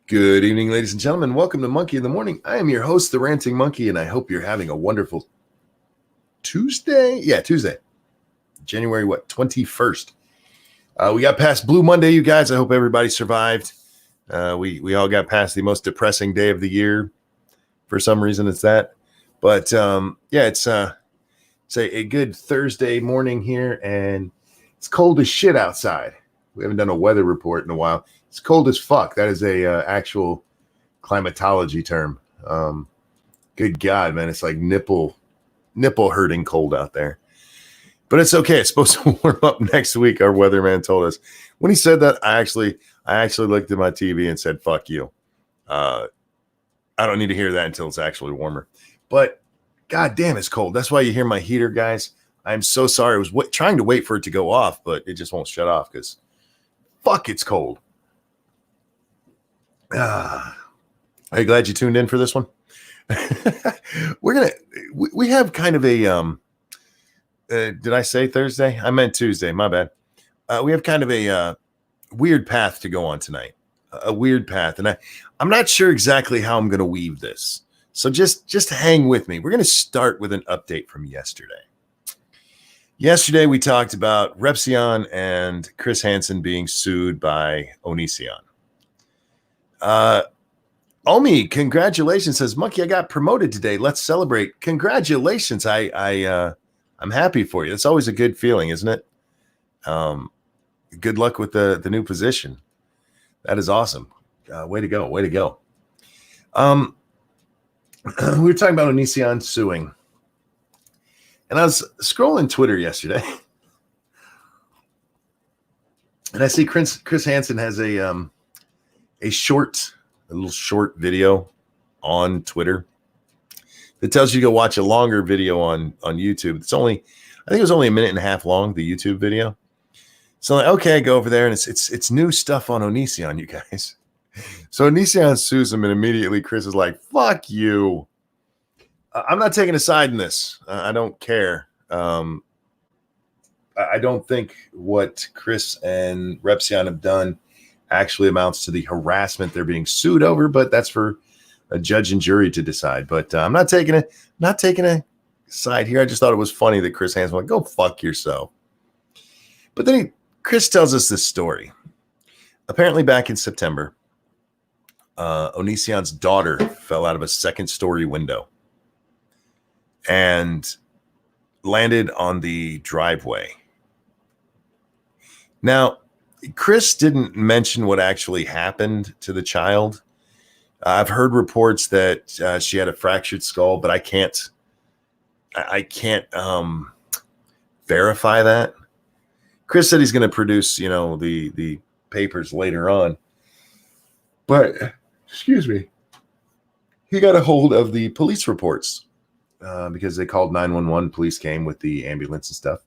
Good evening, ladies and gentlemen. Welcome to Monkey in the Morning. I am your host, the Ranting Monkey, and I hope you're having a wonderful Tuesday. Yeah, Tuesday, January 21st. We got past Blue Monday, you guys. I hope everybody survived. We all got past the most depressing day of the year. For some reason, it's that. But it's a good Thursday morning here, and it's cold as shit outside. We haven't done a weather report in a while. It's cold as fuck. That is a actual climatology term. Good God, man. It's like nipple hurting cold out there. But it's okay. It's supposed to warm up next week, our weatherman told us. When he said that, I actually looked at my TV and said, fuck you. I don't need to hear that until it's actually warmer. But God damn, it's cold. That's why you hear my heater, guys. I'm so sorry. I was trying to wait for it to go off, but it just won't shut off because fuck, it's cold. Are you glad you tuned in for this one? We have kind of a did I say Thursday? I meant Tuesday. My bad. We have kind of a weird path to go on tonight. A weird path, and I'm not sure exactly how I'm going to weave this. So just hang with me. We're going to start with an update from yesterday. Yesterday we talked about Repsion and Chris Hansen being sued by Onision. Omi, congratulations, says Monkey, I got promoted today. Let's celebrate. Congratulations. I'm happy for you. It's always a good feeling, isn't it? Good luck with the new position. That is awesome. Way to go. Way to go. We were talking about Onision suing. And I was scrolling Twitter yesterday. And I see Chris Hansen has a little short video on Twitter that tells you to go watch a longer video on YouTube. I think it was only a minute and a half long, the YouTube video. So like, okay, I go over there and it's new stuff on Onision, you guys. So Onision sues him and immediately Chris is like, fuck you. I'm not taking a side in this. I don't care. I don't think what Chris and Repsion have done actually amounts to the harassment they're being sued over, but that's for a judge and jury to decide. But I'm not taking a side here. I just thought it was funny that Chris Hansen went, go fuck yourself. But then Chris tells us this story. Apparently back in September, Onision's daughter fell out of a second-story window and landed on the driveway. Now, Chris didn't mention what actually happened to the child. I've heard reports that she had a fractured skull, but I can't verify that. Chris said he's going to produce, the papers later on. But, excuse me, he got a hold of the police reports because they called 911. Police came with the ambulance and stuff.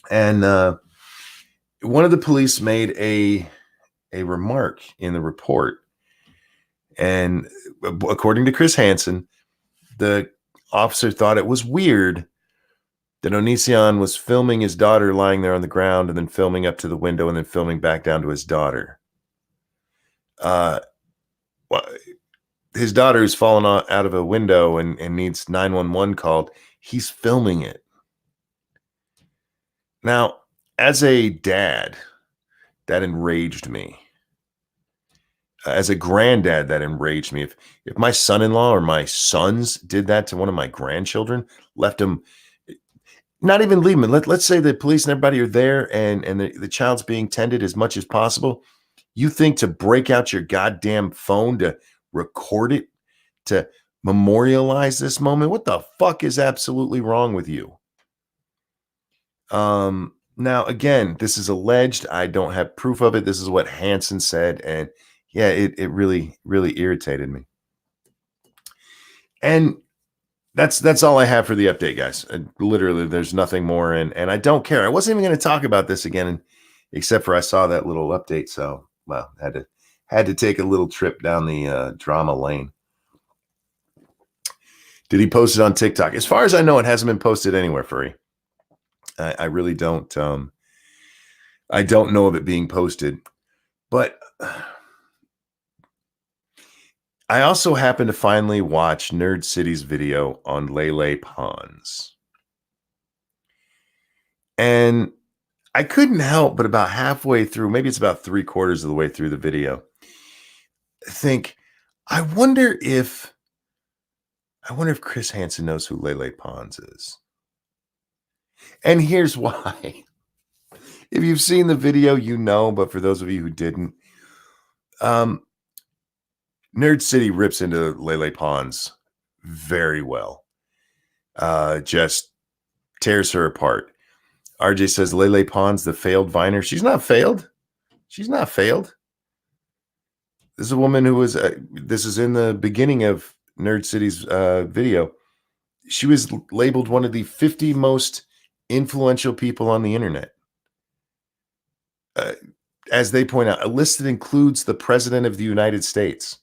And one of the police made a remark in the report. And according to Chris Hansen, the officer thought it was weird that Onision was filming his daughter lying there on the ground and then filming up to the window and then filming back down to his daughter. His daughter is fallen out of a window and needs 911 called. He's filming it. Now, as a dad, that enraged me. As a granddad, that enraged me. If my son-in-law or my sons did that to one of my grandchildren, left him, not even leave him. Let's say the police and everybody are there and the child's being tended as much as possible. You think to break out your goddamn phone to record it, to memorialize this moment? What the fuck is absolutely wrong with you? Now, again, this is alleged. I don't have proof of it. This is what Hansen said. And yeah, it really, really irritated me. And that's all I have for the update, guys. Literally, there's nothing more. And I don't care. I wasn't even going to talk about this again, except for I saw that little update. So, well, had to take a little trip down the drama lane. Did he post it on TikTok? As far as I know, it hasn't been posted anywhere, Furry. I really don't. I don't know of it being posted, but I also happened to finally watch Nerd City's video on Lele Pons. And I couldn't help but about halfway through, maybe it's about 3/4 of the way through the video, think, I wonder if Chris Hansen knows who Lele Pons is. And here's why. If you've seen the video, you know, but for those of you who didn't, Nerd City rips into Lele Pons very well. Just tears her apart. RJ says Lele Pons, the failed Viner. She's not failed. She's not failed. This is a woman who was, this is in the beginning of Nerd City's video. She was labeled one of the 50 most influential people on the internet. As they point out, a list that includes the president of the United States.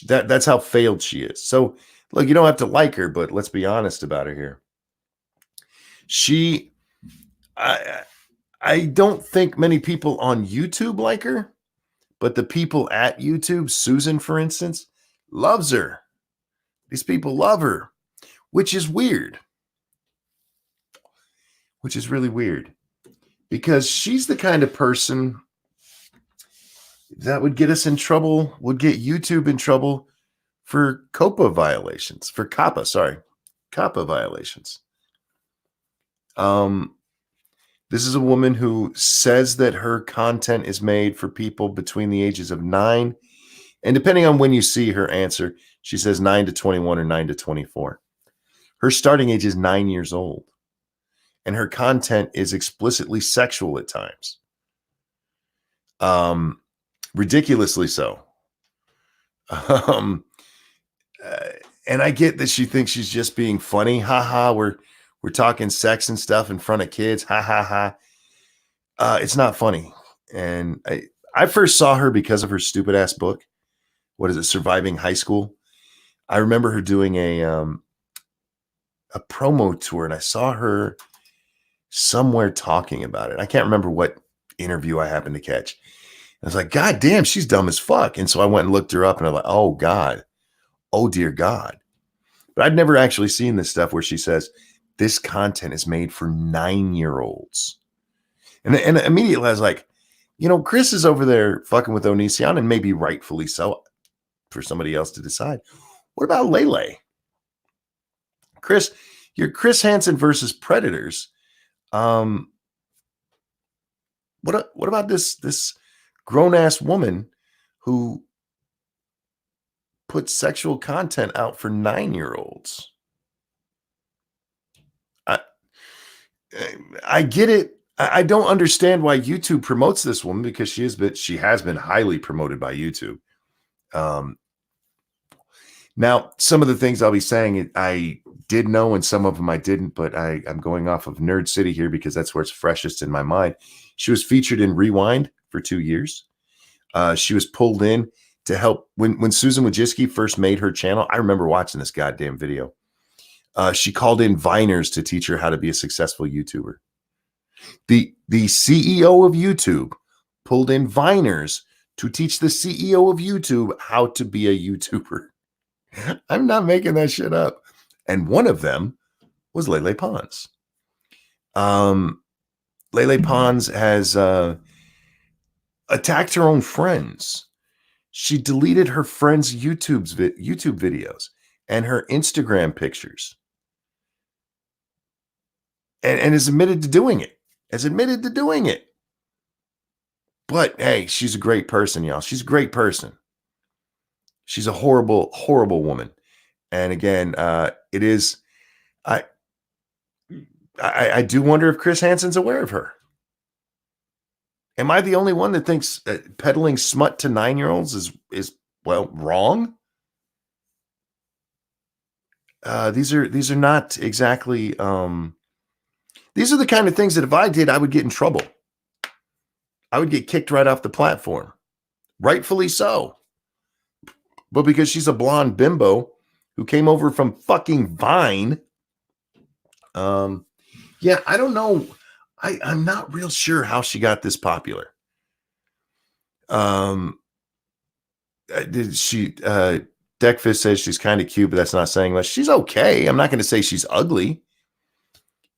That's how failed she is. So, look, you don't have to like her, but let's be honest about her here. I don't think many people on YouTube like her, but the people at YouTube, Susan, for instance, loves her. These people love her, which is weird. Which is really weird. Because she's the kind of person that would get us in trouble, would get YouTube in trouble for COPPA violations, for COPPA violations. This is a woman who says that her content is made for people between the ages of 9, and depending on when you see her answer, she says 9 to 21 or 9 to 24. Her starting age is 9 years old, and her content is explicitly sexual at times. Ridiculously so. And I get that she thinks she's just being funny. Ha ha, we're talking sex and stuff in front of kids. Ha ha ha. It's not funny. And I first saw her because of her stupid ass book. What is it? Surviving High School. I remember her doing a promo tour, and I saw her somewhere talking about it. I can't remember what interview I happened to catch. I was like, God damn, she's dumb as fuck. And so I went and looked her up, and I'm like, oh God, oh dear God. But I'd never actually seen this stuff where she says, this content is made for 9-year-olds. And immediately I was like, you know, Chris is over there fucking with Onision, and maybe rightfully so, for somebody else to decide. What about Lele? Chris, you're Chris Hansen versus Predators. What about this grown-ass woman who puts sexual content out for 9-year-olds? I get it. I don't understand why YouTube promotes this woman, because she has been highly promoted by YouTube. Now, some of the things I'll be saying, I did know, and some of them I didn't, but I'm going off of Nerd City here because that's where it's freshest in my mind. She was featured in Rewind for 2 years. She was pulled in to help when Susan Wojcicki first made her channel. I remember watching this goddamn video. She called in Viners to teach her how to be a successful YouTuber. The CEO of YouTube pulled in Viners to teach the CEO of YouTube how to be a YouTuber. I'm not making that shit up. And one of them was Lele Pons. Lele Pons has attacked her own friends. She deleted her friends' YouTube videos and her Instagram pictures. And is admitted to doing it. But hey, she's a great person, y'all. She's a great person. She's a horrible, horrible woman. And again, it is, I do wonder if Chris Hansen's aware of her. Am I the only one that thinks peddling smut to 9-year-olds is well wrong? These are not exactly. These are the kind of things that if I did, I would get in trouble. I would get kicked right off the platform, rightfully so. But because she's a blonde bimbo who came over from fucking Vine, yeah, I don't know. I'm not real sure how she got this popular. Deckfish says she's kind of cute, but that's not saying much. She's okay. I'm not going to say she's ugly.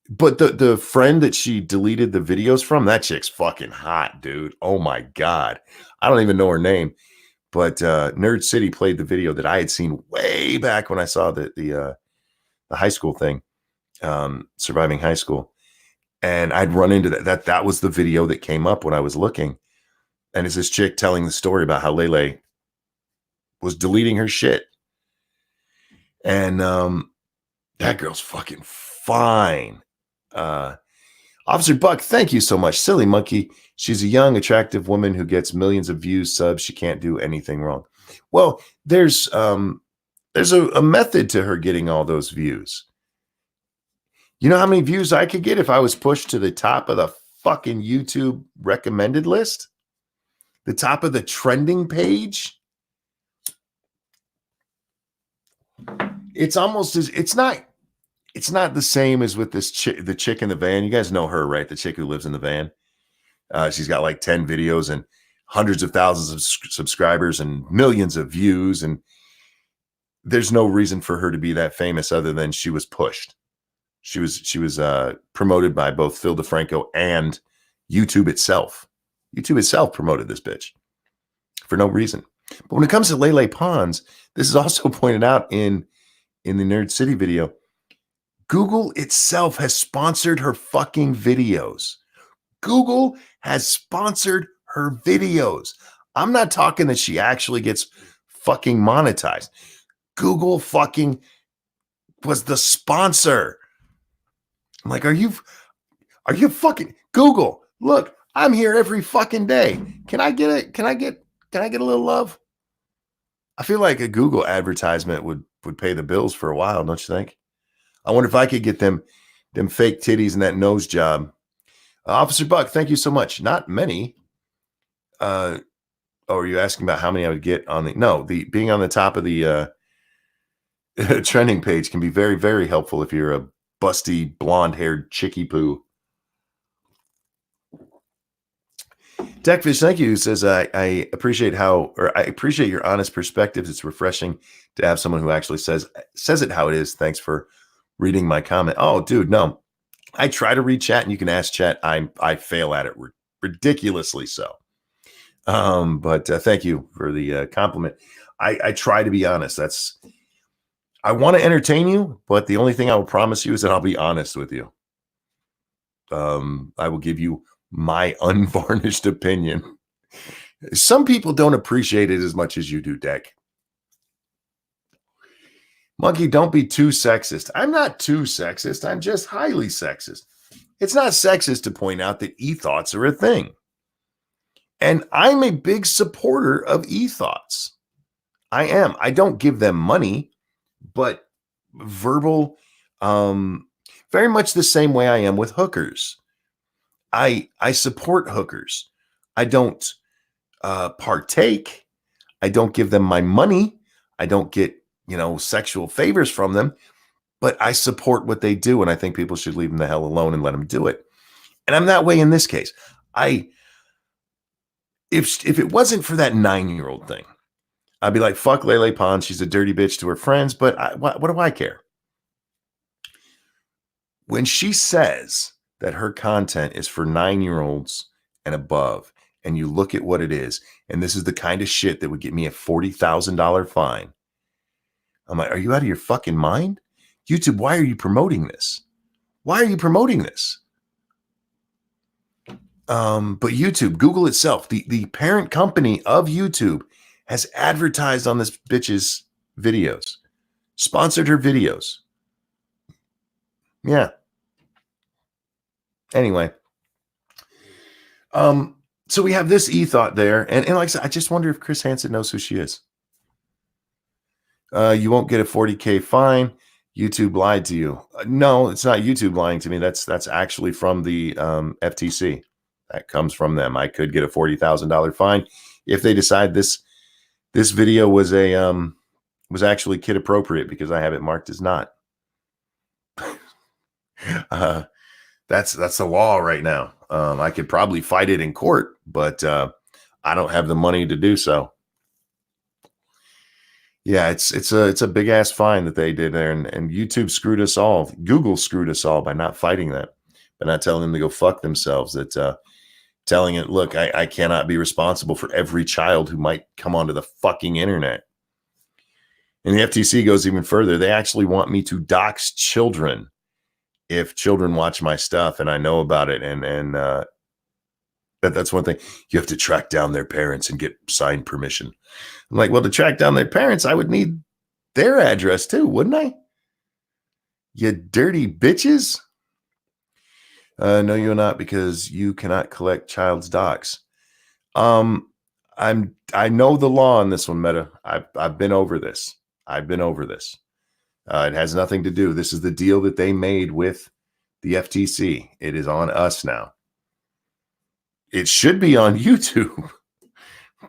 But the friend that she deleted the videos from, that chick's fucking hot, dude. Oh my God. I don't even know her name. But Nerd City played the video that I had seen way back when I saw the high school thing, surviving high school. And I'd run into that was the video that came up when I was looking. And it's this chick telling the story about how Lele was deleting her shit. And that girl's fucking fine. Officer Buck, thank you so much. Silly monkey. She's a young, attractive woman who gets millions of views, subs. She can't do anything wrong. Well, there's a method to her getting all those views. You know how many views I could get if I was pushed to the top of the fucking YouTube recommended list? The top of the trending page? It's almost as it's not the same as with this chick, the chick in the van. You guys know her, right? The chick who lives in the van. She's got like 10 videos and hundreds of thousands of subscribers and millions of views. And there's no reason for her to be that famous other than she was pushed. She was promoted by both Phil DeFranco and YouTube itself. YouTube itself promoted this bitch for no reason. But when it comes to Lele Pons, this is also pointed out in the Nerd City video. Google itself has sponsored her fucking videos. Google has sponsored her videos. I'm not talking that she actually gets fucking monetized. Google fucking was the sponsor. I'm like, are you fucking Google? Look, I'm here every fucking day. Can I get a little love? I feel like a Google advertisement would pay the bills for a while, don't you think? I wonder if I could get them fake titties and that nose job. Officer Buck, thank you so much. Not many. Are you asking about how many I would get on the being on the top of the trending page can be very, very helpful if you're a busty, blonde-haired chickie poo. Deckfish, thank you. Says I appreciate your honest perspectives. It's refreshing to have someone who actually says it how it is. Thanks for reading my comment. Oh, dude, no. I try to read chat, and you can ask chat. I fail at it ridiculously so. But thank you for the compliment. I try to be honest. I want to entertain you, but the only thing I will promise you is that I'll be honest with you. I will give you my unvarnished opinion. Some people don't appreciate it as much as you do, Deck. Monkey, don't be too sexist. I'm not too sexist. I'm just highly sexist. It's not sexist to point out that E-Thots are a thing. And I'm a big supporter of E-Thots. I am. I don't give them money, but verbal, very much the same way I am with hookers. I support hookers. I don't partake. I don't give them my money. I don't get, sexual favors from them, but I support what they do. And I think people should leave them the hell alone and let them do it. And I'm that way in this case. If it wasn't for that 9-year-old thing, I'd be like, fuck Lele Pons. She's a dirty bitch to her friends, but what do I care? When she says that her content is for 9-year-olds and above, and you look at what it is, and this is the kind of shit that would get me a $40,000 fine, I'm like, are you out of your fucking mind? YouTube, why are you promoting this? Why are you promoting this? But YouTube, Google itself, the parent company of YouTube, has advertised on this bitch's videos, sponsored her videos. Yeah. Anyway. So we have this E-Thought there. And like I said, I just wonder if Chris Hansen knows who she is. You won't get a $40K fine. YouTube lied to you. No, it's not YouTube lying to me. That's actually from the FTC. That comes from them. I could get a $40,000 fine if they decide this video was actually kid appropriate, because I have it marked as not. That's the law right now. I could probably fight it in court, but I don't have the money to do so. Yeah, it's a big ass fine that they did there, and YouTube screwed us all. Google screwed us all by not fighting that, by not telling them to go fuck themselves. That telling it, look, I cannot be responsible for every child who might come onto the fucking internet. And the FTC goes even further. They actually want me to dox children if children watch my stuff and I know about it. And that's one thing. You have to track down their parents and get signed permission. I'm like, well, to track down their parents, I would need their address too, wouldn't I? You dirty bitches. No, you're not, because you cannot collect child's docs. I know the law on this one, Meta. I've been over this. I've been over this. It has nothing to do. This is the deal that they made with the FTC. It is on us now. It should be on YouTube,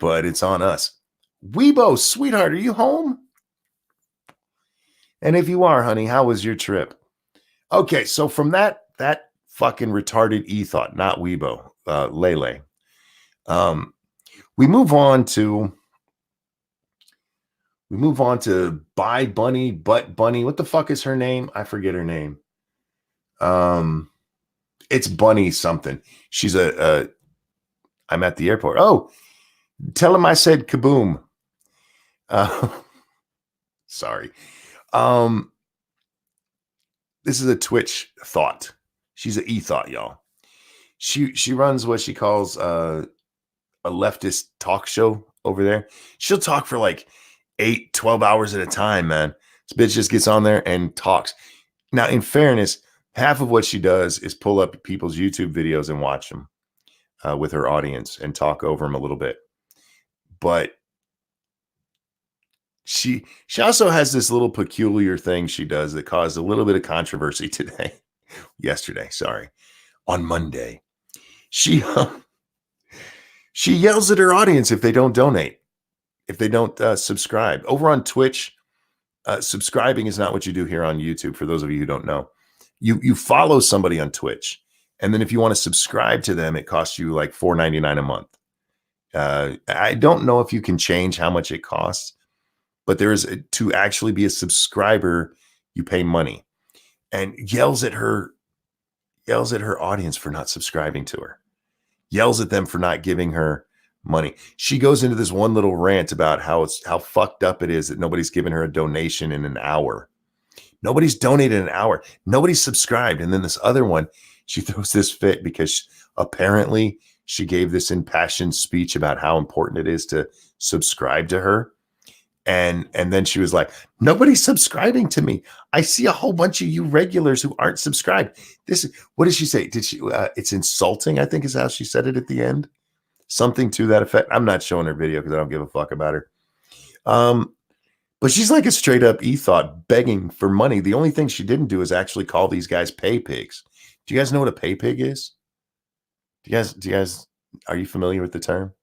but it's on us. Weibo, sweetheart, are you home? And if you are, honey, how was your trip? Okay, so from that fucking retarded E-Thot, not Weibo, Lele, we move on to Buy Bunny, Butt Bunny. What the fuck is her name? I forget her name. It's Bunny something. She's I'm at the airport. Oh, tell him I said kaboom. Sorry. This is a Twitch thought. She's an E-Thot, y'all. She runs what she calls a leftist talk show over there. She'll talk for like 8-12 hours at a time, man. This bitch just gets on there and talks. Now, in fairness, half of what she does is pull up people's YouTube videos and watch them with her audience and talk over them a little bit. But she also has this little peculiar thing she does that caused a little bit of controversy yesterday, on Monday. She yells at her audience if they don't donate, if they don't subscribe. Over on Twitch, subscribing is not what you do here on YouTube. For those of you who don't know, you follow somebody on Twitch, and then if you want to subscribe to them, it costs you like $4.99 a month. I don't know if you can change how much it costs, but there is to actually be a subscriber, you pay money, and yells at her audience for not subscribing to her, yells at them for not giving her money. She goes into this one little rant about how fucked up it is that nobody's given her a donation in an hour. Nobody's donated an hour. Nobody's subscribed. And then this other one, she throws this fit because apparently she gave this impassioned speech about how important it is to subscribe to her. And then she was like, nobody's subscribing to me. I see a whole bunch of you regulars who aren't subscribed. What did she say? It's insulting, I think is how she said it at the end. Something to that effect. I'm not showing her video because I don't give a fuck about her. But she's like a straight up E-Thot begging for money. The only thing she didn't do is actually call these guys pay pigs. Do you guys know what a pay pig is? Are you familiar with the term?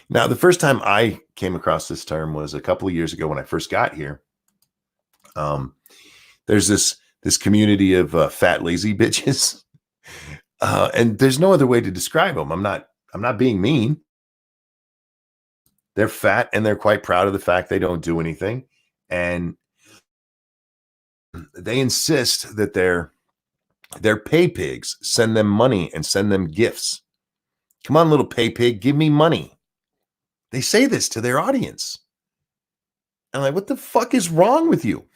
Now, the first time I came across this term was a couple of years ago when I first got here. There's this community of fat, lazy bitches. And there's no other way to describe them. I'm not being mean. They're fat and they're quite proud of the fact they don't do anything. And they insist that their pay pigs send them money and send them gifts. Come on, little pay pig, give me money. They say this to their audience. I'm like, what the fuck is wrong with you?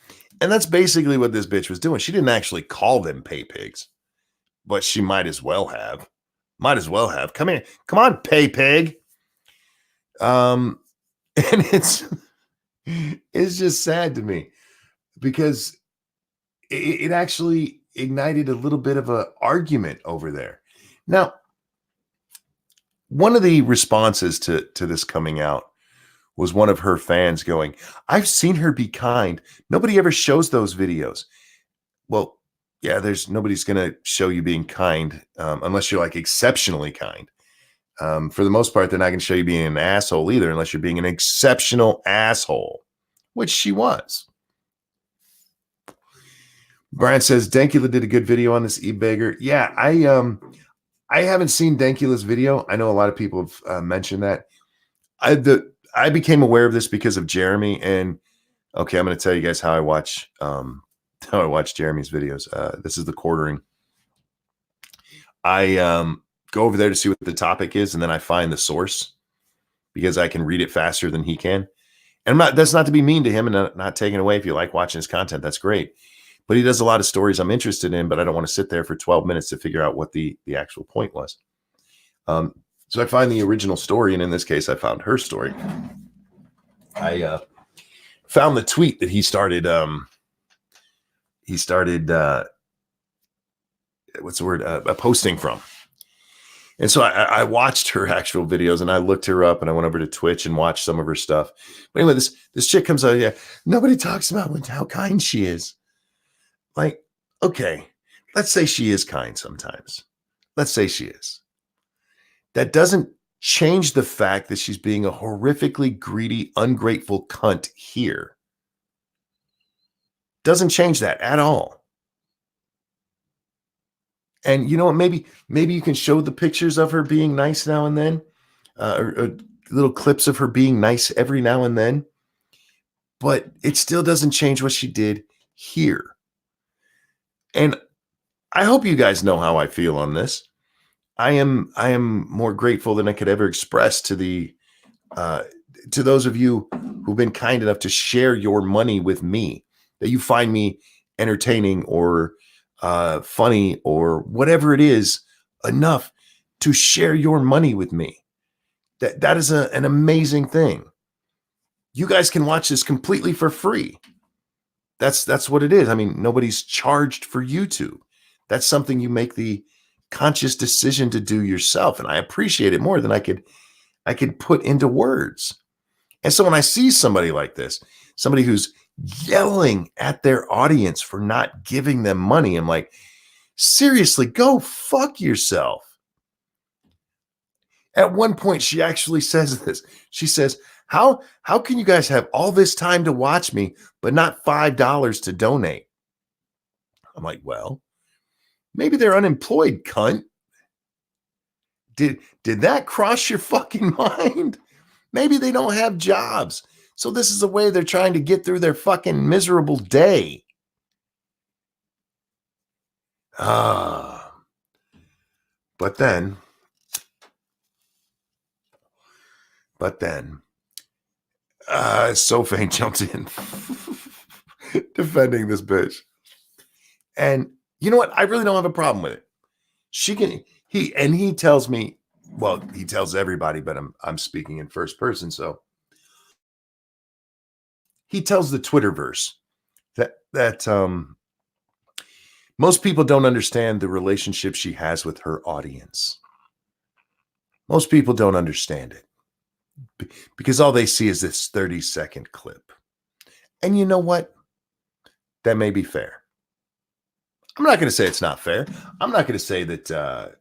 And that's basically what this bitch was doing. She didn't actually call them pay pigs, but she might as well have. Come here. Come on, pay pig. And it's just sad to me because it actually ignited a little bit of an argument over there. Now, one of the responses to this coming out was one of her fans going, I've seen her be kind. Nobody ever shows those videos. Well, yeah, nobody's going to show you being kind unless you're like exceptionally kind. For the most part, they're not going to show you being an asshole either unless you're being an exceptional asshole, which she was. Brian says, Dankula did a good video on this e-beggar. Yeah, I haven't seen Dankula's video. I know a lot of people have mentioned that. I became aware of this because of Jeremy. And okay, I'm going to tell you guys how I watch Jeremy's videos. This is the quartering. I go over there to see what the topic is, and then I find the source because I can read it faster than he can. And that's not to be mean to him and not taking away. If you like watching his content, that's great. But he does a lot of stories I'm interested in, but I don't want to sit there for 12 minutes to figure out what the actual point was. So I find the original story, and in this case, I found her story. I found the tweet that he started. What's the word? A posting from. And so I watched her actual videos, and I looked her up, and I went over to Twitch and watched some of her stuff. But anyway, this chick comes out. Yeah, nobody talks about how kind she is. Like, okay, let's say she is kind sometimes. Let's say she is. That doesn't change the fact that she's being a horrifically greedy, ungrateful cunt here. Doesn't change that at all. And you know what? Maybe you can show the pictures of her being nice now and then, or little clips of her being nice every now and then. But it still doesn't change what she did here. And I hope you guys know how I feel on this. I am more grateful than I could ever express to those of you who've been kind enough to share your money with me, that you find me entertaining or funny or whatever it is enough to share your money with me. That is an amazing thing. You guys can watch this completely for free. That's what it is. I mean, nobody's charged for YouTube. That's something you make the conscious decision to do yourself. And I appreciate it more than I could put into words. And so when I see somebody like this, somebody who's yelling at their audience for not giving them money, I'm like, seriously, go fuck yourself. At one point, she actually says this. She says, how can you guys have all this time to watch me, but not $5 to donate? I'm like, well, maybe they're unemployed, cunt. Did that cross your fucking mind? Maybe they don't have jobs. So this is a way they're trying to get through their fucking miserable day. But then Sofane jumped in defending this bitch. And you know what? I really don't have a problem with it. He tells me, well, he tells everybody, but I'm speaking in first person. So he tells the Twitterverse that most people don't understand the relationship she has with her audience. Most people don't understand it because all they see is this 30-second clip. And you know what? That may be fair. I'm not going to say it's not fair. I'm not going to say that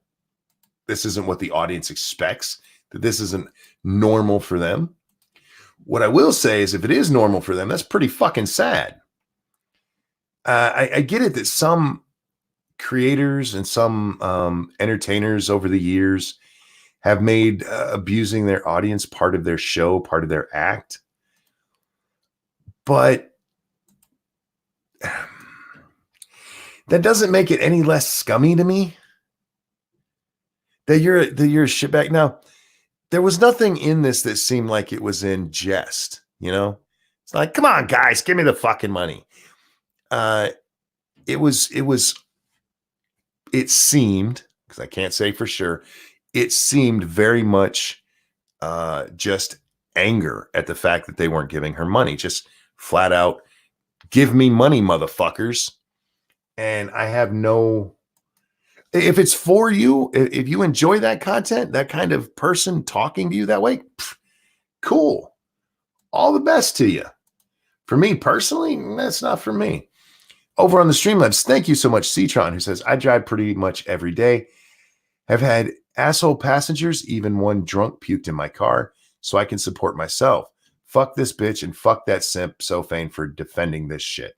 this isn't what the audience expects, that this isn't normal for them. What I will say is if it is normal for them, that's pretty fucking sad. I get it that some creators and some entertainers over the years have made abusing their audience part of their show, part of their act. But that doesn't make it any less scummy to me. That you're a shitbag. Now, there was nothing in this that seemed like it was in jest, you know? It's like, come on, guys, give me the fucking money. It seemed, because I can't say for sure, it seemed very much just anger at the fact that they weren't giving her money. Just flat out, give me money, motherfuckers. And I have no... If it's for you, if you enjoy that content, that kind of person talking to you that way, cool. All the best to you. For me personally, that's not for me. Over on the Streamlabs, thank you so much, Citron, who says, I drive pretty much every day. Have had asshole passengers, even one drunk puked in my car, so I can support myself. Fuck this bitch and fuck that simp Sofane for defending this shit.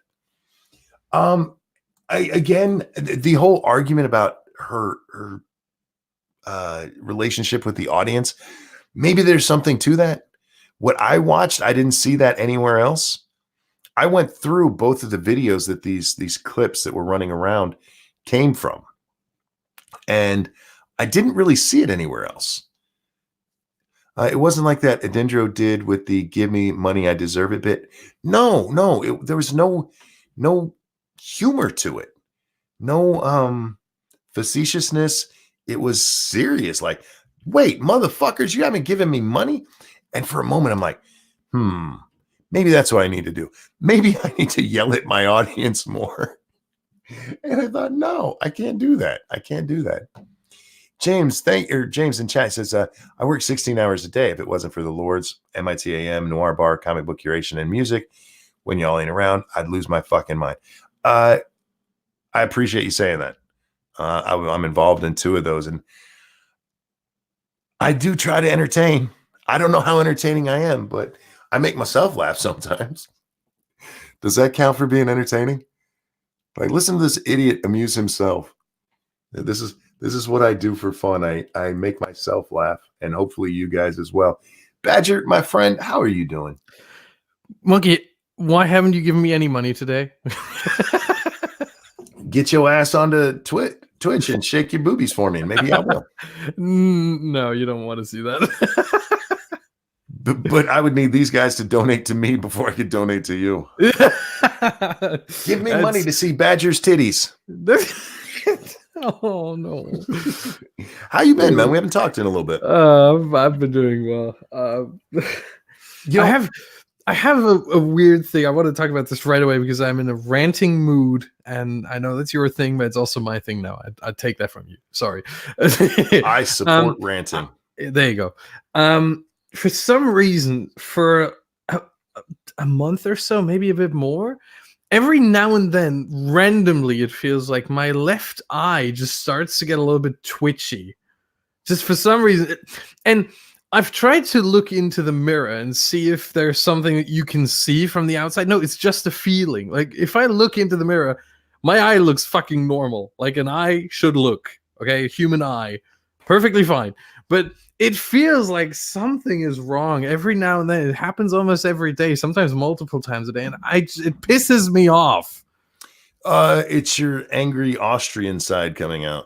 Again, the whole argument about her relationship with the audience, maybe there's something to that. what I watched, I didn't see that anywhere else. I went through both of the videos that these clips that were running around came from, and I didn't really see it anywhere else. It wasn't like that Adendro did with the "Give me money, I deserve it" bit. No, there was no humor to it, no facetiousness. It was serious. Like, wait, motherfuckers, you haven't given me money. And for a moment, I'm like, maybe that's what I need to do. Maybe I need to yell at my audience more. And I thought, no, I can't do that. I can't do that. James in chat says, I work 16 hours a day. If it wasn't for the Lord's, MITAM, Noir Bar, comic book curation, and music, when y'all ain't around, I'd lose my fucking mind. I appreciate you saying that. I'm involved in 2 of those, and I do try to entertain. I don't know how entertaining I am, but I make myself laugh sometimes. Does that count for being entertaining? Like, listen to this idiot amuse himself. This is what I do for fun. I make myself laugh, and hopefully you guys as well. Badger, my friend, how are you doing? Monkey, why haven't you given me any money today? Get your ass onto Twitch and shake your boobies for me, and maybe I will. No, you don't want to see that. But I would need these guys to donate to me before I could donate to you. Give me money to see Badger's titties. Oh no! How you been, man? We haven't talked in a little bit. I've been doing well. I have a weird thing. I want to talk about this right away because I'm in a ranting mood, and I know that's your thing, but it's also my thing now. I take that from you. Sorry. I support ranting. There you go. For some reason, for a month or so, maybe a bit more, every now and then, randomly, it feels like my left eye just starts to get a little bit twitchy. Just for some reason. And I've tried to look into the mirror and see if there's something that you can see from the outside. No, it's just a feeling. Like, if I look into the mirror, my eye looks fucking normal. Like an eye should look. Okay? A human eye. Perfectly fine. But it feels like something is wrong every now and then. It happens almost every day, sometimes multiple times a day, and it pisses me off. It's your angry Austrian side coming out.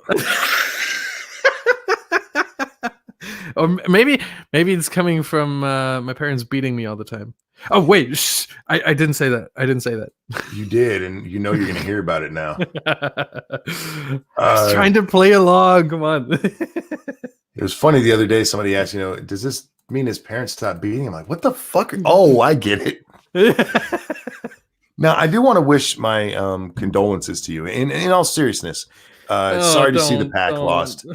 Or maybe it's coming from my parents beating me all the time. Oh wait, shh. I didn't say that. I didn't say that. You did, and you know you're going to hear about it now. I was trying to play along. Come on. It was funny the other day. Somebody asked, does this mean his parents stopped beating him? Like, what the fuck? Oh, I get it. Now, I do want to wish my condolences to you. In all seriousness, sorry to see the Pack lost.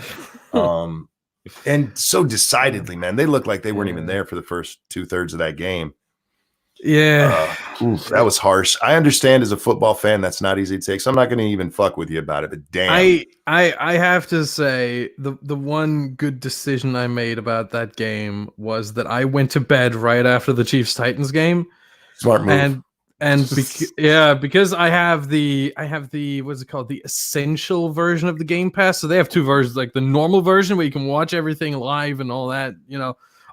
And so decidedly, man, they looked like they weren't even there for the first 2/3 of that game. Yeah. That was harsh. I understand as a football fan, that's not easy to take. So I'm not going to even fuck with you about it, but damn. I have to say the one good decision I made about that game was that I went to bed right after the Chiefs Titans game. Smart move. Because I have the what's it called, the essential version of the Game Pass. So they have 2 versions, like the normal version where you can watch everything live and all that,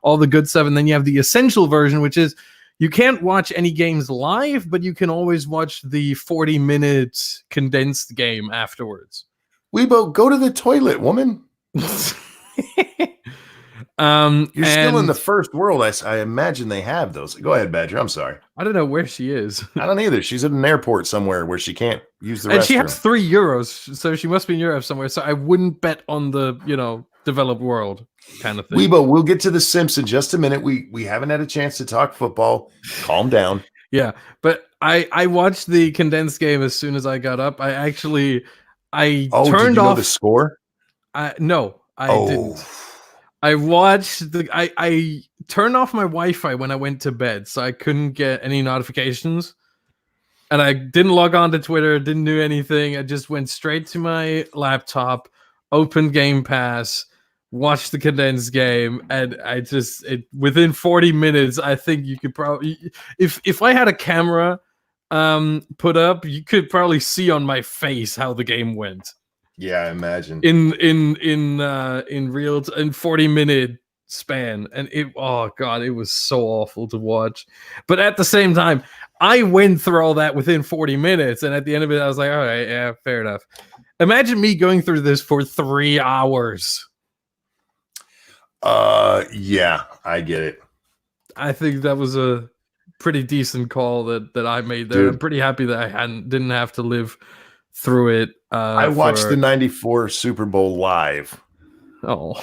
all the good stuff, and then you have the essential version, which is you can't watch any games live, but you can always watch the 40-minute condensed game afterwards. Weebo, go to the toilet, woman. You're still in the first world. I imagine they have those. Go ahead, Badger. I'm sorry. I don't know where she is. I don't either. She's at an airport somewhere where she can't use the restroom. And she has €3, so she must be in Europe somewhere. So I wouldn't bet on the, developed world kind of thing. Weebo, we'll get to the Simps in just a minute. We haven't had a chance to talk football. Calm down. Yeah, but I watched the condensed game as soon as I got up. I turned did you off know the score. No, I didn't. I watched I turned off my Wi-Fi when I went to bed, so I couldn't get any notifications. And I didn't log on to Twitter, didn't do anything. I just went straight to my laptop, opened Game Pass, watched the condensed game, and within 40 minutes, I think you could probably, if I had a camera put up, you could probably see on my face how the game went. Yeah, I imagine. In 40-minute span, and oh god, it was so awful to watch. But at the same time, I went through all that within 40 minutes, and at the end of it, I was like, all right, yeah, fair enough. Imagine me going through this for 3 hours. Yeah, I get it. I think that was a pretty decent call that I made there. Dude. I'm pretty happy that I didn't have to live through it. I watched the 94 Super Bowl live. Oh.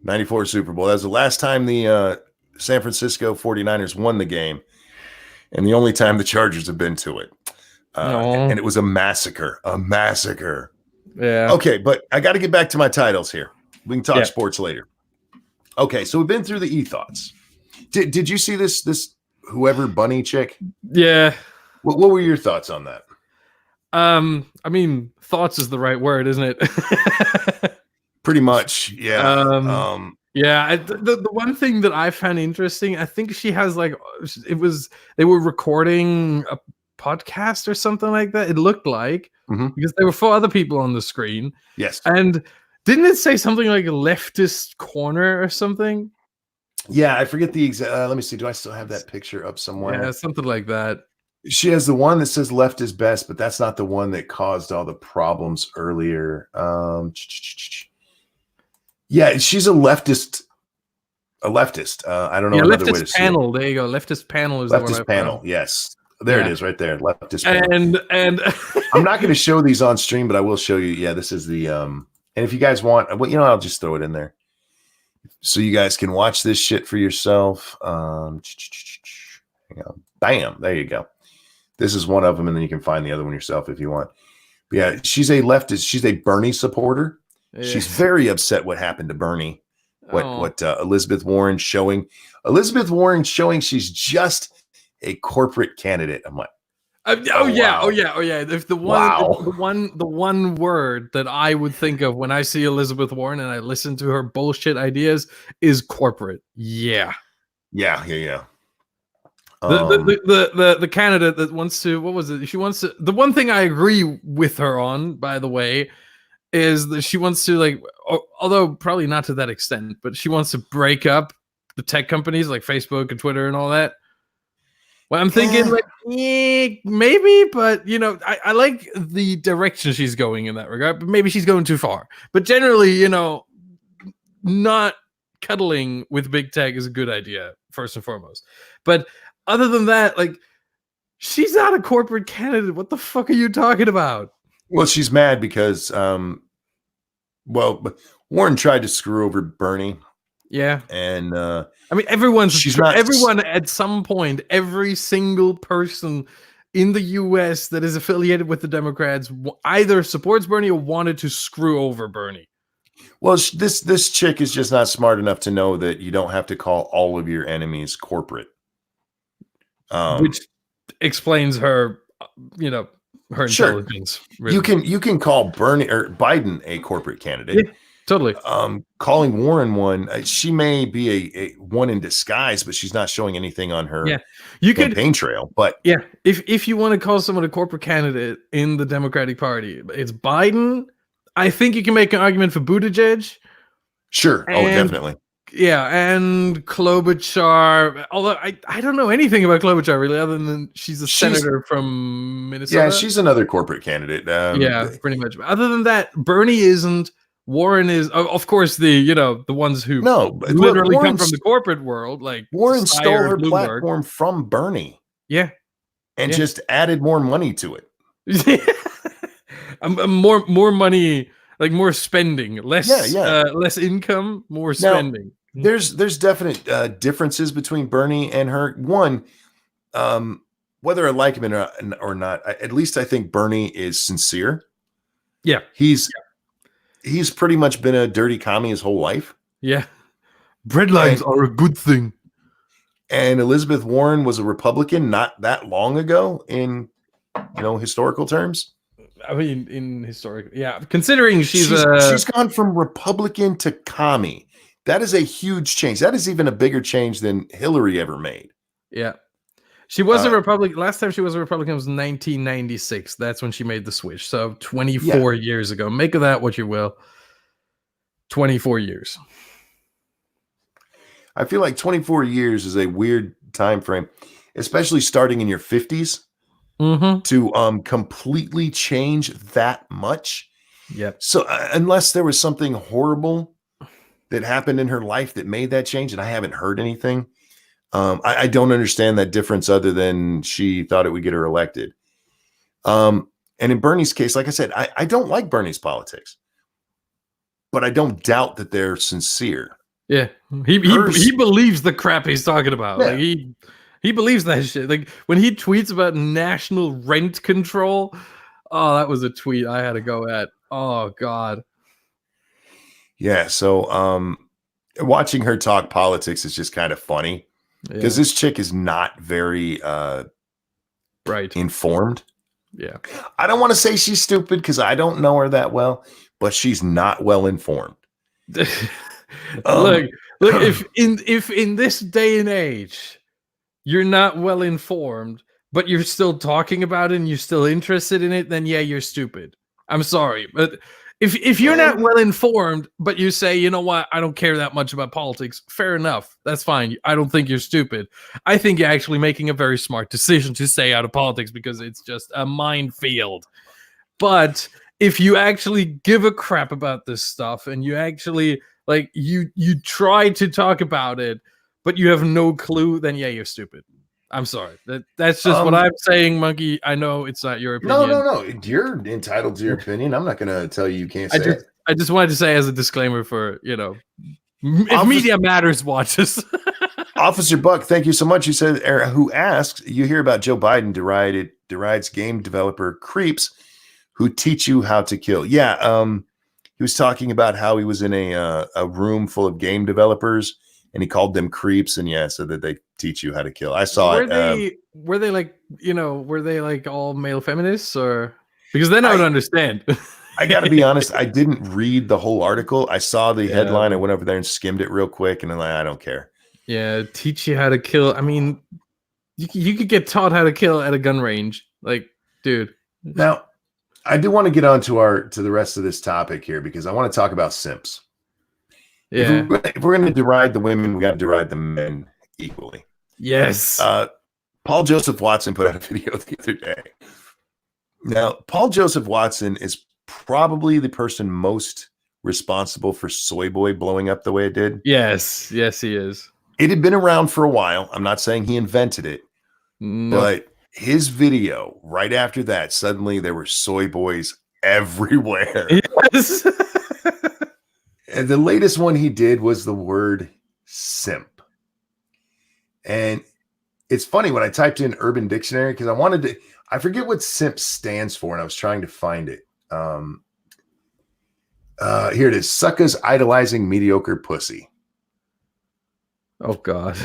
94 Super Bowl. That was the last time the San Francisco 49ers won the game, and the only time the Chargers have been to it. And it was a massacre. A massacre. Yeah. Okay, but I got to get back to my titles here. We can talk sports later. Okay, so we've been through the E-Thots. Did you see this whoever bunny chick? Yeah. What were your thoughts on that? I mean, thoughts is the right word, isn't it? Pretty much, yeah. Yeah, the one thing that I found interesting, I think she has they were recording a podcast or something like that. It looked like because there were 4 other people on the screen. Yes, and didn't it say something like a leftist corner or something? Yeah, I forget the exact. Let me see. Do I still have that picture up somewhere? Yeah, something like that. She has the one that says left is best, but that's not the one that caused all the problems earlier. Yeah, she's a leftist. I don't know another way to say panel. There you go. Leftist panel is leftist panel. Yes, there it is, right there. Leftist panel. And I'm not going to show these on stream, but I will show you. Yeah, this is the. And if you guys want, I'll just throw it in there, so you guys can watch this shit for yourself. Bam, there you go. This is one of them, and then you can find the other one yourself if you want. But yeah, she's a leftist. She's a Bernie supporter. Yeah. She's very upset what happened to Bernie. What Elizabeth Warren's showing. Elizabeth Warren's showing she's just a corporate candidate. I'm like, oh yeah. If the one word that I would think of when I see Elizabeth Warren and I listen to her bullshit ideas is corporate. Yeah. The candidate that wants to, what was it? She wants to. The one thing I agree with her on, by the way, is that she wants to although probably not to that extent, but she wants to break up the tech companies like Facebook and Twitter and all that. Well, I'm thinking maybe, but I like the direction she's going in that regard, but maybe she's going too far. But generally, not cuddling with big tech is a good idea, first and foremost. But other than that, she's not a corporate candidate. What the fuck are you talking about? Well, she's mad because, Warren tried to screw over Bernie. Yeah. And everyone at some point, every single person in the US that is affiliated with the Democrats either supports Bernie or wanted to screw over Bernie. Well, this chick is just not smart enough to know that you don't have to call all of your enemies corporate. Which explains her, her intelligence. Really. You can call Bernie or Biden a corporate candidate. Yeah. Totally. Calling Warren one, she may be a one in disguise, but she's not showing anything on her campaign trail. But yeah, if you want to call someone a corporate candidate in the Democratic Party, it's Biden. I think you can make an argument for Buttigieg. Sure. Definitely. Yeah, and Klobuchar. Although I don't know anything about Klobuchar really, other than she's a senator from Minnesota. Yeah, she's another corporate candidate. Yeah, pretty much. Other than that, Bernie isn't. Warren is, of course, the ones who literally come from the corporate world. Like Warren stole her platform from Bernie. Yeah, and just added more money to it. more money, like more spending, less income, more spending. Now, there's definite differences between Bernie and her. One, whether I like him or not, at least I think Bernie is sincere. Yeah, He's pretty much been a dirty commie his whole life. Yeah. Breadlines are a good thing. And Elizabeth Warren was a Republican not that long ago in, historical terms. I mean, in historical, yeah. Considering she's gone from Republican to commie. That is a huge change. That is even a bigger change than Hillary ever made. Yeah. She was a Republican. Last time she was a Republican was 1996. That's when she made the switch. So 24 years ago. Make of that what you will. 24 years. I feel like 24 years is a weird time frame, especially starting in your 50s Mm-hmm. to completely change that much. Yep. So unless there was something horrible that happened in her life that made that change, and I haven't heard anything, I don't understand that difference other than she thought it would get her elected. And in Bernie's case, like I said, I don't like Bernie's politics, but I don't doubt that they're sincere. Yeah, he believes the crap he's talking about. Yeah. Like he believes that shit. Like when he tweets about national rent control, oh, that was a tweet I had to go at. Oh God. Yeah. So watching her talk politics is just kind of funny because this chick is not very right informed. Yeah. I don't want to say she's stupid because I don't know her that well, but she's not well informed. Look, if in this day and age you're not well informed, but you're still talking about it and you're still interested in it, then yeah, you're stupid. I'm sorry, but if you're not well informed, but you say, you know what, I don't care that much about politics, fair enough. That's fine. I don't think you're stupid. I think you're actually making a very smart decision to stay out of politics because it's just a minefield. But if you actually give a crap about this stuff and you actually like you try to talk about it, but you have no clue, then yeah, you're stupid. I'm sorry. That's just what I'm saying, Monkey. I know it's not your opinion. No. You're entitled to your opinion. I'm not going to tell you can't say it. I just wanted to say as a disclaimer for, if Media Matters watches. Officer Buck, thank you so much. You said, who asks, you hear about Joe Biden derides game developer creeps who teach you how to kill. Yeah. He was talking about how he was in a room full of game developers and he called them creeps, and so that they teach you how to kill. I saw it. Were they like all male feminists, or because then I would understand. I got to be honest, I didn't read the whole article. I saw the headline. I went over there and skimmed it real quick, and I'm like, I don't care. Yeah, teach you how to kill. I mean, you could get taught how to kill at a gun range, like, dude. Now, I do want to get on to the rest of this topic here because I want to talk about simps. Yeah. If we're going to deride the women, we got to deride the men equally. Yes. Paul Joseph Watson put out a video the other day. Now, Paul Joseph Watson is probably the person most responsible for Soy Boy blowing up the way it did. Yes, he is. It had been around for a while. I'm not saying he invented it, but his video right after that, suddenly there were soy boys everywhere. Yes. And the latest one he did was the word simp. And it's funny when I typed in Urban Dictionary because I forget what simp stands for, and I was trying to find it. Here it is. Suckers idolizing mediocre pussy. Oh God.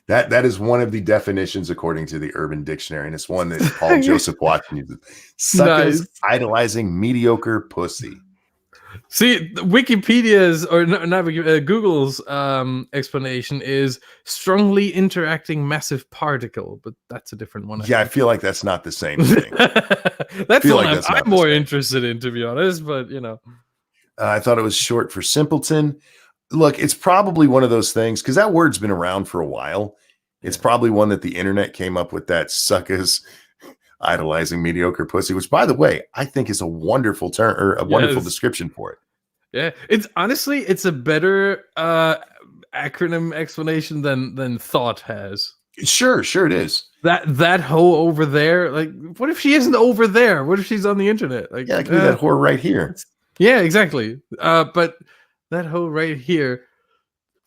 That is one of the definitions according to the Urban Dictionary, and it's one that Paul Joseph Watson uses. Suckers idolizing mediocre pussy. See, Wikipedia's or not Google's explanation is strongly interacting massive particle, but that's a different one. I feel like that's not the same thing. That's the one I'm more interested in, to be honest. But I thought it was short for simpleton. Look, it's probably one of those things because that word's been around for a while. It's probably one that the internet came up with, that suckers idolizing mediocre pussy, which, by the way, I think is a wonderful term or a wonderful description for it. Yeah, it's a better acronym explanation than thought has. Sure it is. That hoe over there, like, what if she isn't over there? What if she's on the internet? Like, it could be that whore right here. Yeah, exactly. But that hoe right here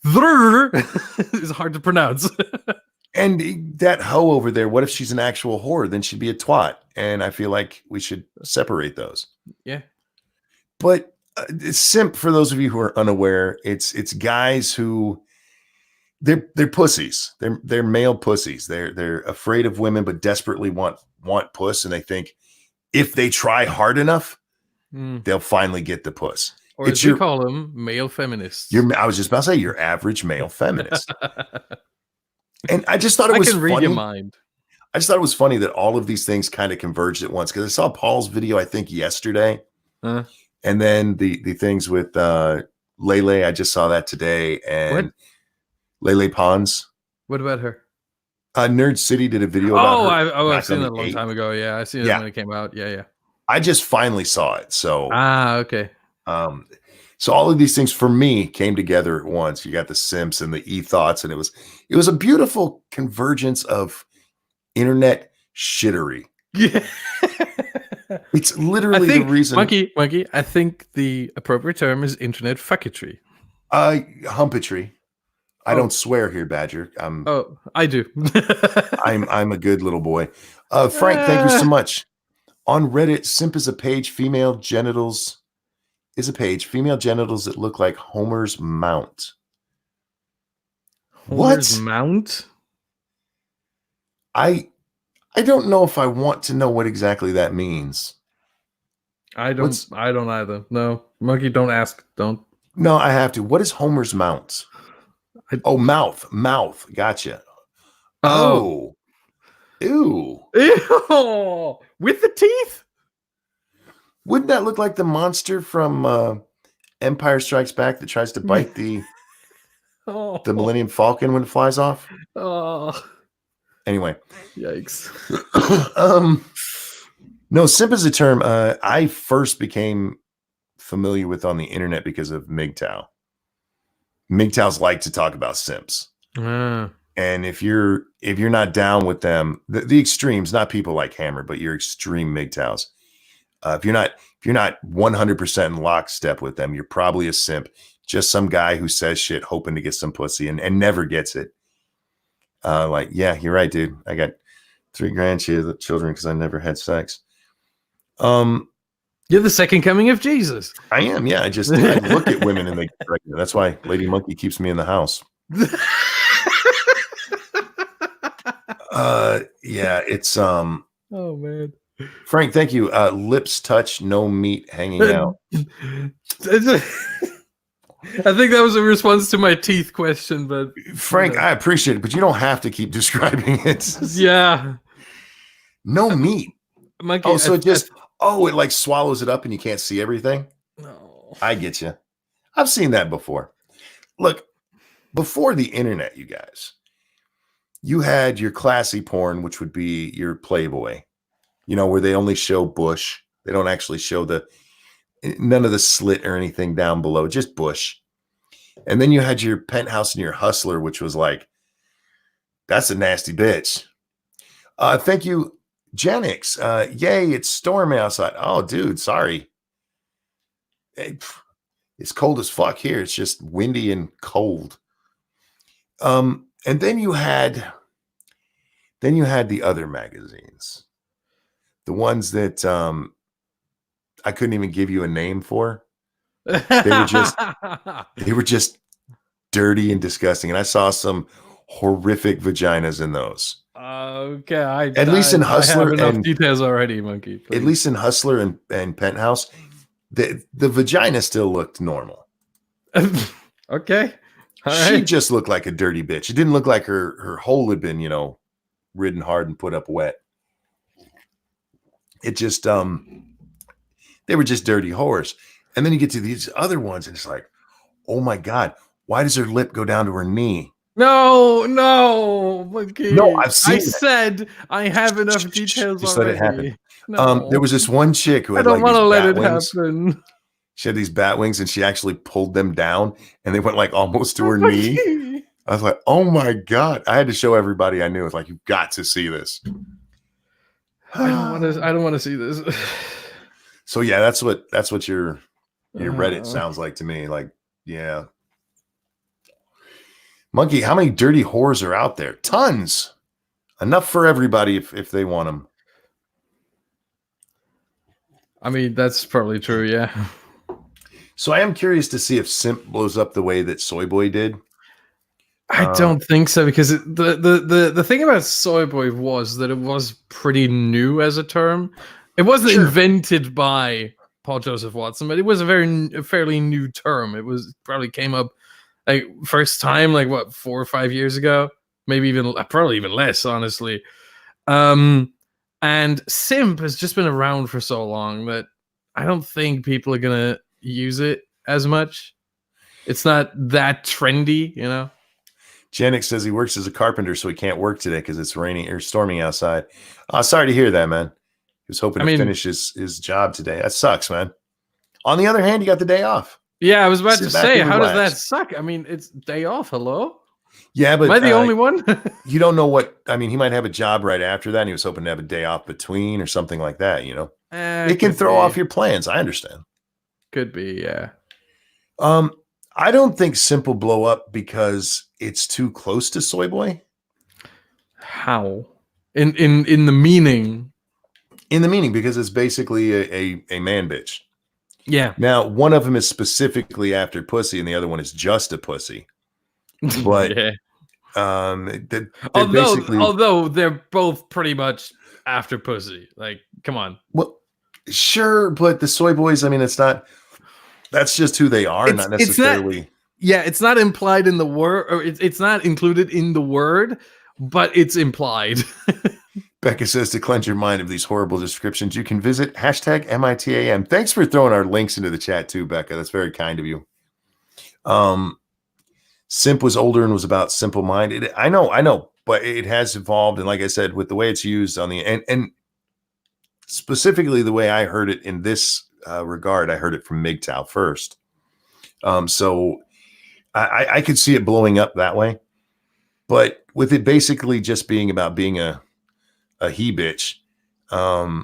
is hard to pronounce. And that hoe over there, what if she's an actual whore? Then she'd be a twat. And I feel like we should separate those. Yeah. But simp, for those of you who are unaware, it's guys who they're pussies. They're male pussies. They're afraid of women, but desperately want puss. And they think if they try hard enough, they'll finally get the puss. Or as we call them, male feminists. I was just about to say your average male feminist. And I just thought it was funny. I can read your mind. I just thought it was funny that all of these things kind of converged at once because I saw Paul's video, I think, yesterday. And then the things with Lele, I just saw that today. And Lele Pons. What about her? Nerd City did a video about Oh, her I've back on seen the it a long 8th. time ago. Yeah, I seen it Yeah. when it came out. Yeah. I just finally saw it. So, Okay. So all of these things for me came together at once. You got the Simps and the E-Thots, and it was a beautiful convergence of internet shittery. Yeah. It's I literally the think reason. monkey. I think the appropriate term is internet fucketry. Humpetry. I don't swear here, Badger. Oh, I do. I'm a good little boy. Frank, thank you so much. On Reddit, Simp is a page. Female genitals is a page. Female genitals that look like Homer's mount. Homer's What? mount? I don't know if I want to know what exactly that means. I don't either. No, monkey, don't ask. Don't. No, I have to. What is Homer's mount? Oh, mouth. Gotcha. Oh. Ew. Ew. With the teeth? Wouldn't that look like the monster from Empire Strikes Back that tries to bite the Millennium Falcon when it flies off? Oh. Anyway. Yikes. No, simp is a term I first became familiar with on the internet because of MGTOW. MGTOWs like to talk about simps. And if you're not down with them, the extremes, not people like Hammer, but your extreme MGTOWs. If you're not 100% in lockstep with them, you're probably a simp. Just some guy who says shit hoping to get some pussy and never gets it. Like, yeah, you're right, dude. I got 3 grandchildren because I never had sex. You're the second coming of Jesus. I am, yeah. I look at women and they get pregnant. That's why Lady Monkey keeps me in the house. Yeah, it's Oh man. Frank, thank you. Lips touch, no meat hanging out. I think that was a response to my teeth question, but Frank, I appreciate it, but you don't have to keep describing it. Yeah. No meat. Monkey, it like swallows it up and you can't see everything. No. I get you. I've seen that before. Look, before the internet, you guys, you had your classy porn, which would be your Playboy, where they only show bush. They don't actually show none of the slit or anything down below, just bush. And then you had your Penthouse and your Hustler, which was like, that's a nasty bitch. Thank you, Janix. Yay, it's stormy outside. Oh, dude, sorry. It's cold as fuck here. It's just windy and cold. And then you had the other magazines, the ones that I couldn't even give you a name for. They were just dirty and disgusting. And I saw some horrific vaginas in those. Okay, at least in Hustler, I have enough details already, Monkey. Please. At least in Hustler and Penthouse, the vagina still looked normal. Okay. She just looked like a dirty bitch. It didn't look like her hole had been, ridden hard and put up wet. It just, they were just dirty whores. And then you get to these other ones and it's like, oh my God, why does her lip go down to her knee? No, Monkey. No, I've seen it. Said I have enough details already. Let it happen. No. There was this one chick who had I don't want to let it wings. happen. She had these bat wings and she actually pulled them down and they went like almost to her knee. I was like, oh my God. I had to show everybody I knew. It's like, you've got to see this. I don't want to see this. So yeah, that's what your Reddit sounds like to me. Like, yeah. Monkey, how many dirty whores are out there? Tons. Enough for everybody if they want them. I mean, that's probably true, yeah. So I am curious to see if Simp blows up the way that Soy Boy did. I don't think so, because the thing about Soy Boy was that it was pretty new as a term. It wasn't invented by Paul Joseph Watson, but it was a fairly new term. It probably came up like first time, like what, 4 or 5 years ago, maybe probably even less, honestly. And simp has just been around for so long that I don't think people are gonna use it as much. It's not that trendy, Janik says he works as a carpenter, so he can't work today because it's raining or storming outside. Sorry to hear that, man. He was hoping to finish his job today. That sucks, man. On the other hand, you got the day off. Yeah, I was about to say, how does that suck? I mean, it's day off. Hello? Yeah, but am I the only one? You don't know what. I mean, he might have a job right after that, and he was hoping to have a day off between or something like that. You know, it can throw off your plans. I understand. Could be, yeah. I don't think Simp will blow up because it's too close to Soy Boy. How? In the meaning? In the meaning, because it's basically a man bitch. Yeah. Now, one of them is specifically after pussy, and the other one is just a pussy. But yeah. although they're both pretty much after pussy. Like, come on. Well, sure, but the Soy Boys, I mean, it's not. That's just who they are, not necessarily. It's not implied in the word, or it's not included in the word, but it's implied. Becca says, to cleanse your mind of these horrible descriptions, you can visit #MITAM. Thanks for throwing our links into the chat too, Becca. That's very kind of you. Simp was older and was about simple minded. I know, but it has evolved. And like I said, with the way it's used on the and specifically the way I heard it in this regard, I heard it from MGTOW first. So I could see it blowing up that way, but with it basically just being about being a he bitch. I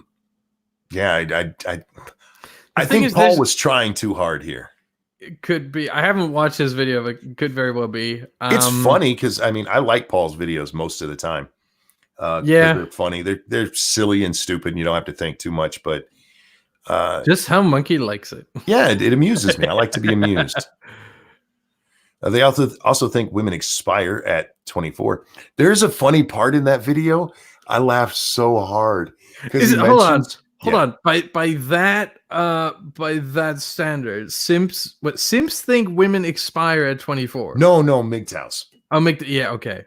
think Paul was trying too hard here. It could be. I haven't watched his video, but it could very well be. It's funny because I mean I like Paul's videos most of the time. They're funny. They're silly and stupid. And you don't have to think too much, but just how Monkey likes it. Yeah, it amuses me. I like to be amused. They also think women expire at 24. There's a funny part in that video. I laughed so hard because hold on. By that standard, Simps think women expire at 24. No, MGTOWs. Yeah, okay.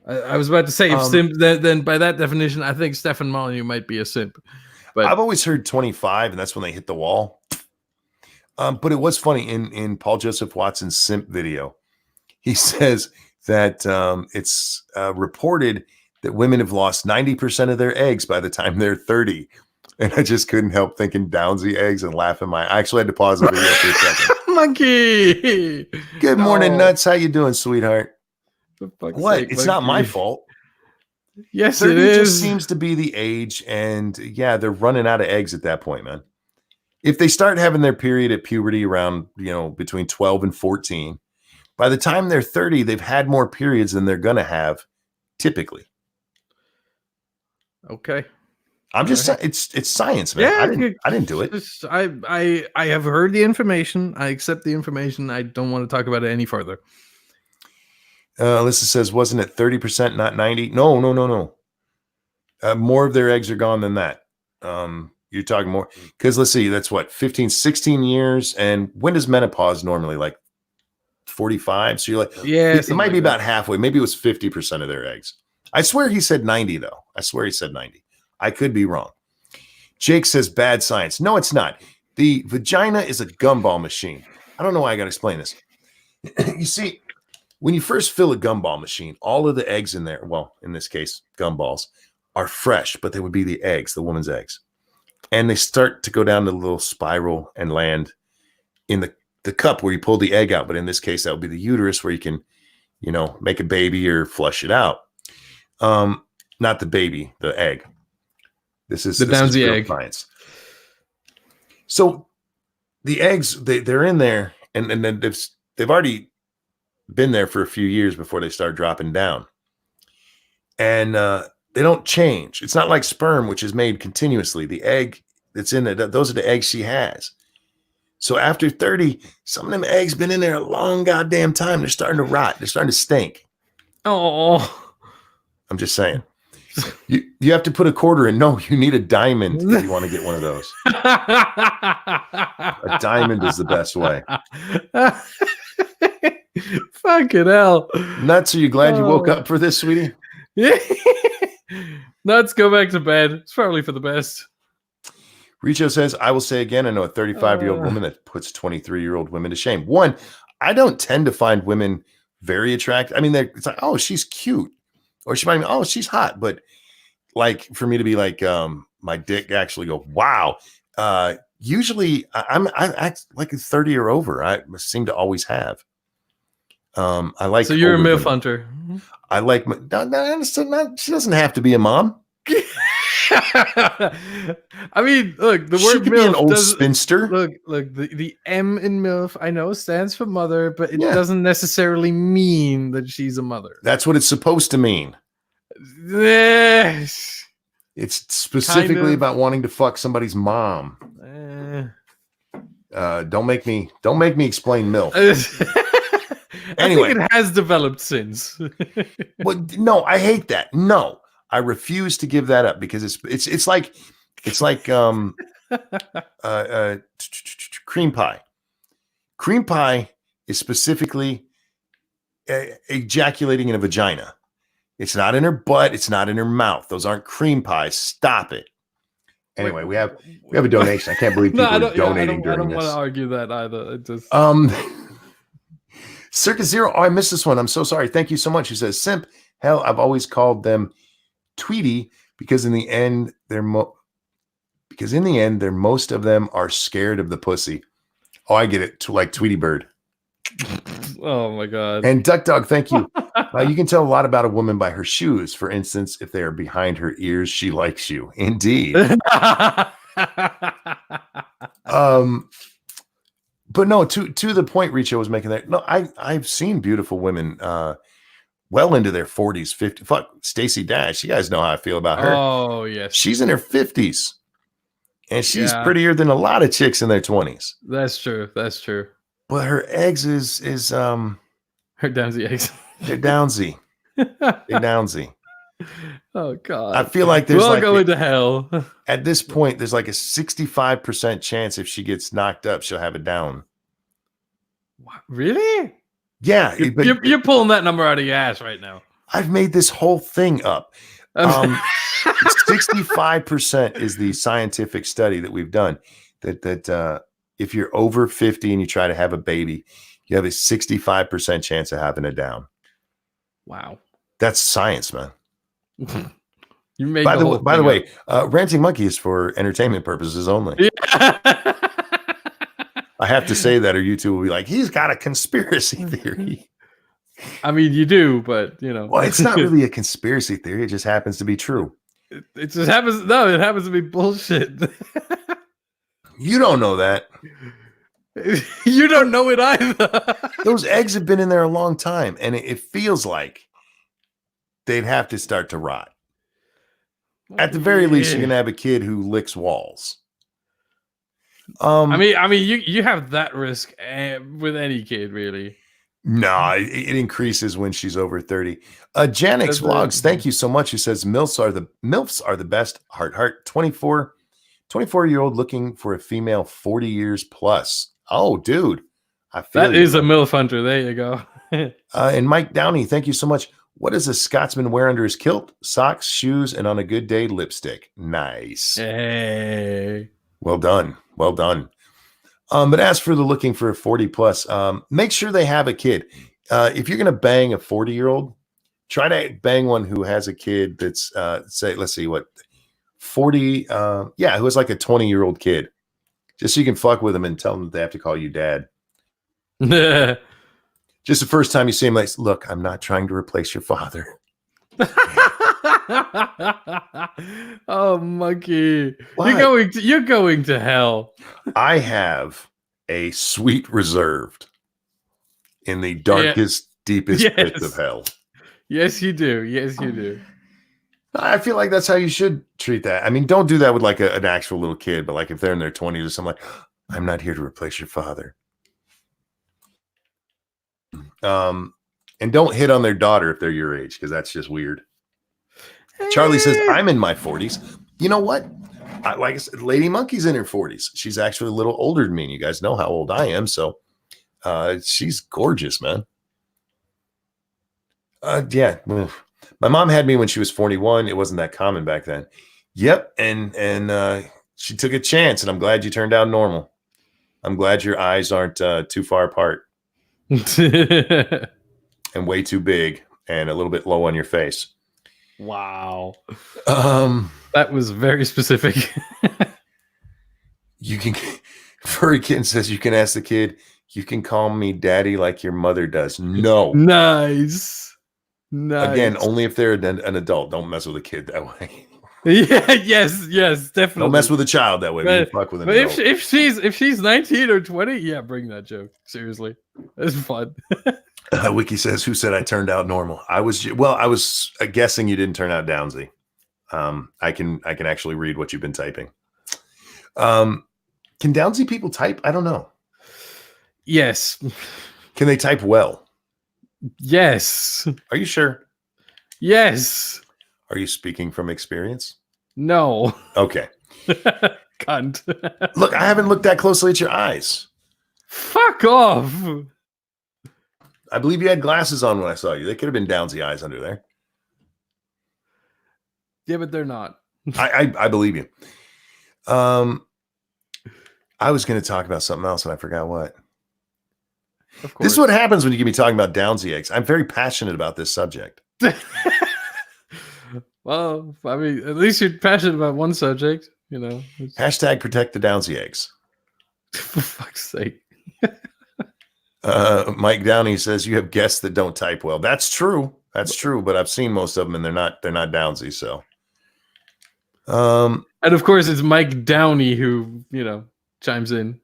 I was about to say if simp, then by that definition, I think Stefan Molyneux might be a simp. But I've always heard 25, and that's when they hit the wall. But it was funny in Paul Joseph Watson's simp video. He says that it's reported that women have lost 90% of their eggs by the time they're 30. And I just couldn't help thinking Downsy eggs and laughing. I actually had to pause the video for a second. Monkey. Good morning, Nuts. How you doing, sweetheart? What? It's Monkey. Not my fault. Yes, 30 it is. just seems to be the age, and yeah, they're running out of eggs at that point, man. If they start having their period at puberty around, between 12 and 14, by the time they're 30, they've had more periods than they're going to have typically. Okay. I'm just saying it's science, man. Yeah, I didn't do it. I have heard the information. I accept the information. I don't want to talk about it any further. Alyssa says, wasn't it 30%, not 90? No. More of their eggs are gone than that. You're talking more because let's see, that's what 15, 16 years. And when does menopause normally? Like 45? So you're like, yeah, it might be about halfway. Maybe it was 50% of their eggs. I swear he said 90 though. I swear he said 90. I could be wrong. Jake says bad science. No, it's not. The vagina is a gumball machine. I don't know why I got to explain this. You see, when you first fill a gumball machine, all of the eggs in there, well, in this case, gumballs, are fresh, but they would be the eggs, the woman's eggs. And they start to go down the little spiral and land in the cup where you pull the egg out. But in this case, that would be the uterus where you can, make a baby or flush it out. Not the baby, the egg. This is Downsy egg. Science. So the eggs, they're in there, and then they've already been there for a few years before they start dropping down. And they don't change. It's not like sperm, which is made continuously. The egg that's in there, those are the eggs she has. So after 30, some of them eggs been in there a long goddamn time. They're starting to rot. They're starting to stink. Oh, I'm just saying. You have to put a quarter in. No, you need a diamond if you want to get one of those. A diamond is the best way. Fucking hell. Nuts, are you glad you woke up for this, sweetie? Yeah. Nuts, go back to bed. It's probably for the best. Richo says, I will say again, I know a 35-year-old woman that puts 23-year-old women to shame. One, I don't tend to find women very attractive. I mean, it's like, oh, she's cute, or she might be, oh, she's hot. But like for me to be like, my dick actually go, wow. Usually I act like a 30 or over. I seem to always have. I like. So you're a MILF women. hunter. I like. She doesn't have to be a mom. I mean, look, the She word could be an MILF old spinster. Look, the M in MILF, I know, stands for mother, but it Yeah. doesn't necessarily mean that she's a mother. That's what it's supposed to mean. Yes. It's specifically about wanting to fuck somebody's mom. Don't make me explain MILF. Anyway, I think it has developed since. Well, no, I hate that. No, I refuse to give that up because it's like cream pie. Cream pie is specifically ejaculating in a vagina. It's not in her butt. It's not in her mouth. Those aren't cream pies. Stop it. Anyway, we have a donation. I can't believe people are donating during this. I don't want to argue that either. It just Circus Zero. Oh, I missed this one. I'm so sorry. Thank you so much. He says, Simp. Hell, I've always called them Tweety because in the end, most of them are scared of the pussy. Oh, I get it. Like Tweety Bird. Oh my God. And Duck Dog, thank you. You can tell a lot about a woman by her shoes. For instance, if they are behind her ears, she likes you. Indeed. But no, to the point Richo was making there. No, I've seen beautiful women well into their 40s, 50. Fuck, Stacey Dash. You guys know how I feel about her. Oh, yes. She's in her 50s. And she's prettier than a lot of chicks in their 20s. That's true. That's true. But her eggs is her Downsy eggs. They're Downsy. They're Downsy. Oh God. I feel like there's we'll go into hell. At this point, there's like a 65% chance if she gets knocked up, she'll have it down. What? Really? Yeah. You're pulling that number out of your ass right now. I've made this whole thing up. 65% is the scientific study that we've done that if you're over 50 and you try to have a baby, you have a 65% chance of having it down. Wow. That's science, man. You made by the way, Ranting Monkey is for entertainment purposes only. Yeah. I have to say that or YouTube will be like, he's got a conspiracy theory. I mean, you do, but you know. Well, it's not really a conspiracy theory. It just happens to be true. It just happens. No, it happens to be bullshit. You don't know that. You don't know it either. Those eggs have been in there a long time, and it feels like they'd have to start to rot. At the very least, you're gonna have a kid who licks walls. I mean, you have that risk with any kid, really. No, it increases when she's over 30. Janix Vlogs, thank you so much. Who says MILFs are the best. Heart 24-year-old looking for a female 40 years plus. Oh, dude, I feel that is a MILF hunter. There you go. And Mike Downey, thank you so much. What does a Scotsman wear under his kilt? Socks, shoes, and on a good day, lipstick. Nice. Hey. Well done. Well done. But as for the looking for a 40 plus, make sure they have a kid. If you're going to bang a 40-year-old, try to bang one who has a kid that's, let's see, 40, who has like a 20-year-old kid. Just so you can fuck with them and tell them that they have to call you dad. Just the first time you see him, like, look, I'm not trying to replace your father. Oh, monkey. What? You're going to hell. I have a suite reserved in the darkest, deepest pits of hell. Yes, you do. Yes, you do. I feel like that's how you should treat that. I mean, don't do that with like an actual little kid, but like if they're in their 20s or something, like, I'm not here to replace your father. And don't hit on their daughter if they're your age, because that's just weird. Charlie says, I'm in my 40s. You know what? Like I said, Lady Monkey's in her 40s. She's actually a little older than me. And you guys know how old I am. So she's gorgeous, man. Yeah. My mom had me when she was 41. It wasn't that common back then. Yep. And she took a chance, and I'm glad you turned out normal. I'm glad your eyes aren't too far apart. and way too big and a little bit low on your face. Wow. Um, That was very specific. you can Furry Kitten says you can ask the kid, you can call me daddy like your mother does. No. Nice. Again, only if they're an adult. Don't mess with a kid that way. Yeah, yes, definitely. Don't mess with a child that way. But, fuck with an but adult. if she's 19 or 20, yeah, bring that joke. Seriously. It's fun. Wiki says, who said I turned out normal? I was guessing you didn't turn out downsy. I can actually read what you've been typing. Can downsy people type? I don't know. Yes. Can they type well? Yes. Are you sure? Yes. Are you speaking from experience? No. Okay. Cunt. Look, I haven't looked that closely at your eyes. Fuck off. I believe you had glasses on when I saw you. They could have been downsy eyes under there. Yeah, but they're not. I believe you. I was going to talk about something else and I forgot what. Of course. This is what happens when you get me talking about downsy eggs. I'm very passionate about this subject. Well, I mean, at least you're passionate about one subject, you know. Hashtag protect the downsy eggs. For fuck's sake. Mike Downey says you have guests that don't type well. That's true. But I've seen most of them and they're not downsy. So, and of course it's Mike Downey who, you know, chimes in.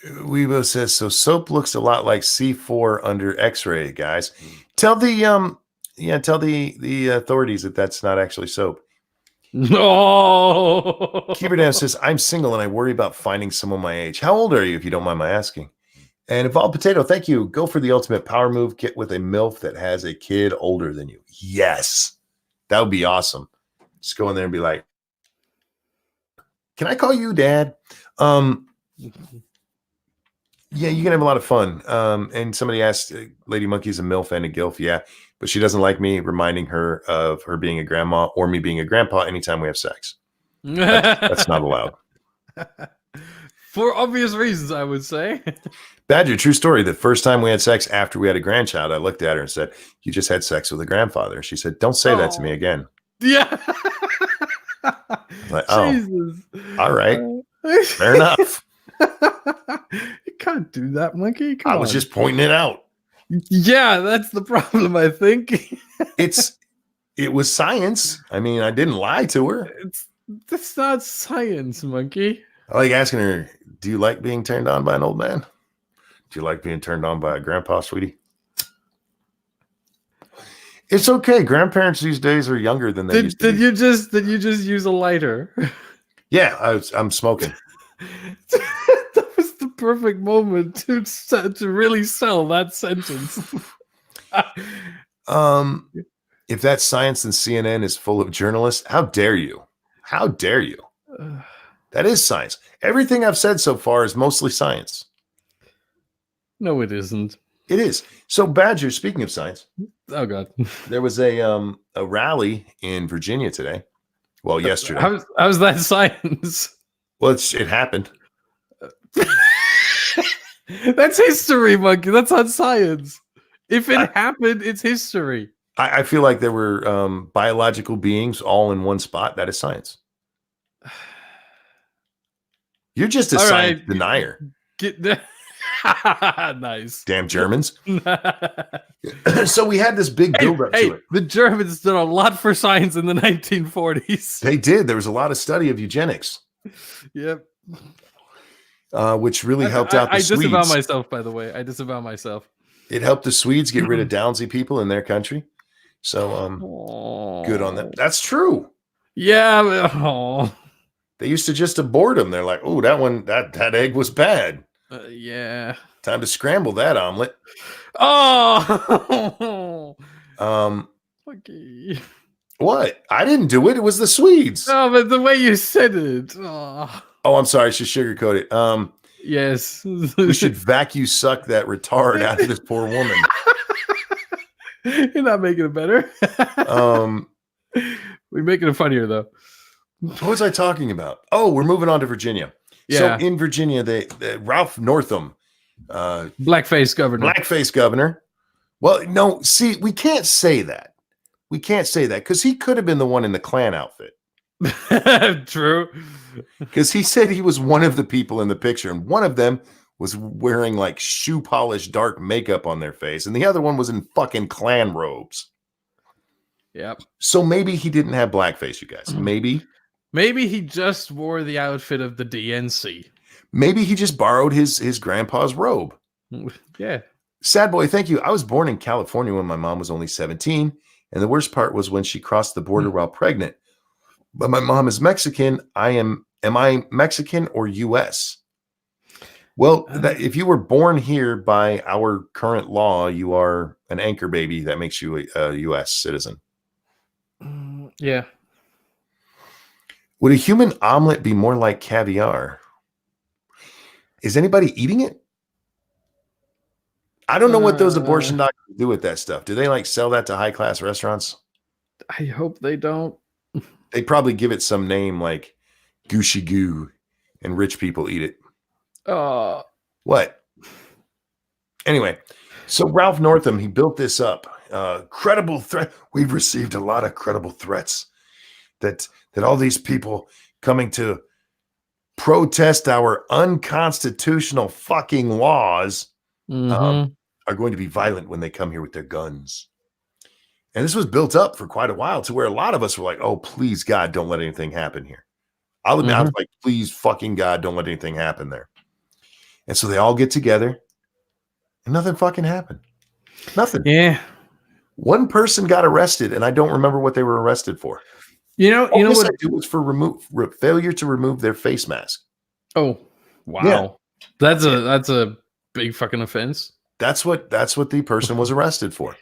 Weebo says, so soap looks a lot like C4 under X-ray, guys. Tell the authorities that that's not actually soap. No. Keeper Dan says, I'm single and I worry about finding someone my age. How old are you, if you don't mind my asking? And Evolved Potato, thank you. Go for the ultimate power move. Get with a MILF that has a kid older than you. Yes. That would be awesome. Just go in there and be like, can I call you Dad? Yeah, you can have a lot of fun. And somebody asked, Lady Monkey's a MILF and a GILF. Yeah, but she doesn't like me reminding her of her being a grandma or me being a grandpa anytime we have sex. That's not allowed. For obvious reasons, I would say. Badger, true story. The first time we had sex after we had a grandchild, I looked at her and said, you just had sex with a grandfather. She said, don't say that to me again. Yeah. Like, oh, Jesus. All right. Fair enough. You can't do that, Monkey. Come on. I was just pointing it out. Yeah, that's the problem, I think. It was science. I mean, I didn't lie to her. That's not science, Monkey. I like asking her, do you like being turned on by an old man? Do you like being turned on by a grandpa, sweetie? It's okay. Grandparents these days are younger than they used to be. Did you just use a lighter? Yeah, I'm smoking. That was the perfect moment to really sell that sentence. If that's science and CNN is full of journalists, how dare you? How dare you? That is science. Everything I've said so far is mostly science. No, it isn't. It is. So, Badger, speaking of science. Oh, God. There was a rally in Virginia today. Well, yesterday. How's that science? Well, it happened. That's history, Monkey. That's not science. If it happened, it's history. I feel like there were biological beings all in one spot. That is science. You're just a science denier. Nice. Damn Germans. So we had this big build-up to it. The Germans did a lot for science in the 1940s. They did. There was a lot of study of eugenics. Yep. Which really helped out the Swedes. I disavow myself, by the way. I disavow myself. It helped the Swedes get rid of downsy people in their country. So good on them. That's true. Yeah. They used to just abort them. They're like, oh, that egg was bad. Yeah. Time to scramble that omelet. Oh. Okay. What? I didn't do it. It was the Swedes. Oh, but the way you said it. Oh, I'm sorry. I should sugarcoat it. Yes. We should vacuum suck that retard out of this poor woman. You're not making it better. We're making it funnier, though. What was I talking about? Oh, we're moving on to Virginia. Yeah. So in Virginia, Ralph Northam Blackface governor. Blackface governor. Well, no, see, we can't say that. We can't say that because he could have been the one in the Klan outfit. True. Because he said he was one of the people in the picture, and one of them was wearing like shoe polish dark makeup on their face, and the other one was in fucking Klan robes. Yep. So maybe he didn't have blackface, you guys. Maybe he just wore the outfit of the DNC. Maybe he just borrowed his grandpa's robe. Yeah. Sad boy, thank you. I was born in California when my mom was only 17, and the worst part was when she crossed the border while pregnant. But my mom is Mexican. Am I Mexican or U.S.? Well, if you were born here by our current law, you are an anchor baby. That makes you a U.S. citizen. Yeah. Would a human omelet be more like caviar? Is anybody eating it? I don't know what those abortion doctors do with that stuff. Do they like sell that to high-class restaurants? I hope they don't. They probably give it some name like Gooshy Goo, and rich people eat it. What? Anyway, so Ralph Northam, he built this up. Credible threat. We've received a lot of credible threats that all these people coming to protest our unconstitutional fucking laws are going to be violent when they come here with their guns. And this was built up for quite a while to where a lot of us were like, oh, please, God, don't let anything happen here. I'll admit, I was like, please, fucking God, don't let anything happen there. And so they all get together and nothing fucking happened. Nothing. Yeah. One person got arrested and I don't remember what they were arrested for. You know what? It was for failure to remove their face mask. Oh, wow. Yeah. That's a big fucking offense. That's what the person was arrested for.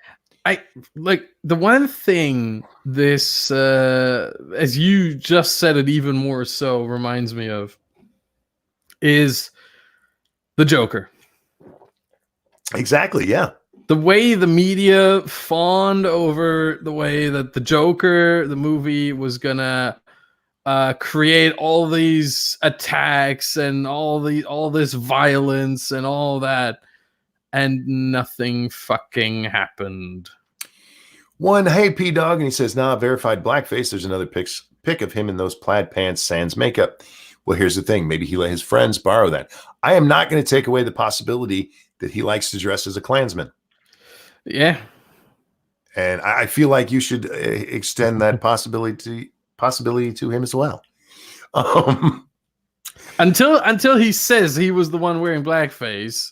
I like the one thing this, as you just said it even more so reminds me of is the Joker. Exactly. Yeah. The way the media fawned over the way that the Joker, the movie, was gonna create all these attacks and all this violence and all that, and nothing fucking happened. Hey P Dog, and he says, "Nah, verified blackface." There's another pic of him in those plaid pants, sans makeup. Well, here's the thing: maybe he let his friends borrow that. I am not going to take away the possibility that he likes to dress as a Klansman. Yeah, and I feel like you should extend that possibility to him as well. Until he says he was the one wearing blackface.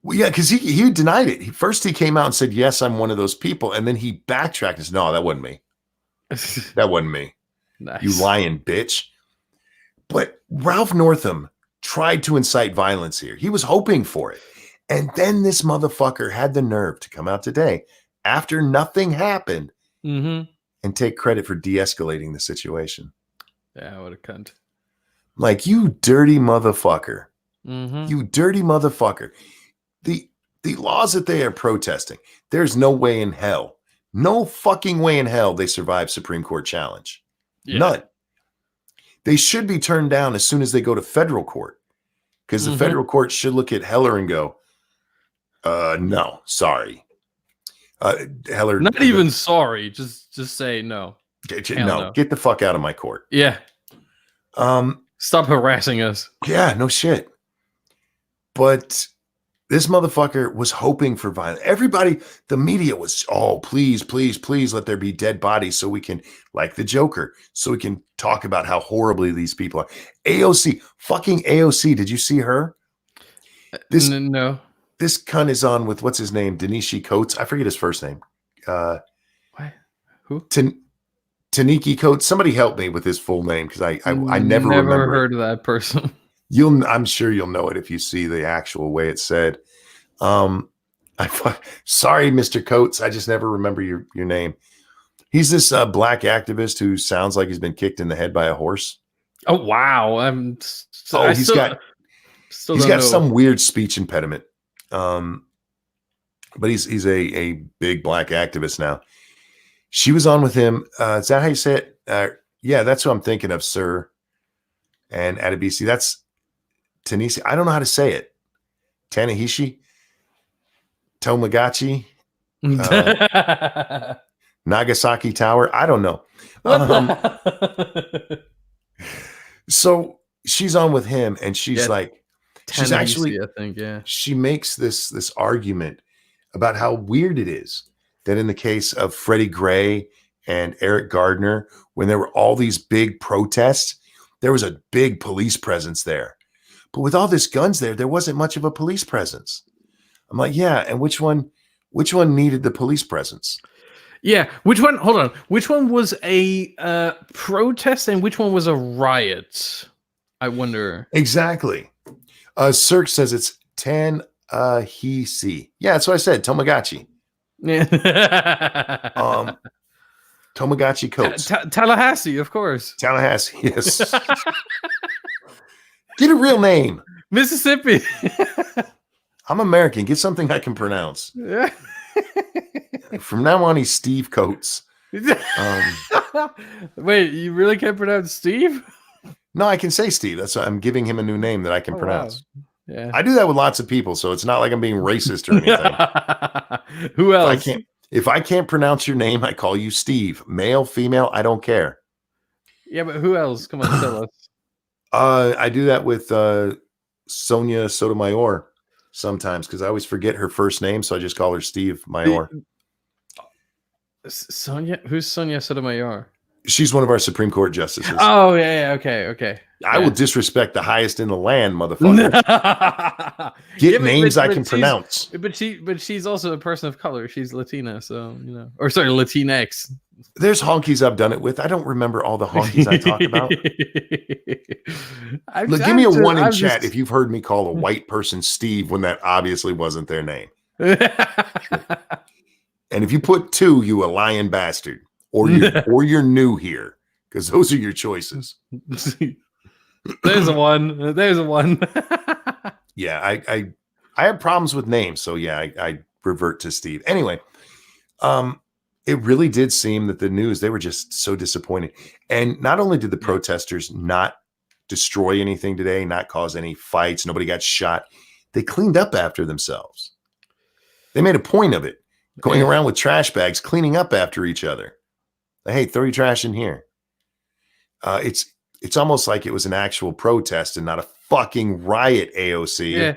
Well, yeah, because he denied it. First, he came out and said, "Yes, I'm one of those people," and then he backtracked and said, "No, that wasn't me. That wasn't me. Nice. You lying bitch." But Ralph Northam tried to incite violence here. He was hoping for it. And then this motherfucker had the nerve to come out today after nothing happened and take credit for de-escalating the situation. Yeah, what a cunt. Like, you dirty motherfucker. You dirty motherfucker. The laws that they are protesting, there's no way in hell, no fucking way in hell they survive Supreme Court challenge. Yeah. None. They should be turned down as soon as they go to federal court, because the federal court should look at Heller and go, no, sorry. Heller, not even sorry. Just say no. No, get the fuck out of my court. Yeah. Stop harassing us. Yeah, no shit. But this motherfucker was hoping for violence. Everybody, the media was, oh, please, please, please let there be dead bodies so we can, like the Joker, so we can talk about how horribly these people are. Fucking AOC, did you see her? No. This cunt is on with, what's his name? Denishi Coates. I forget his first name. What? Who? Taniki Coates. Somebody help me with his full name, because I never remember heard of that person. I'm sure you'll know it if you see the actual way it's said. Sorry, Mr. Coates. I just never remember your name. He's this black activist who sounds like he's been kicked in the head by a horse. Oh, wow. He's got some weird speech impediment. But he's a big black activist now. She was on with him. Is that how you say it? Yeah, that's who I'm thinking of, sir. And Adebisi, that's Tanisi. I don't know how to say it. Tanahishi, Tomagachi, Nagasaki Tower. I don't know. So she's on with him, and she's like, she's actually, I think, yeah. she makes this argument about how weird it is that in the case of Freddie Gray and Eric Gardner, when there were all these big protests, there was a big police presence there. But with all this guns there wasn't much of a police presence. I'm like, yeah, and which one needed the police presence? Yeah, which one? Hold on. Which one was a protest and which one was a riot? I wonder. Exactly. Cirque says it's Tan-He-Si. Yeah, that's what I said. Tomagachi. Yeah. Tomagachi coats. Tallahassee, of course. Tallahassee, yes. Get a real name. Mississippi. I'm American. Get something I can pronounce. Yeah. From now on, he's Steve Coates. Wait, you really can't pronounce Steve? No, I can say Steve. That's why I'm giving him a new name that I can pronounce. Wow. Yeah. I do that with lots of people, so it's not like I'm being racist or anything. Who else? If I can't pronounce your name, I call you Steve. Male, female, I don't care. Yeah, but who else? Come on, tell us. I do that with Sonia Sotomayor sometimes because I always forget her first name, so I just call her Steve Mayor. Sonia? Who's Sonia Sotomayor? She's one of our Supreme Court justices. Oh, yeah, okay. I will disrespect the highest in the land, motherfucker. Get names I can pronounce. But she's also a person of color. She's Latina, so or sorry, Latinx. There's honkies I've done it with. I don't remember all the honkies I talk about. Look, give me a one in chat if you've heard me call a white person Steve when that obviously wasn't their name. And if you put 2, you a lying bastard, or you're new here, because those are your choices. There's a one. There's a one. Yeah, I have problems with names, so yeah, I revert to Steve. Anyway, it really did seem that the news, they were just so disappointed. And not only did the protesters not destroy anything today, not cause any fights, nobody got shot, they cleaned up after themselves. They made a point of it, going around with trash bags, cleaning up after each other. Like, hey, throw your trash in here. It's almost like it was an actual protest and not a fucking riot, AOC. Yeah.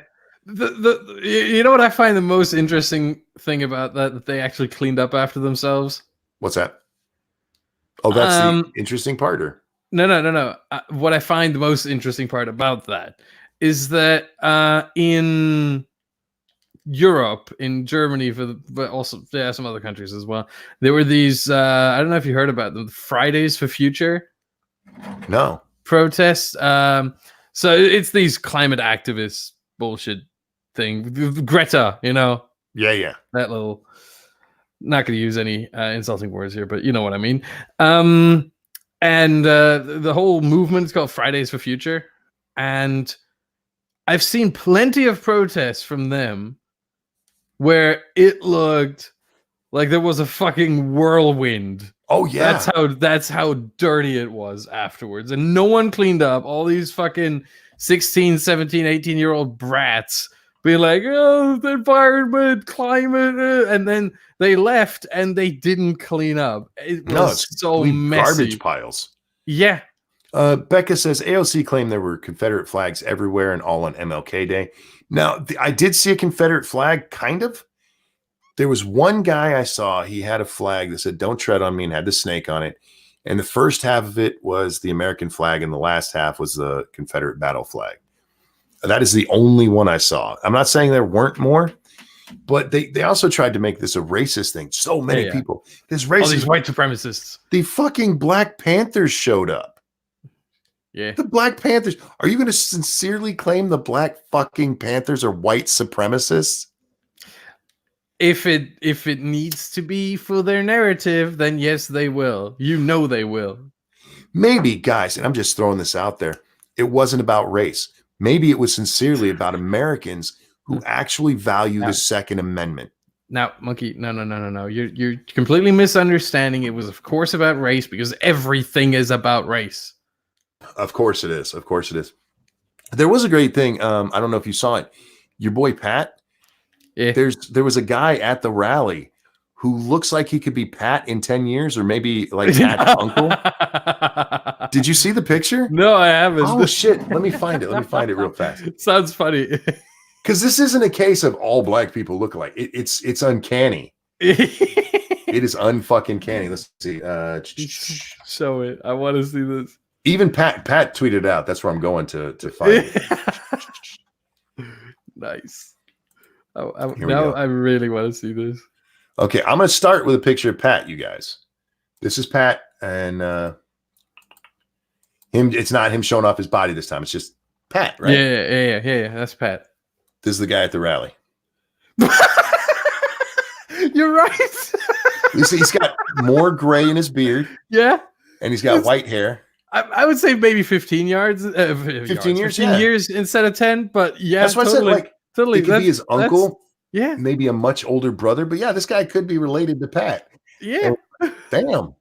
You know what I find the most interesting thing about that they actually cleaned up after themselves? What's that? Oh, that's the interesting part, or? No. What I find the most interesting part about that is that in Europe, in Germany, but also some other countries as well, there were these, I don't know if you heard about them, Fridays for Future. No. Protests. So it's these climate activists bullshit thing. Greta, Yeah. That little, not going to use any insulting words here, but you know what I mean. And the whole movement is called Fridays for Future. And I've seen plenty of protests from them where it looked like there was a fucking whirlwind. Oh yeah. That's how dirty it was afterwards. And no one cleaned up. All these fucking 16, 17, 18-year-old brats be like, oh, the environment, climate, and then they left and they didn't clean up. It was so messy. Garbage piles. Yeah. Becca says AOC claimed there were Confederate flags everywhere and all on MLK Day. Now, I did see a Confederate flag, kind of. There was one guy I saw, he had a flag that said, "Don't tread on me," and had the snake on it. And the first half of it was the American flag, and the last half was the Confederate battle flag. That is the only one I saw. I'm not saying there weren't more, but they also tried to make this a racist thing. So many people. This racist. All these white supremacists. The fucking Black Panthers showed up. Yeah. The Black Panthers. Are you going to sincerely claim the Black fucking Panthers are white supremacists? If it needs to be for their narrative, then yes, they will. They will. Maybe, guys, and I'm just throwing this out there, it wasn't about race. Maybe it was sincerely about Americans who actually value the Second Amendment. Now, Monkey, no. You're completely misunderstanding. It was, of course, about race because everything is about race. Of course it is. There was a great thing. I don't know if you saw it. your boy Pat. Yeah. There was a guy at the rally who looks like he could be Pat in 10 years, or maybe like Pat's uncle. Did you see the picture? No, I haven't. Oh shit! Let me find it. Let me find it real fast. Sounds funny. Because this isn't a case of all black people look alike. It's uncanny. It is unfucking canny. Let's see. Show it. I want to see this. Even Pat tweeted out. That's where I'm going to find it. Nice. I really want to see this. Okay, I'm going to start with a picture of Pat, you guys. This is Pat, and him. It's not him showing off his body this time. It's just Pat, right? Yeah. That's Pat. This is the guy at the rally. You're right. You see, he's got more gray in his beard. Yeah. And he's got white hair. I would say maybe 15 yards. 15 years? 15 years instead of 10, but yeah. That's what I said. Like, totally. It could be his uncle. Yeah. Maybe a much older brother. But yeah, this guy could be related to Pat. Yeah. And, damn.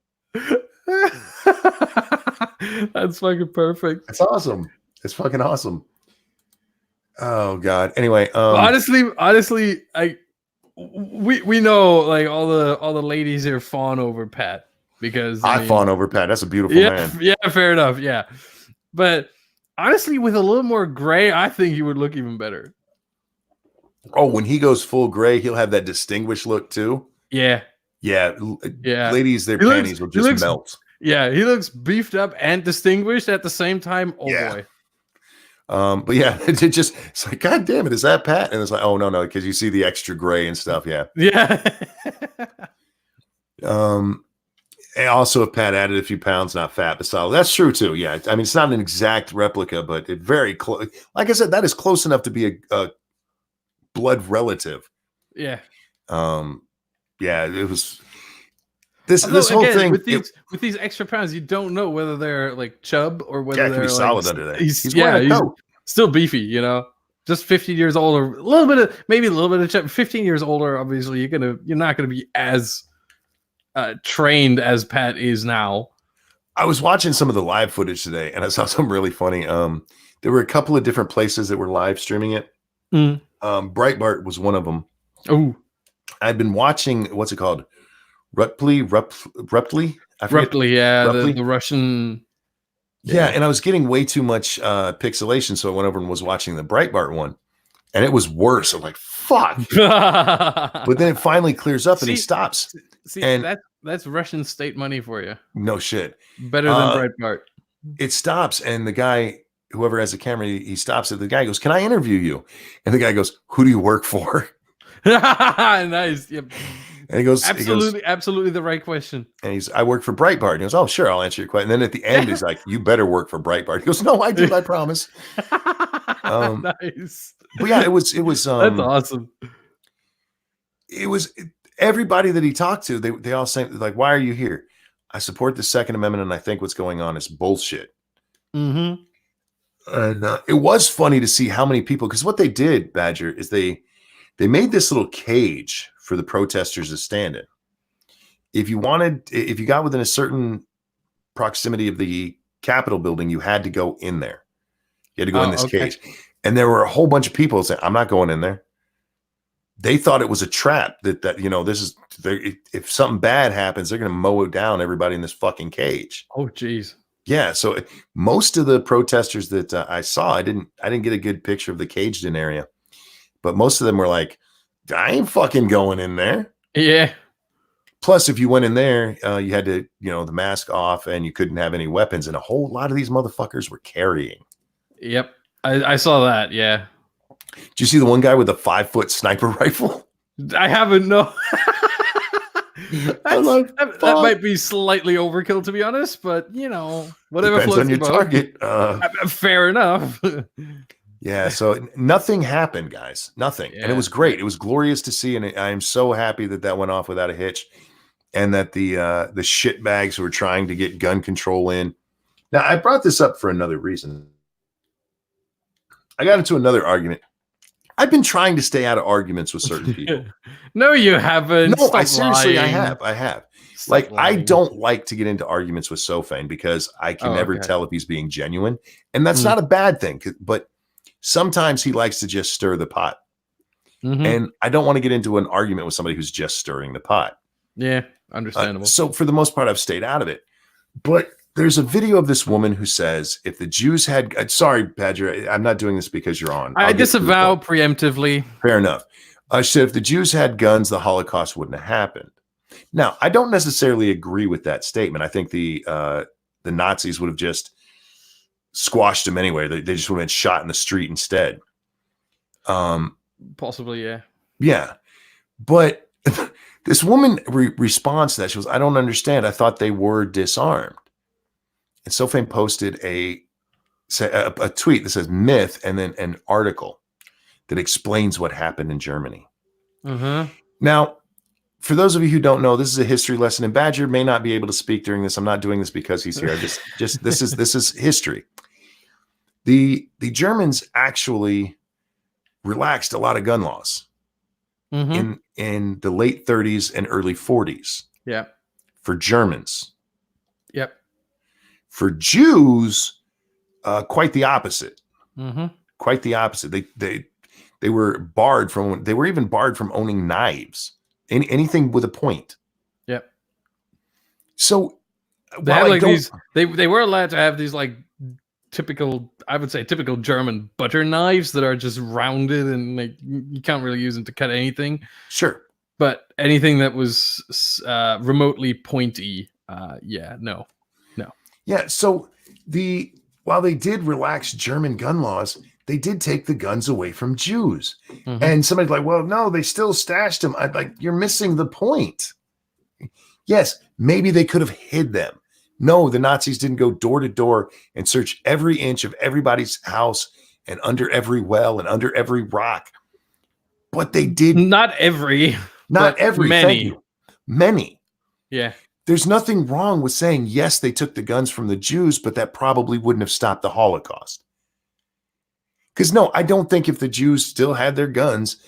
That's fucking perfect. That's awesome. It's fucking awesome. Oh God. Anyway, honestly, we know like all the ladies here fawn over Pat because I fawn over Pat. That's a beautiful man. Yeah, fair enough. Yeah, but honestly, with a little more gray, I think he would look even better. Oh, when he goes full gray, he'll have that distinguished look too. Yeah. Ladies, their panties will just melt. Yeah, he looks beefed up and distinguished at the same time. Oh boy. But yeah, it's like, God damn it, is that Pat? And it's like, oh no, because you see the extra gray and stuff. Yeah. And also, if Pat added a few pounds, not fat, but solid. That's true too. Yeah, I mean, it's not an exact replica, but it very close. Like I said, that is close enough to be a blood relative. Yeah. Yeah, it was. This whole thing with these extra pounds, you don't know whether they're like chub or whether they're be like, solid under there. He's still beefy, you know. Just 15 years older, a little bit of chub. 15 years older, obviously, you're not gonna be as trained as Pat is now. I was watching some of the live footage today, and I saw something really funny. There were a couple of different places that were live streaming it. Breitbart was one of them. Oh, I'd been watching. What's it called? Ruptly, yeah, the Russian. Yeah, and I was getting way too much pixelation, so I went over and was watching the Breitbart one, and it was worse. I'm like, fuck. But then it finally clears up, and he stops. See, and that's Russian state money for you. No shit. Better than Breitbart. It stops, and the guy, whoever has the camera, he stops it. The guy goes, "Can I interview you?" And the guy goes, "Who do you work for?" Nice. Yep. And he goes, absolutely the right question. And I work for Breitbart. And he goes, "Oh, sure, I'll answer your question." And then at the end, he's like, "You better work for Breitbart." He goes, "No, I do, I promise." Nice. But yeah, it was. That's awesome. It was everybody that he talked to. They all say like, "Why are you here?" I support the Second Amendment, and I think what's going on is bullshit. Mm-hmm. And it was funny to see how many people, because what they did, Badger, is they made this little cage for the protesters to stand in. If you got within a certain proximity of the Capitol building, you had to go in there. You had to go in this cage. And there were a whole bunch of people saying, "I'm not going in there." They thought it was a trap that this is, if something bad happens, they're going to mow down everybody in this fucking cage. Oh, geez. Yeah. So most of the protesters that I saw, I didn't get a good picture of the caged in area, but most of them were like, "I ain't fucking going in there." Yeah. Plus, if you went in there, you had to, the mask off, and you couldn't have any weapons. And a whole lot of these motherfuckers were carrying. Yep. I saw that. Yeah. Did you see the one guy with a 5-foot sniper rifle? I haven't. No. That might be slightly overkill, to be honest, but whatever. Depends on your target. Fair enough. Yeah, so nothing happened, guys. Nothing. Yeah. And it was great. It was glorious to see, and I am so happy that went off without a hitch, and that the shitbags who were trying to get gun control in. Now, I brought this up for another reason. I got into another argument. I've been trying to stay out of arguments with certain people. No, you haven't. No, I have. Like, I don't like to get into arguments with Sofane because I can never tell if he's being genuine. And that's not a bad thing, but sometimes he likes to just stir the pot. And I don't want to get into an argument with somebody who's just stirring the pot. Yeah, understandable. So for the most part, I've stayed out of it. But there's a video of this woman who says, if the Jews had... sorry, Badger, I'm not doing this because you're on. I disavow preemptively. Fair enough. She said, if the Jews had guns, the Holocaust wouldn't have happened. Now, I don't necessarily agree with that statement. I think the Nazis would have just squashed them anyway. They just would have been shot in the street instead. Possibly, yeah. Yeah. But this woman responds to that. She goes, I don't understand. I thought they were disarmed. And SoFame posted a tweet that says myth and then an article that explains what happened in Germany. Now, for those of you who don't know, this is a history lesson, and Badger may not be able to speak during this. I'm not doing this because he's here. This is history. The Germans actually relaxed a lot of gun laws in the late 30s and early 40s. Yeah. For Germans. Yep. For Jews, quite the opposite. Quite the opposite. They were barred from. They were even barred from owning knives. Anything with a point. Yep. So they had like these. They were allowed to have these like typical, I would say, typical German butter knives that are just rounded and like you can't really use them to cut anything. Sure. But anything that was remotely pointy, no. Yeah. So while they did relax German gun laws, they did take the guns away from Jews. And somebody's like, well, no, they still stashed them. I'd like, you're missing the point. Yes, maybe they could have hid them. No, the Nazis didn't go door to door and search every inch of everybody's house and under every well and under every rock. But they did. Not every. Not every. Many. Thank you. Many. Yeah. There's nothing wrong with saying, yes, they took the guns from the Jews, but that probably wouldn't have stopped the Holocaust. Because no, I don't think if the Jews still had their guns,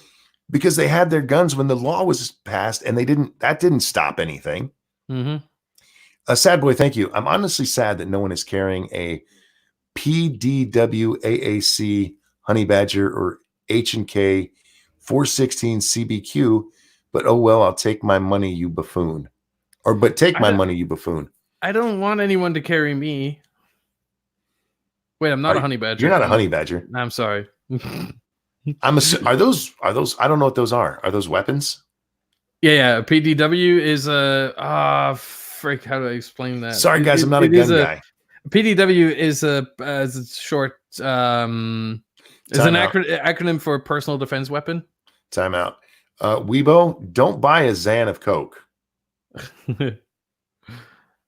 because they had their guns when the law was passed, and that didn't stop anything. Sad boy, thank you. I'm honestly sad that no one is carrying a PDWAAC Honey Badger or H&K 416 CBQ, but oh well, I'll take my money, you buffoon. But take my money, you buffoon. I don't want anyone to carry me. Wait, I'm not a honey badger. You're not a honey badger. I'm sorry. Are those? I don't know what those are. Are those weapons? Yeah. PDW is a frick. How do I explain that? Sorry, guys, I'm not a gun guy. PDW is a short. Is an acronym for personal defense weapon. Time out. Weibo, don't buy a Zan of Coke.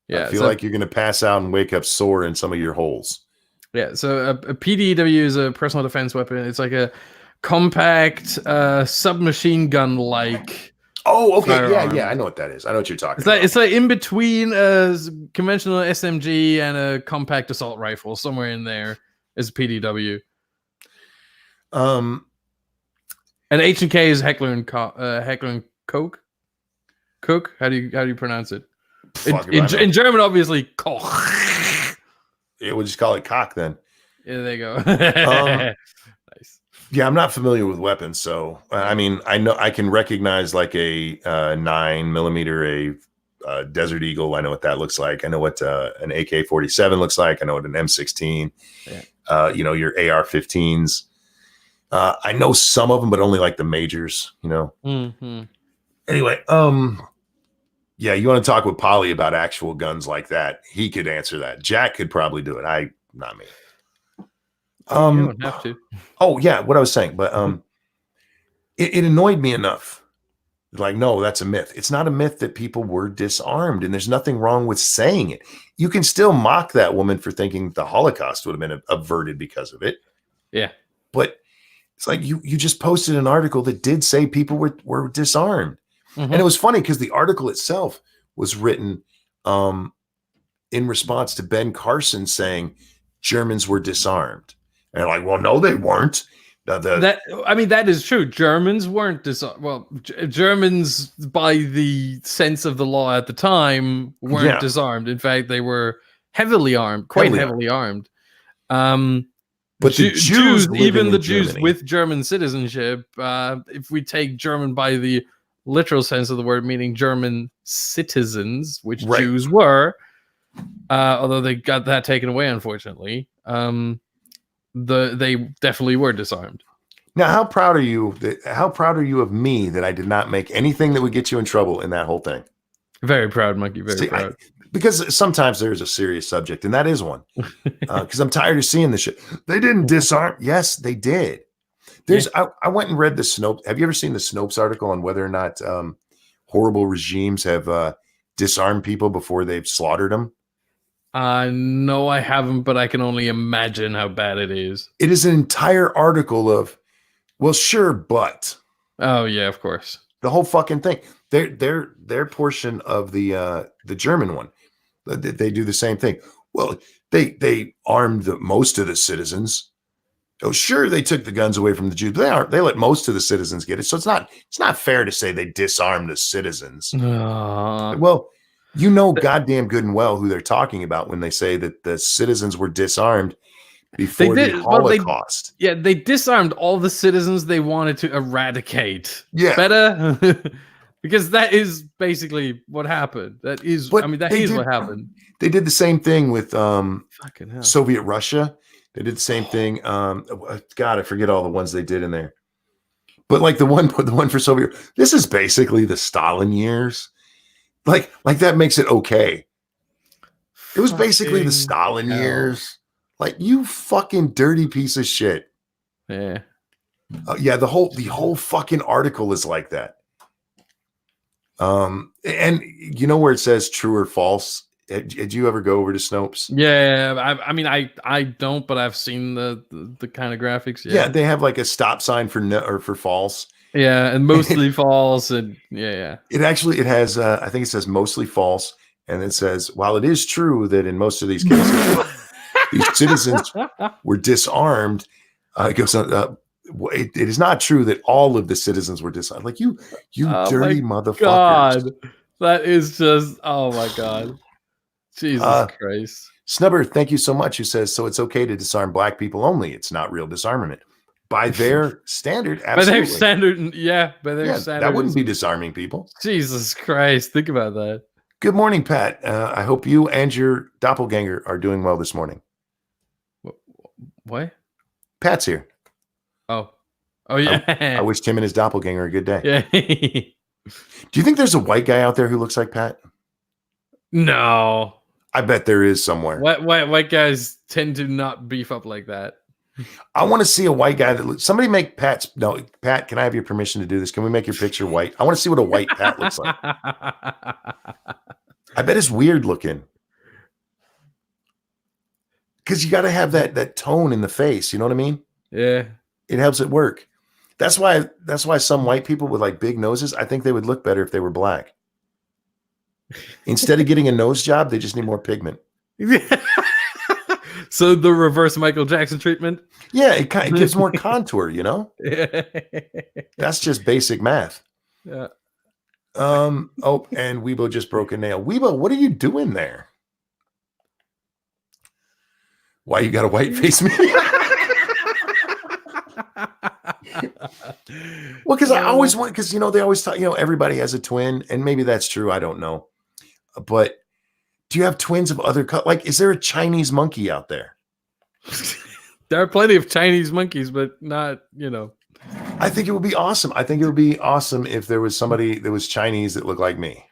Yeah, I feel like you're going to pass out and wake up sore in some of your holes. Yeah, so a PDW is a personal defense weapon. It's like a compact submachine gun like. Oh, okay. Firearm. Yeah. I know what that is. I know what you're talking about. It's like in between a conventional SMG and a compact assault rifle. Somewhere in there is a PDW. And H&K is Heckler and Koch. Cook? How do you pronounce it? In German, obviously, Koch. Yeah, we'll just call it cock then. Yeah, there you go. Nice. Yeah, I'm not familiar with weapons, so I mean, I know I can recognize like a 9mm, a Desert Eagle. I know what that looks like. I know what an AK-47 looks like. I know what an M16. Yeah. Your AR-15s. I know some of them, but only like the majors. Anyway, yeah, you want to talk with Polly about actual guns like that? He could answer that. Jack could probably do it. Not me. You don't have to. Oh yeah, what I was saying, but it annoyed me enough. Like, no, that's a myth. It's not a myth that people were disarmed, and there's nothing wrong with saying it. You can still mock that woman for thinking the Holocaust would have been averted because of it. Yeah, but it's like you just posted an article that did say people were disarmed. And it was funny because the article itself was written in response to Ben Carson saying Germans were disarmed. And they're like, well, no, they weren't. That is true. Germans weren't disarmed. Well, Germans, by the sense of the law at the time, weren't disarmed. In fact, they were heavily armed, quite heavily armed. But the Jews living even the in Jews Germany, with German citizenship, if we take German by the literal sense of the word, meaning German citizens, which Right. Jews were, although they got that taken away, unfortunately, they definitely were disarmed. Now, how proud are you? How proud are you of me that I did not make anything that would get you in trouble in that whole thing? Very proud, Monkey. Very proud. Because sometimes there's a serious subject, and that is one. Because I'm tired of seeing this shit. They didn't disarm. Yes, they did. I went and read the Snopes. Have you ever seen the Snopes article on whether or not horrible regimes have disarmed people before they've slaughtered them? No, I haven't, but I can only imagine how bad it is. It is an entire article of, well, sure, but. Oh yeah, of course. The whole fucking thing. Their portion of the German one, they do the same thing. Well, they armed most of the citizens. Oh, sure, they took the guns away from the Jews. They let most of the citizens get it. So it's not fair to say they disarmed the citizens. Well, you know goddamn good and well who they're talking about when they say that the citizens were disarmed before the Holocaust. They disarmed all the citizens they wanted to eradicate. Yeah. Better? Because that is basically what happened. That is what happened. They did the same thing with Soviet Russia. They did the same thing. God, I forget all the ones they did in there. But like the one for Soviet, this is basically the Stalin years. Like that makes it okay. It was basically the Stalin years. Like, you fucking dirty piece of shit. Yeah. Yeah, the whole fucking article is like that. And you know where it says true or false? Did you ever go over to Snopes? Yeah, I mean, I don't, but I've seen the kind of graphics. Yeah, they have like a stop sign for no or for false. Yeah, and mostly false, and yeah. It has I think it says mostly false, and it says while it is true that in most of these cases these citizens were disarmed, it goes on. It is not true that all of the citizens were disarmed. Like you dirty motherfuckers. God, that is just my God. Jesus Christ. Snubber, thank you so much. Who says so? It's okay to disarm black people only. It's not real disarmament by their standard. Absolutely. By their standard, yeah. By their standard, that wouldn't be disarming people. Jesus Christ, think about that. Good morning, Pat. I hope you and your doppelganger are doing well this morning. What? Pat's here. Oh yeah. I wish Tim and his doppelganger a good day. Yeah. Do you think there's a white guy out there who looks like Pat? No. I bet there is somewhere. White guys tend to not beef up like that. I want to see a white guy that looks. Somebody make Pat's. No, Pat, can I have your permission to do this? Can we make your picture white? I want to see what a white Pat looks like. I bet it's weird looking. Because you got to have that tone in the face. You know what I mean? Yeah. It helps it work. That's why some white people with like big noses, I think they would look better if they were black. Instead of getting a nose job, they just need more pigment. So the reverse Michael Jackson treatment? Yeah, it gives more contour, you know? That's just basic math. Yeah. And Weibo just broke a nail. Weibo, what are you doing there? Why you got a white face? Well, because I always want, because, they always talk, everybody has a twin, and maybe that's true. I don't know. But do you have twins of other colors? Like, is there a Chinese monkey out there? There are plenty of Chinese monkeys, but not, I think it would be awesome. I think it would be awesome if there was somebody that was Chinese that looked like me.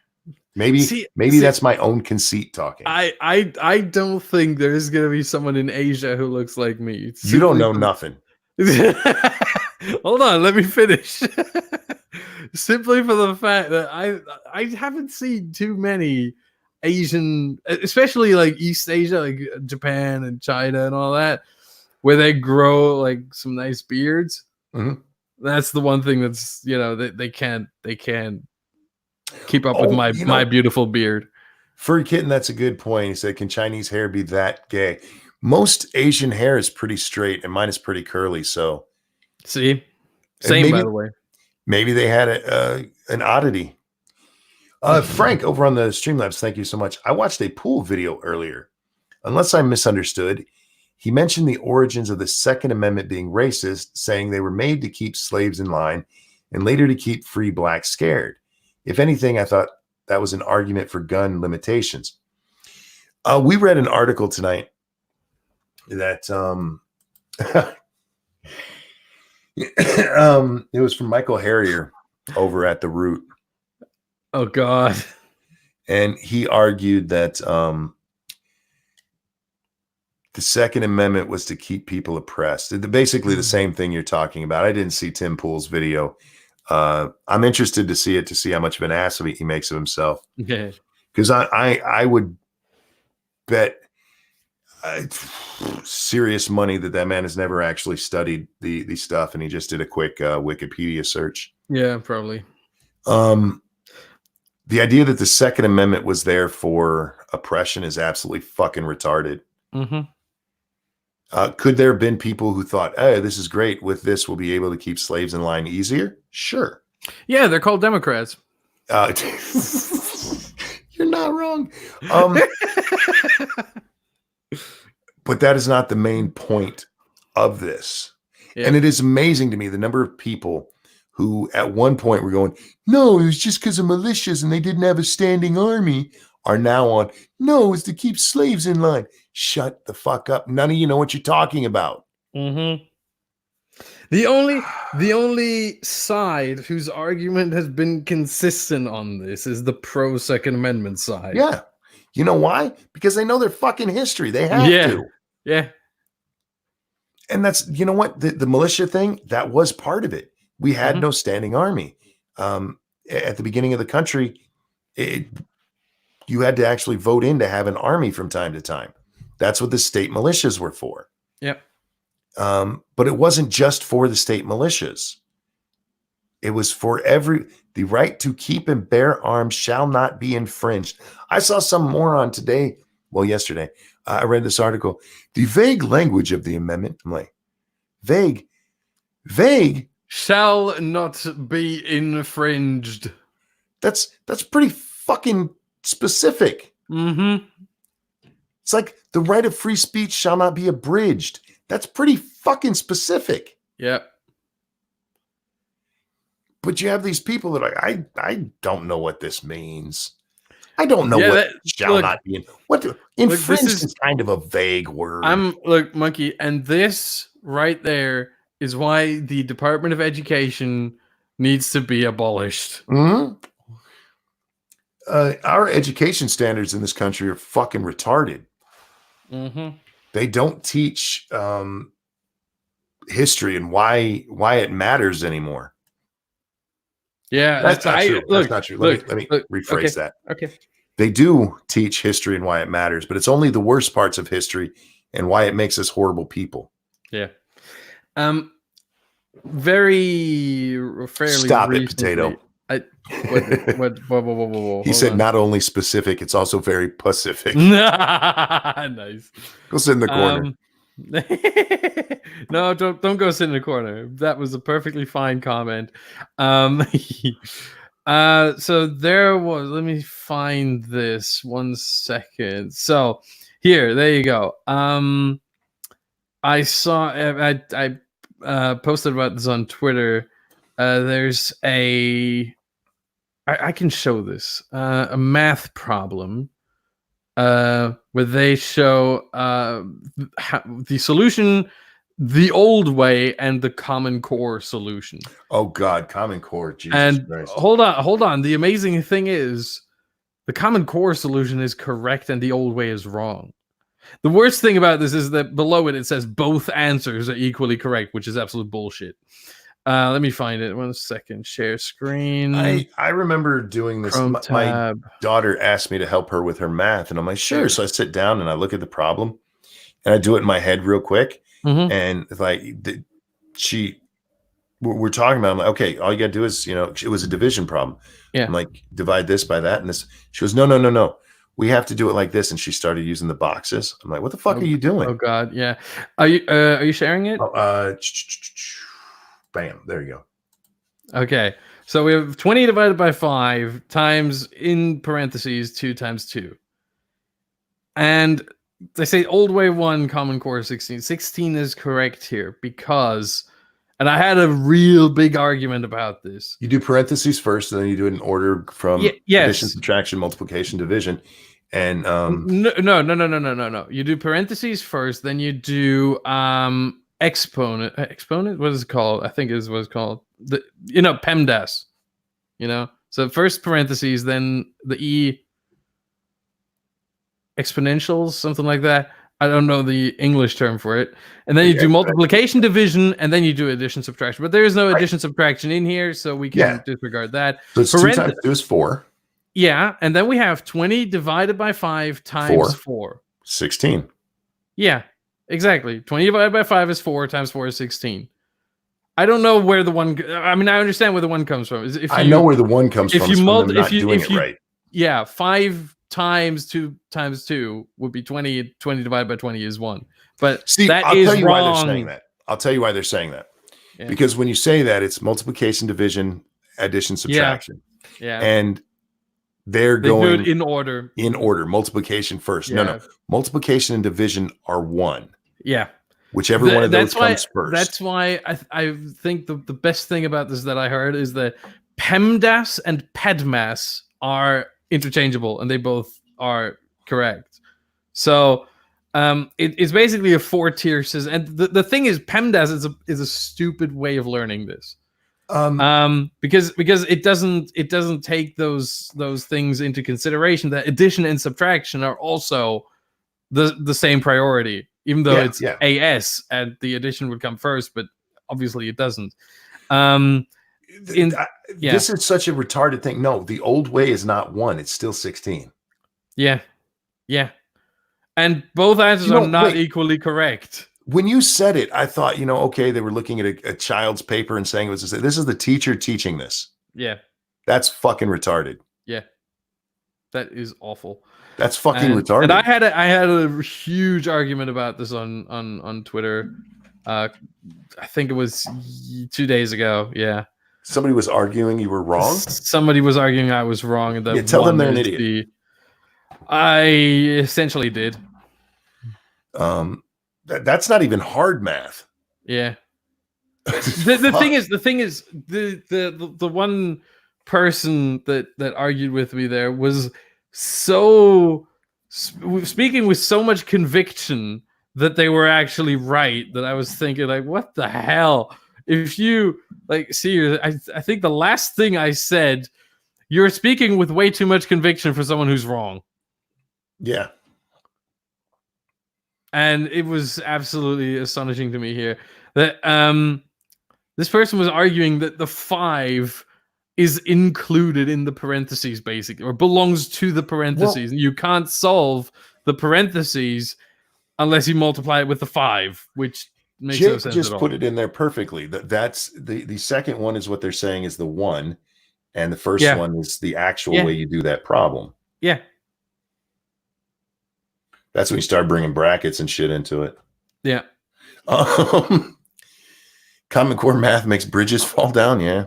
Maybe that's my own conceit talking. I don't think there's gonna be someone in Asia who looks like me. You don't know nothing. Hold on, let me finish. Simply for the fact that I haven't seen too many Asian, especially like East Asia, like Japan and China and all that, where they grow like some nice beards. Mm-hmm. That's the one thing that's they can't keep up with my beautiful beard. Furry Kitten, that's a good point. He said, "Can Chinese hair be that gay?" Most Asian hair is pretty straight, and mine is pretty curly. So, see, same by the way. Maybe they had an oddity. Frank over on the Streamlabs, thank you so much. I watched a pool video earlier. Unless I misunderstood, He mentioned the origins of the Second Amendment being racist, saying they were made to keep slaves in line and later to keep free blacks scared. If anything, I thought that was an argument for gun limitations. We read an article tonight that it was from Michael Harrier over at The Root. Oh, God. And he argued that the Second Amendment was to keep people oppressed. Basically the same thing you're talking about. I didn't see Tim Pool's video. I'm interested to see it, to see how much of an ass he makes of himself. Okay. Because I would bet serious money that man has never actually studied the stuff, and he just did a quick Wikipedia search. Yeah, probably. The idea that the Second Amendment was there for oppression is absolutely fucking retarded. Mm-hmm. Could there have been people who thought, "Hey, this is great. With this, we'll be able to keep slaves in line easier"? Sure. Yeah, they're called Democrats. You're not wrong. But that is not the main point of this. Yeah. And it is amazing to me the number of people who at one point were going, no, it was just because of militias and they didn't have a standing army, are now on, no, it was to keep slaves in line. Shut the fuck up. None of you know what you're talking about. Mm-hmm. The only side whose argument has been consistent on this is the pro Second Amendment side. Yeah. You know why? Because they know their fucking history. They have to. Yeah. And that's, you know what? The militia thing, that was part of it. We had no standing army. At the beginning of the country, you had to actually vote in to have an army from time to time. That's what the state militias were for. Yep. But it wasn't just for the state militias. It was for the right to keep and bear arms shall not be infringed. I saw some moron yesterday. I read this article. The vague language of the amendment. I'm like, vague shall not be infringed. That's pretty fucking specific. Mm-hmm. It's like the right of free speech shall not be abridged. That's pretty fucking specific. Yep. But you have these people that are like, I don't know what this means. I don't know what shall not be in. What infringed is kind of a vague word. Monkey, and this right there is why the Department of Education needs to be abolished. Mm-hmm. Our education standards in this country are fucking retarded. Mm-hmm. They don't teach history and why it matters anymore. Yeah, that's not true. That's not true. Let me rephrase that. Okay. They do teach history and why it matters, but it's only the worst parts of history and why it makes us horrible people. Yeah. Fairly. Stop recently, it, potato. Whoa, he said not only specific, it's also very Pacific. Nice. Go sit in the corner. No, don't go sit in the corner. That was a perfectly fine comment. So there was, let me find this 1 second. So there you go. I saw, I posted about this on Twitter. There's I can show this, a math problem where they show the solution the old way and the Common Core solution. Oh God, Common Core. Jesus Christ. Hold on. The amazing thing is the Common Core solution is correct and the old way is wrong. The worst thing about this is that below it says both answers are equally correct, which is absolute bullshit. Let me find it. 1 second. Share screen. I remember doing this. My daughter asked me to help her with her math, and I'm like, sure. So I sit down and I look at the problem, and I do it in my head real quick. Mm-hmm. And like we're talking about, I'm like, okay, all you got to do is, it was a division problem. Yeah. I'm like, divide this by that, and this. She goes, no. We have to do it like this, and she started using the boxes. I'm like, what the fuck are you doing? Oh God, yeah. Are you sharing it? Bam, there you go. Okay, so we have 20 divided by 5 times, in parentheses, 2 times 2. And they say old way 1, Common Core 16. 16 is correct here because, and I had a real big argument about this. You do parentheses first, and then you do it in order from addition, yes. subtraction, multiplication, division. And No. You do parentheses first, then you do exponent. Exponent? What is it called? I think is what it's called. PEMDAS. So first parentheses, then the E exponentials, something like that. I don't know the English term for it. And then you do multiplication, division, and then you do addition, subtraction. But there is no addition, subtraction in here, so we can disregard that. So it's 2 times 2 is 4. Yeah, and then we have 20 divided by 5 times 4. 16. Yeah, exactly. 20 divided by 5 is 4 times 4 is 16. I don't know where the one... I mean, I understand where the one comes from. I know where the one comes from. If you doing it right. Yeah, 5 times 2 times 2 would be 20. 20 divided by 20 is 1. But I'll is tell you wrong. why they're saying that. I'll tell you why they're saying that. Yeah. Because when you say that, it's multiplication, division, addition, subtraction. Yeah. And they do going it in order. In order. Multiplication first. Yeah. No. Multiplication and division are 1. Yeah. Whichever one of those comes first. That's why I think the best thing about this that I heard is that PEMDAS and PEDMAS are interchangeable, and they both are correct. So it's basically a 4-tier system. And the thing is, PEMDAS is a stupid way of learning this. Because it doesn't take those things into consideration, that addition and subtraction are also the same priority, even though it's AS and the addition would come first, but obviously it doesn't. This is such a retarded thing. No, the old way is not 1; it's still 16. Yeah, and both answers are not equally correct. When you said it, I thought, okay, they were looking at a child's paper and saying this is the teacher teaching this. Yeah, that's fucking retarded. Yeah, that is awful. That's fucking retarded. And I had a huge argument about this on Twitter. I think it was 2 days ago. Yeah. Somebody was arguing you were wrong? Somebody was arguing I was wrong. And that tell them they're an idiot. I essentially did. That's not even hard math. Yeah. The thing is the one person that argued with me there was so speaking with so much conviction that they were actually right, that I was thinking, like, what the hell? If you see, I think the last thing I said, you're speaking with way too much conviction for someone who's wrong. Yeah. And it was absolutely astonishing to me here that this person was arguing that the 5 is included in the parentheses, basically, or belongs to the parentheses. And you can't solve the parentheses unless you multiply it with the 5, which makes no sense just at all. Put it in there perfectly. That's the second one is what they're saying is the 1, and the first one is the actual way you do that problem. Yeah. That's when you start bringing brackets and shit into it. Yeah. Common Core math makes bridges fall down. Yeah.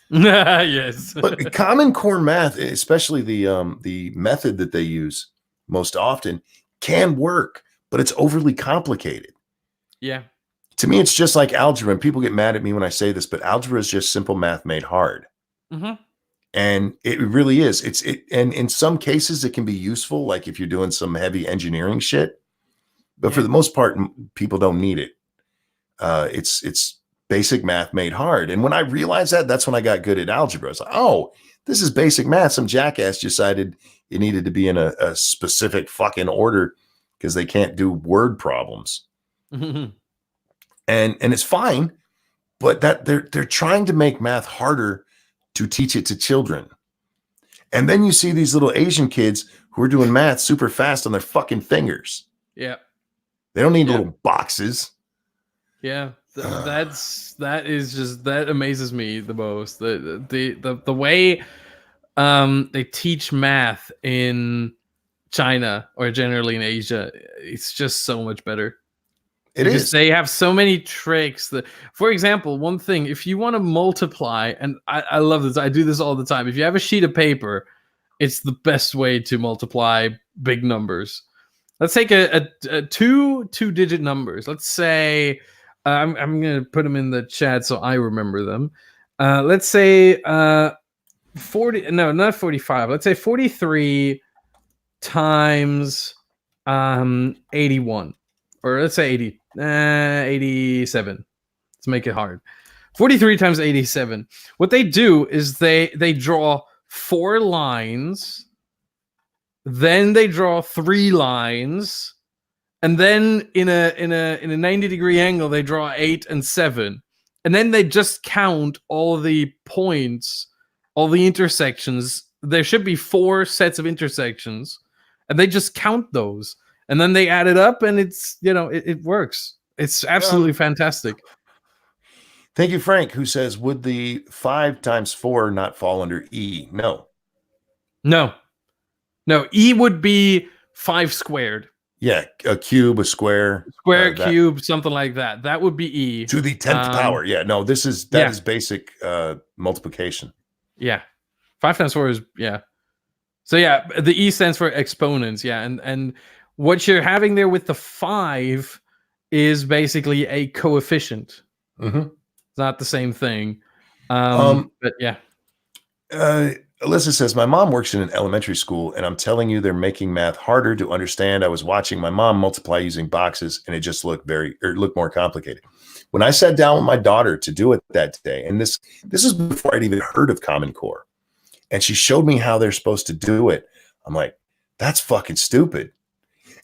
Yes. But Common Core math, especially the method that they use most often, can work, but it's overly complicated. Yeah. To me, it's just like algebra. And people get mad at me when I say this, but algebra is just simple math made hard. Mm-hmm. And it really is. And in some cases it can be useful, like if you're doing some heavy engineering shit. But for the most part, people don't need it. It's basic math made hard. And when I realized that, that's when I got good at algebra. I was like, oh, this is basic math. Some jackass decided it needed to be in a specific fucking order because they can't do word problems. Mm-hmm. And it's fine, but that they're trying to make math harder to teach it to children. And then you see these little Asian kids who are doing math super fast on their fucking fingers. Yeah. They don't need little boxes. Yeah. That amazes me the most. The way they teach math in China or generally in Asia, it's just so much better. They have so many tricks that, for example, one thing, if you want to multiply, and I love this, I do this all the time. If you have a sheet of paper, it's the best way to multiply big numbers. Let's take a two-digit numbers. Let's say I'm gonna put them in the chat so I remember them. Let's say 40. No, not 45. Let's say 43 times 81, or let's say 87. Let's make it hard. 43 times 87. What they do is they draw 4 lines, then they draw 3 lines, and then in a 90-degree angle they draw 8 and 7, and then they just count all the points, all the intersections. There should be 4 sets of intersections, and they just count those, and then they add it up, and it's it works. It's absolutely fantastic. Thank you, Frank, who says, would the 5 times 4 not fall under E? No. E would be 5 squared. Yeah, a cube, a square. Cube, something like that. That would be E. To the 10th power. Yeah, no, that is basic multiplication. Yeah. 5 times 4 is, yeah. So yeah, the E stands for exponents, yeah. And what you're having there with the 5 is basically a coefficient. Mm-hmm. It's not the same thing. But yeah. Alyssa says, my mom works in an elementary school, and I'm telling you, they're making math harder to understand. I was watching my mom multiply using boxes, and it just looked more complicated. When I sat down with my daughter to do it that day, and this is before I'd even heard of Common Core, and she showed me how they're supposed to do it, I'm like, that's fucking stupid.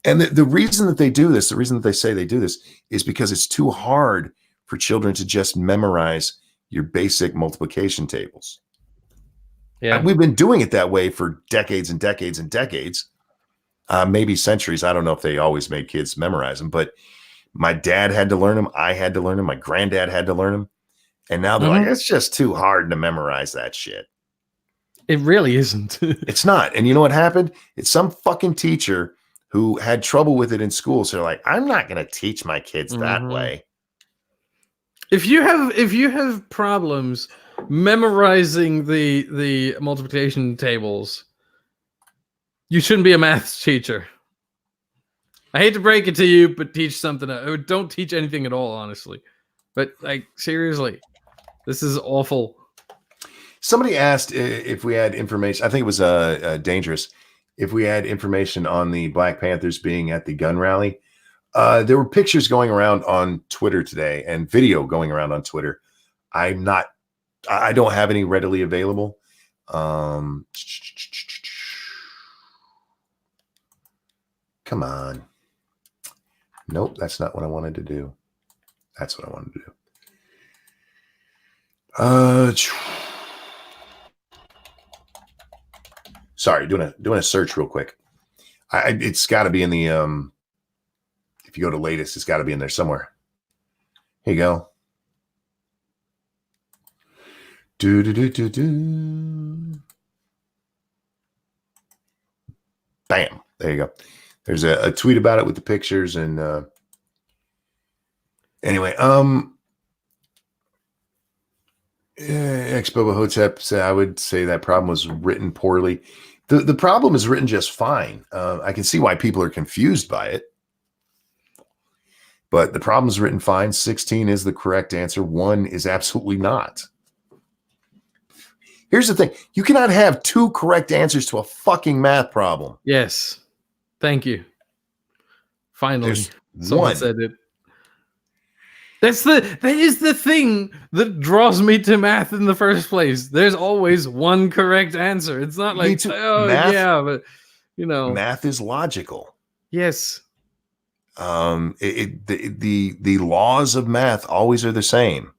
And the reason that they do this, the reason that they say they do this, is because it's too hard for children to just memorize your basic multiplication tables. Yeah, we've been doing it that way for decades and decades and decades, maybe centuries. I don't know if they always made kids memorize them, but my dad had to learn them. I had to learn them. My granddad had to learn them. And now they're like, it's just too hard to memorize that shit. It really isn't. It's not. And you know what happened? It's some fucking teacher who had trouble with it in school. So they're like, I'm not going to teach my kids that way. If you have problems memorizing the multiplication tables, you shouldn't be a math teacher. I hate to break it to you, but teach something. Don't teach anything at all, honestly. But like, seriously, this is awful. Somebody asked if we had information. I think it was Dangerous. If we had information on the Black Panthers being at the gun rally. There were pictures going around on Twitter today and video going around on Twitter. I don't have any readily available. Come on. Nope, that's not what I wanted to do. That's what I wanted to do. Sorry, doing a search real quick. It's got to be in the if you go to latest, it's got to be in there somewhere. Here you go. Bam. There you go. There's a tweet about it with the pictures. And anyway, Ex-Boba Hotep said, I would say that problem was written poorly. The problem is written just fine. I can see why people are confused by it. But the problem is written fine. 16 is the correct answer. 1 is absolutely not. Here's the thing. You cannot have 2 correct answers to a fucking math problem. Yes. Thank you. Finally, someone said it. That is the thing that draws me to math in the first place. There's always one correct answer. It's not like, but math is logical. Yes. The laws of math always are the same.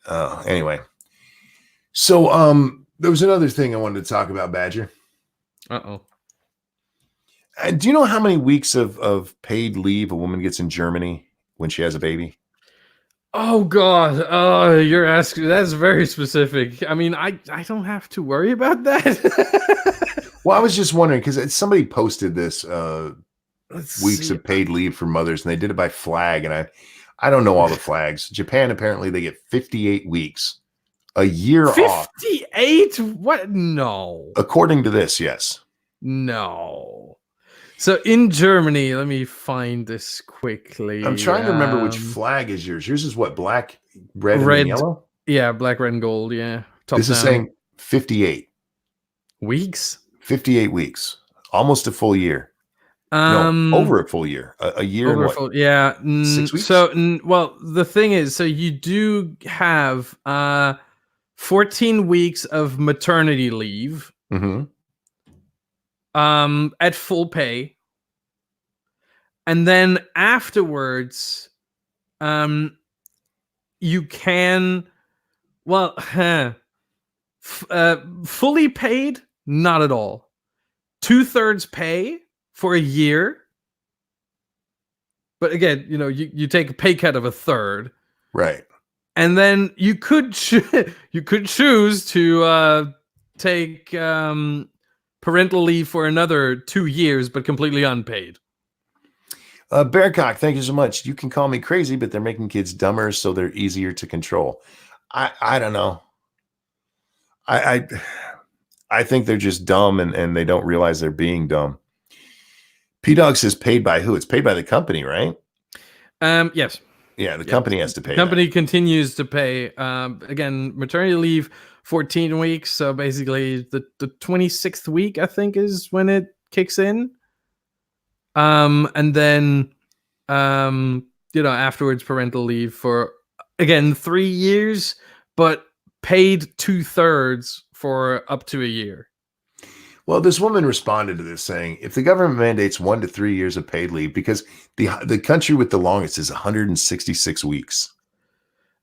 Anyway, so there was another thing I wanted to talk about, Badger. Do you know how many weeks of paid leave a woman gets in Germany when she has a baby? Oh God! You're asking. That's very specific. I mean, I don't have to worry about that. Well, I was just wondering because somebody posted this. Weeks of paid leave for mothers, and they did it by flag, and I don't know all the flags. Japan, apparently they get 58 weeks, a year 58? off. 58? What? No. According to this, yes. No. So in Germany, let me find this quickly. I'm trying to remember which flag is yours. Yours is what? Black, red, and then Red, yellow? yeah, black, red, and gold. Yeah, top This is down. saying 58. Weeks. 58 weeks. Almost a full year. No, over a full year. A year and what? Yeah. 6 weeks? So, well, the thing is, so you do have 14 weeks of maternity leave Mm-hmm. at full pay. And then afterwards, you can, well, fully paid, not at all. 2/3 pay for a year. But again, you take a pay cut of a third. Right. And then you could choose to take parental leave for another 2 years, but completely unpaid. Bearcock, thank you so much. You can call me crazy, but they're making kids dumber, so they're easier to control. I don't know. I think they're just dumb and they don't realize they're being dumb. P-Dog says paid by who? It's paid by the company, right? Yes. Yeah, the company has to pay. The company continues to pay. Again, maternity leave, 14 weeks. So basically the 26th week, I think, is when it kicks in. And then afterwards parental leave for, again, 3 years, but paid 2/3 for up to a year. Well, this woman responded to this saying, if the government mandates 1 to 3 years of paid leave, because the country with the longest is 166 weeks.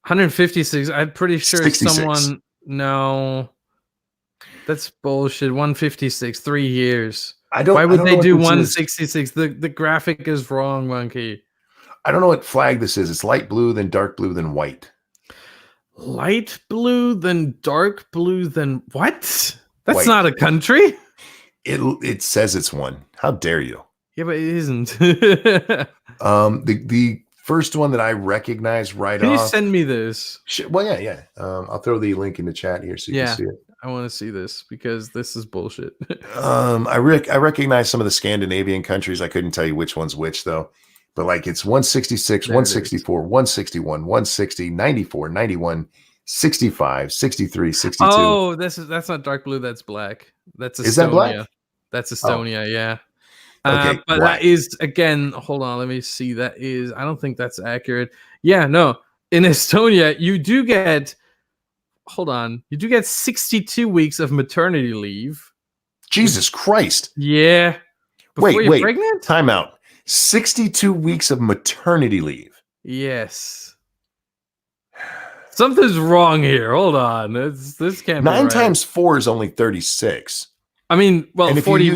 156. I'm pretty sure 66. someone. No, that's bullshit. 156, 3 years. Why would they do 166? The graphic is wrong, Monkey. I don't know what flag this is. It's light blue, then dark blue, then white. Light blue, then dark blue, then what? That's White. Not a country. It says it's one. How dare you? Yeah, but it isn't. The first one that I recognize right Can off. you send me this? Well, yeah. I'll throw the link in the chat here so you can see it. I want to see this because this is bullshit. I recognize some of the Scandinavian countries. I couldn't tell you which one's which though. But like it's 166, 164, 161, 160, 94, 91, 65, 63, 62. Oh, that's not dark blue, that's black. That's Estonia. Is that black? That's Estonia, yeah. Okay, but black. That is, again, hold on, let me see. That is, I don't think that's accurate. Yeah, no. In Estonia, you do get 62 weeks of maternity leave. Jesus Christ. Yeah. Before you're pregnant? Time out. 62 weeks of maternity leave. Yes. Something's wrong here. Hold on. This can't be 9 right. times 4 is only 36. I mean, well, and 40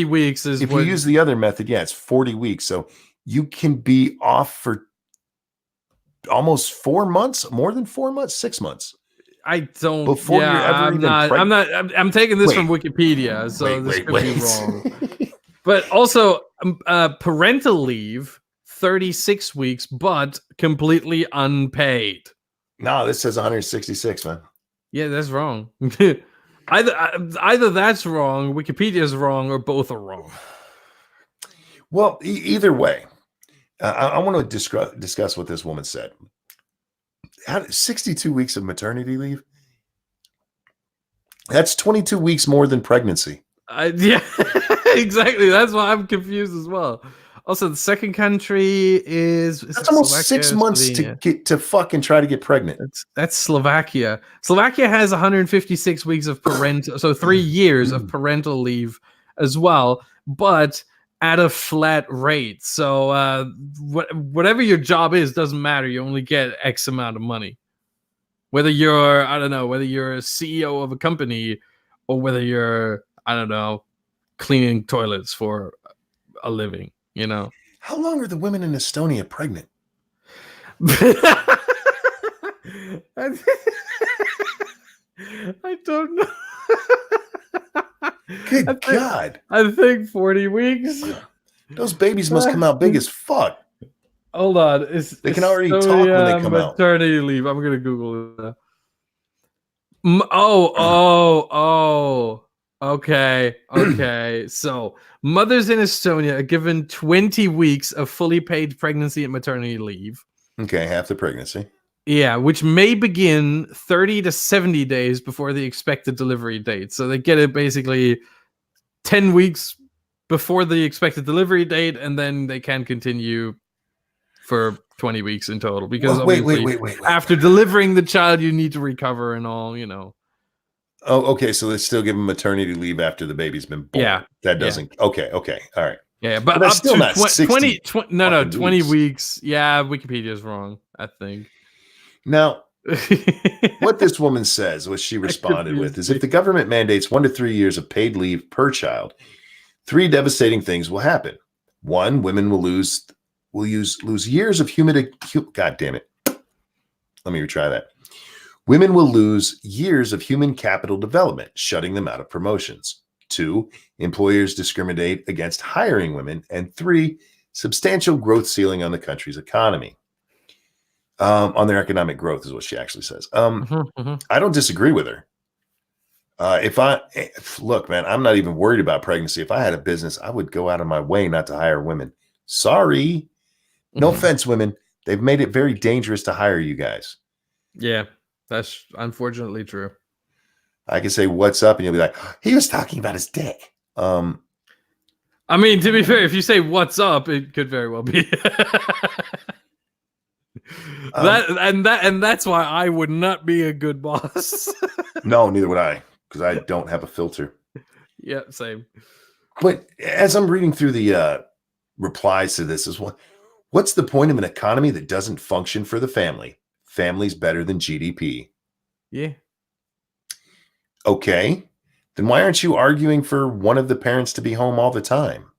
weeks is if you use the other method, yeah, it's 40 weeks. So you can be off for almost 4 months, more than 4 months, 6 months. I don't. Before you're ever I'm taking this from Wikipedia, so this could be wrong. But also, parental leave, 36 weeks, but completely unpaid. No, this says 166, man. Yeah, that's wrong. Either that's wrong, Wikipedia's wrong, or both are wrong. Well, either way, I want to discuss what this woman said. 62 weeks of maternity leave? That's 22 weeks more than pregnancy. Yeah, exactly. That's why I'm confused as well. Also, the second country is that's almost Slovakia, 6 months to fucking try to get pregnant. That's Slovakia. Slovakia has 156 weeks of so 3 years of parental leave as well, but at a flat rate. So whatever your job is doesn't matter. You only get X amount of money. Whether you're, I don't know, whether you're a CEO of a company or whether you're, I don't know, cleaning toilets for a living, you know. How long are the women in Estonia pregnant? I don't know. Good God. I think 40 weeks. Those babies must come out big as fuck. Hold on. They can already talk when they come out. Maternity leave. I'm going to Google it. Okay. So, mothers in Estonia are given 20 weeks of fully paid pregnancy and maternity leave. Okay, half the pregnancy. Yeah, which may begin 30 to 70 days before the expected delivery date. So they get it basically 10 weeks before the expected delivery date, and then they can continue for 20 weeks in total. Because Wait. obviously, after delivering the child, you need to recover and all, Oh, okay. So they still give them maternity leave after the baby's been born. Yeah. That doesn't. Okay. All right. Yeah, but that's up still to not 20, 20 weeks. weeks. Yeah, Wikipedia's wrong, I think. Now, what this woman says, what she responded with, is if the government mandates 1 to 3 years of paid leave per child, 3 devastating things will happen. 1, women will lose years of God damn it. Let me retry that. Women will lose years of human capital development, shutting them out of promotions. 2, employers discriminate against hiring women. And 3, substantial growth ceiling on the country's economy. On their economic growth is what she actually says. I don't disagree with her. Look, man, I'm not even worried about pregnancy. If I had a business, I would go out of my way not to hire women. Sorry. No offense, women. They've made it very dangerous to hire you guys. Yeah, that's unfortunately true. I can say, what's up? And you'll be like, he was talking about his dick. I mean, to be fair, if you say what's up, it could very well be. That's why I would not be a good boss. No, neither would I, because I don't have a filter. Yeah, same. But as I'm reading through the replies to this, what's the point of an economy that doesn't function for the family? Family's better than GDP. Yeah. Okay. Then why aren't you arguing for one of the parents to be home all the time?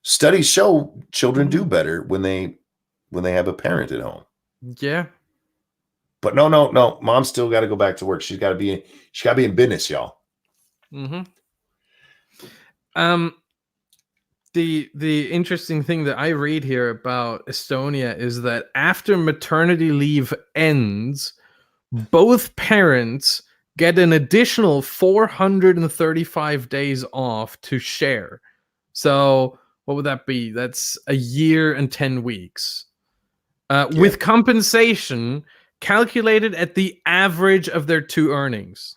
Studies show children do better when they have a parent at home. Yeah. But no. Mom's still got to go back to work. She's got to be in business, y'all. The interesting thing that I read here about Estonia is that after maternity leave ends, both parents get an additional 435 days off to share. So what would that be? That's a year and 10 weeks. With compensation calculated at the average of their 2 earnings.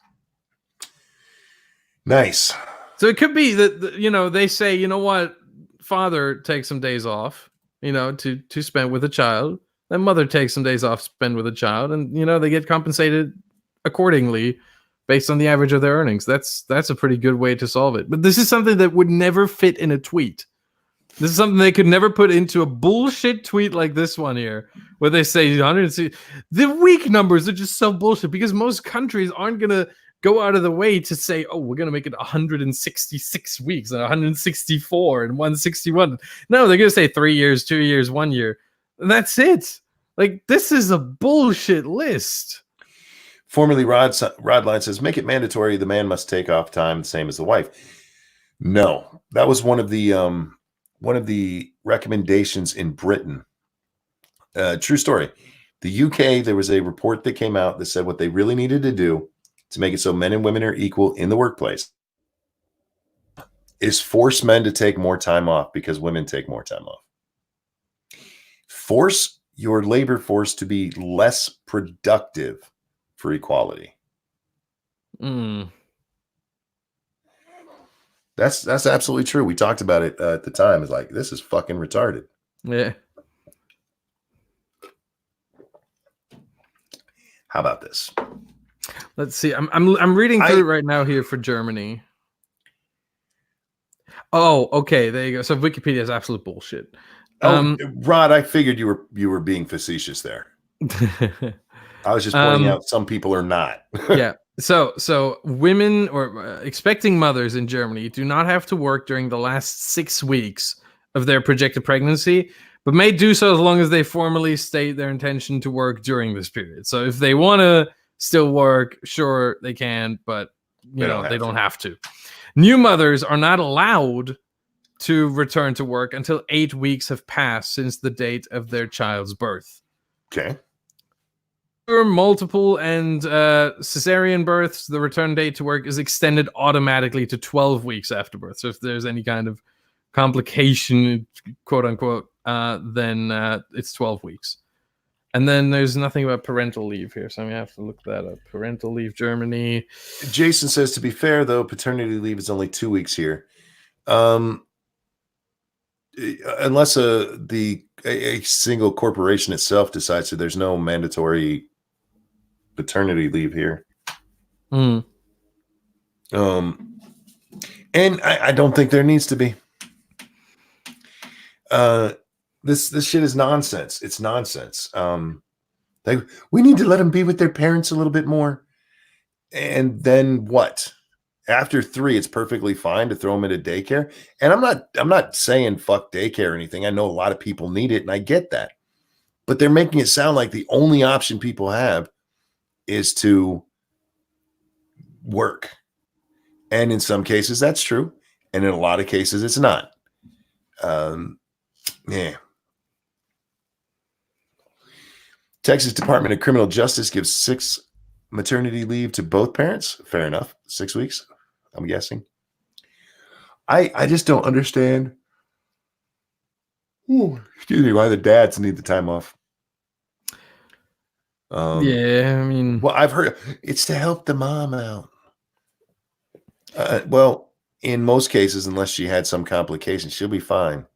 Nice. So it could be that, they say, you know what, father takes some days off, to spend with a child. Then mother takes some days off, spend with a child, and they get compensated accordingly based on the average of their earnings. That's a pretty good way to solve it. But this is something that would never fit in a tweet. This is something they could never put into a bullshit tweet like this one here, where they say 160. The week numbers are just so bullshit because most countries aren't gonna go out of the way to say, oh, we're gonna make it 166 weeks and 164 and 161. No, they're gonna say 3 years, 2 years, 1 year. And that's it. Like, this is a bullshit list. Formerly Rodline says, make it mandatory. The man must take off time the same as the wife. No, that was one of the recommendations in Britain. True story. The UK, there was a report that came out that said what they really needed to do to make it so men and women are equal in the workplace is force men to take more time off because women take more time off. Force your labor force to be less productive for equality. That's absolutely true. We talked about it at the time. It's like, this is fucking retarded. Yeah. How about this? Let's see. I'm reading through it right now here for Germany. Oh, okay. There you go. So Wikipedia is absolute bullshit. Rod, I figured you were being facetious there. I was just pointing out some people are not. Yeah. So women or expecting mothers in Germany do not have to work during the last 6 weeks of their projected pregnancy, but may do so as long as they formally state their intention to work during this period. So if they want to still work, sure, they can, but they don't have to. New mothers are not allowed to return to work until 8 weeks have passed since the date of their child's birth. Okay. multiple, and cesarean births, the return date to work is extended automatically to 12 weeks after birth. So if there's any kind of complication, quote unquote, then it's 12 weeks. And then there's nothing about parental leave here, so I'm going to have to look that up. Parental leave, Germany. Jason says, to be fair, though, paternity leave is only 2 weeks here. Unless a single corporation itself decides to, there's no mandatory paternity leave here. Mm. And I don't think there needs to be. This shit is nonsense. It's nonsense. We need to let them be with their parents a little bit more. And then what? After 3, it's perfectly fine to throw them into daycare. And I'm not saying fuck daycare or anything. I know a lot of people need it, and I get that. But they're making it sound like the only option people have is to work. And in some cases, that's true. And in a lot of cases, it's not. Yeah. Texas Department of Criminal Justice gives 6 maternity leave to both parents. Fair enough. 6 weeks, I'm guessing. I just don't understand. Excuse me, why the dads need the time off. Yeah, I mean, well, I've heard it's to help the mom out. Well, in most cases, unless she had some complication, she'll be fine.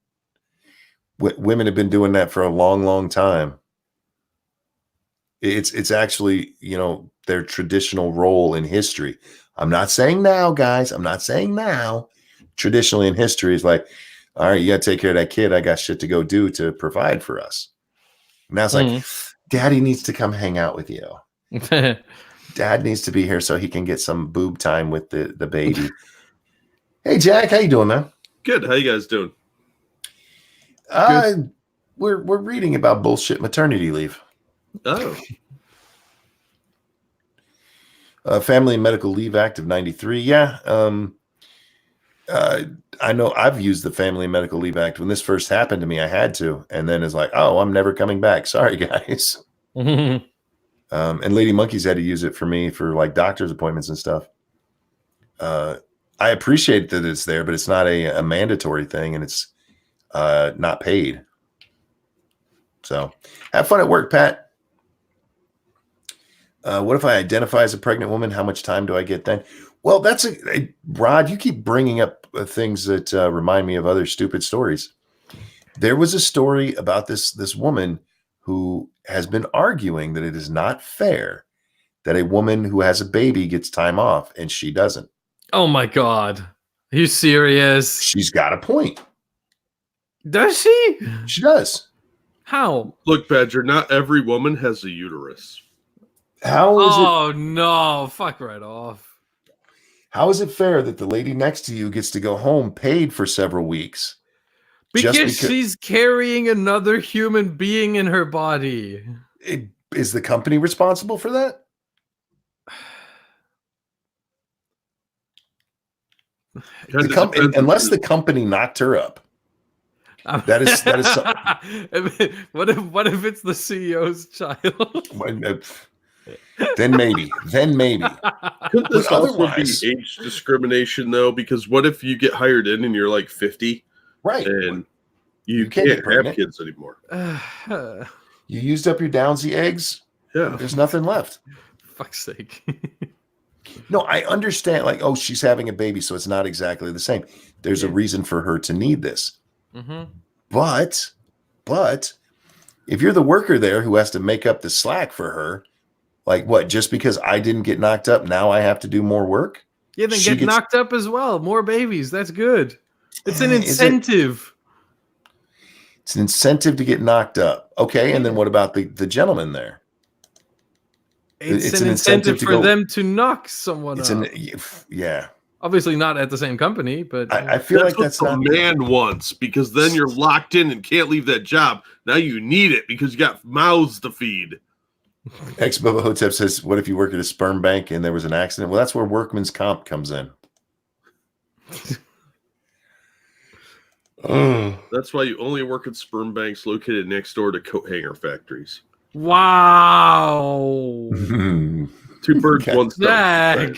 Women have been doing that for a long, long time. It's actually, their traditional role in history. I'm not saying now, guys. I'm not saying now. Traditionally in history is like, all right, you got to take care of that kid. I got shit to go do to provide for us. And now it's like, daddy needs to come hang out with you. Dad needs to be here so he can get some boob time with the baby. Hey, Jack, how you doing, man? Good. How you guys doing? We're reading about bullshit maternity leave. Oh. Family and Medical Leave Act of 93. Yeah. I know I've used the Family and Medical Leave Act. When this first happened to me, I had to. And then it's like, oh, I'm never coming back. Sorry, guys. And Lady Monkeys had to use it for me for like doctor's appointments and stuff. I appreciate that it's there, but it's not a mandatory thing, and it's not paid. So have fun at work, Pat. What if I identify as a pregnant woman? How much time do I get then? Well, that's Rod, you keep bringing up things that remind me of other stupid stories. There was a story about this woman who has been arguing that it is not fair that a woman who has a baby gets time off and she doesn't. Oh my God. Are you serious? She's got a point. Does she? She does. How? Look, Badger, not every woman has a uterus. How is Oh, no. Fuck right off. How is it fair that the lady next to you gets to go home paid for several weeks? Because she's carrying another human being in her body. Is the company responsible for that? Unless the company knocked her up. That is what if it's the CEO's child? Then maybe. Could this also be age discrimination though? Because what if you get hired in and you're like 50, right, and you can't have kids anymore? You used up your Downsy eggs. Yeah, there's nothing left. Fuck's sake. No, I understand. Like, oh, she's having a baby, so it's not exactly the same. There's a reason for her to need this. Mm-hmm. But if you're the worker there who has to make up the slack for her, like what? Just because I didn't get knocked up, now I have to do more work? Yeah, then get knocked up as well. More babies. That's good. It's an incentive. It's an incentive to get knocked up. Okay, and then what about the gentleman there? It's an incentive for them to knock someone up. Yeah. Obviously not at the same company, but I feel like that's what the man wants, because then you're locked in and can't leave that job. Now you need it because you got mouths to feed. Ex Bubba Hotep says, what if you work at a sperm bank and there was an accident? Well, that's where workman's comp comes in. That's why you only work at sperm banks located next door to coat hanger factories. Wow. Two birds, one stone. Zach.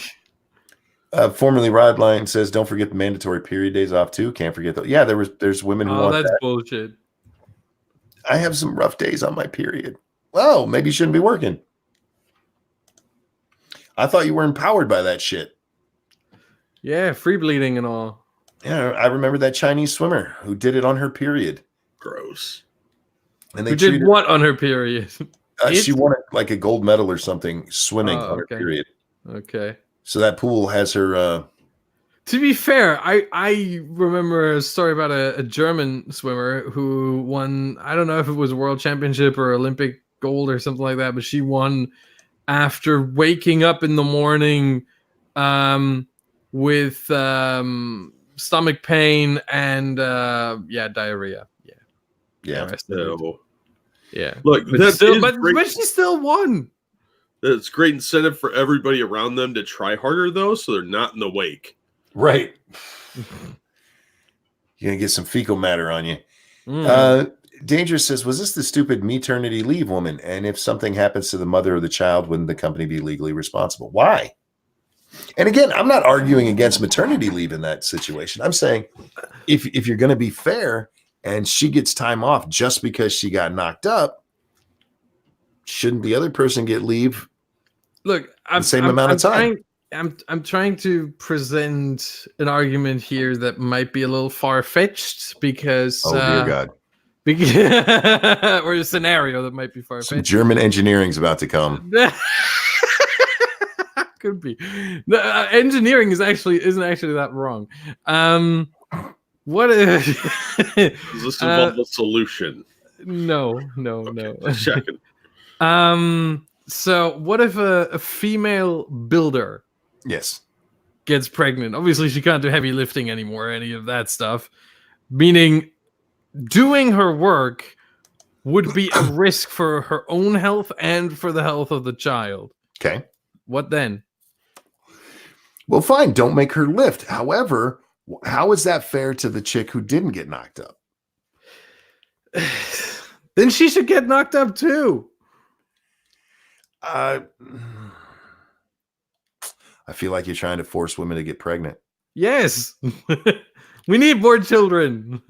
Formerly Rodline says, don't forget the mandatory period days off too. Can't forget that. Yeah, there's women who want that's that. bullshit. I have some rough days on my period. Well, maybe you shouldn't be working. I thought you were empowered by that shit. Yeah, free bleeding and all. Yeah, I remember that Chinese swimmer who did it on her period. Gross. And they Who did what on her period? She won like a gold medal or something swimming on her period. Okay. So that pool has her. To be fair, I remember a story about a German swimmer who won, I don't know if it was a world championship or Olympic gold or something like that, but she won after waking up in the morning with stomach pain and diarrhea. Yeah. Yeah. Look, but she still won. That's great incentive for everybody around them to try harder, though, so they're not in the wake. Right. You're going to get some fecal matter on you. Dangerous says, was this the stupid maternity leave woman? And if something happens to the mother or the child, wouldn't the company be legally responsible? Why? And again, I'm not arguing against maternity leave in that situation. I'm saying if you're going to be fair and she gets time off just because she got knocked up, shouldn't the other person get leave? Look, the same amount of time. I'm trying to present an argument here that might be a little far-fetched because dear God. Or a scenario that might be far-fetched. Some German engineering's about to come. Could be. Engineering isn't actually that wrong. What if does this involve a solution? No. Checking. So what if a female builder gets pregnant? Obviously she can't do heavy lifting anymore, any of that stuff, meaning doing her work would be a risk for her own health and for the health of the child. Okay. What then? Well, fine, don't make her lift. However, how is that fair to the chick who didn't get knocked up? Then she should get knocked up too. I feel like you're trying to force women to get pregnant. Yes. We need more children.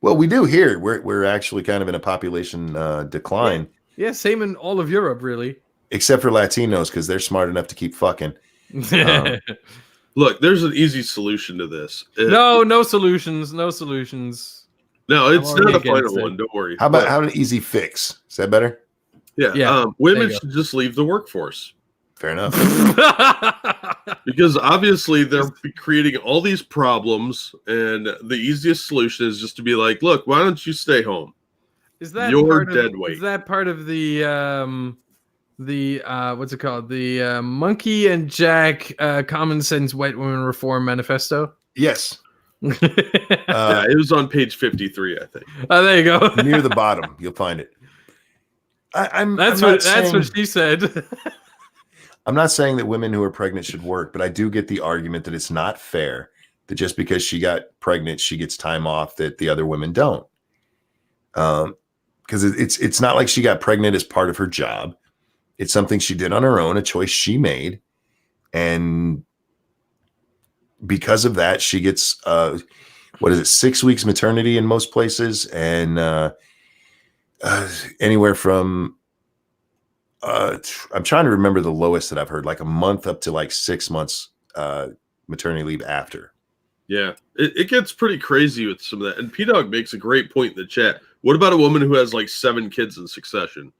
Well, we do here. We're actually kind of in a population decline. Yeah, same in all of Europe, really. Except for Latinos, because they're smart enough to keep fucking. Look, there's an easy solution to this. No solutions. No, it's not a final one. Don't worry. How about an easy fix? Is that better? Yeah. Women should just leave the workforce. Fair enough. Because obviously they're creating all these problems, and the easiest solution is just to be like, look, why don't you stay home? Is that your dead weight? Is that part of the what's it called? The Monkey and Jack Common Sense White Women Reform Manifesto? Yes. It was on page 53, I think. Oh, there you go. Near the bottom, you'll find it. That's what she said. I'm not saying that women who are pregnant should work, but I do get the argument that it's not fair that just because she got pregnant, she gets time off that the other women don't. Because it's not like she got pregnant as part of her job. It's something she did on her own, a choice she made. And because of that, she gets, 6 weeks maternity in most places. And anywhere from, I'm trying to remember the lowest that I've heard, like a month up to like 6 months maternity leave after. Yeah, it gets pretty crazy with some of that. And P-Dog makes a great point in the chat. What about a woman who has like 7 kids in succession?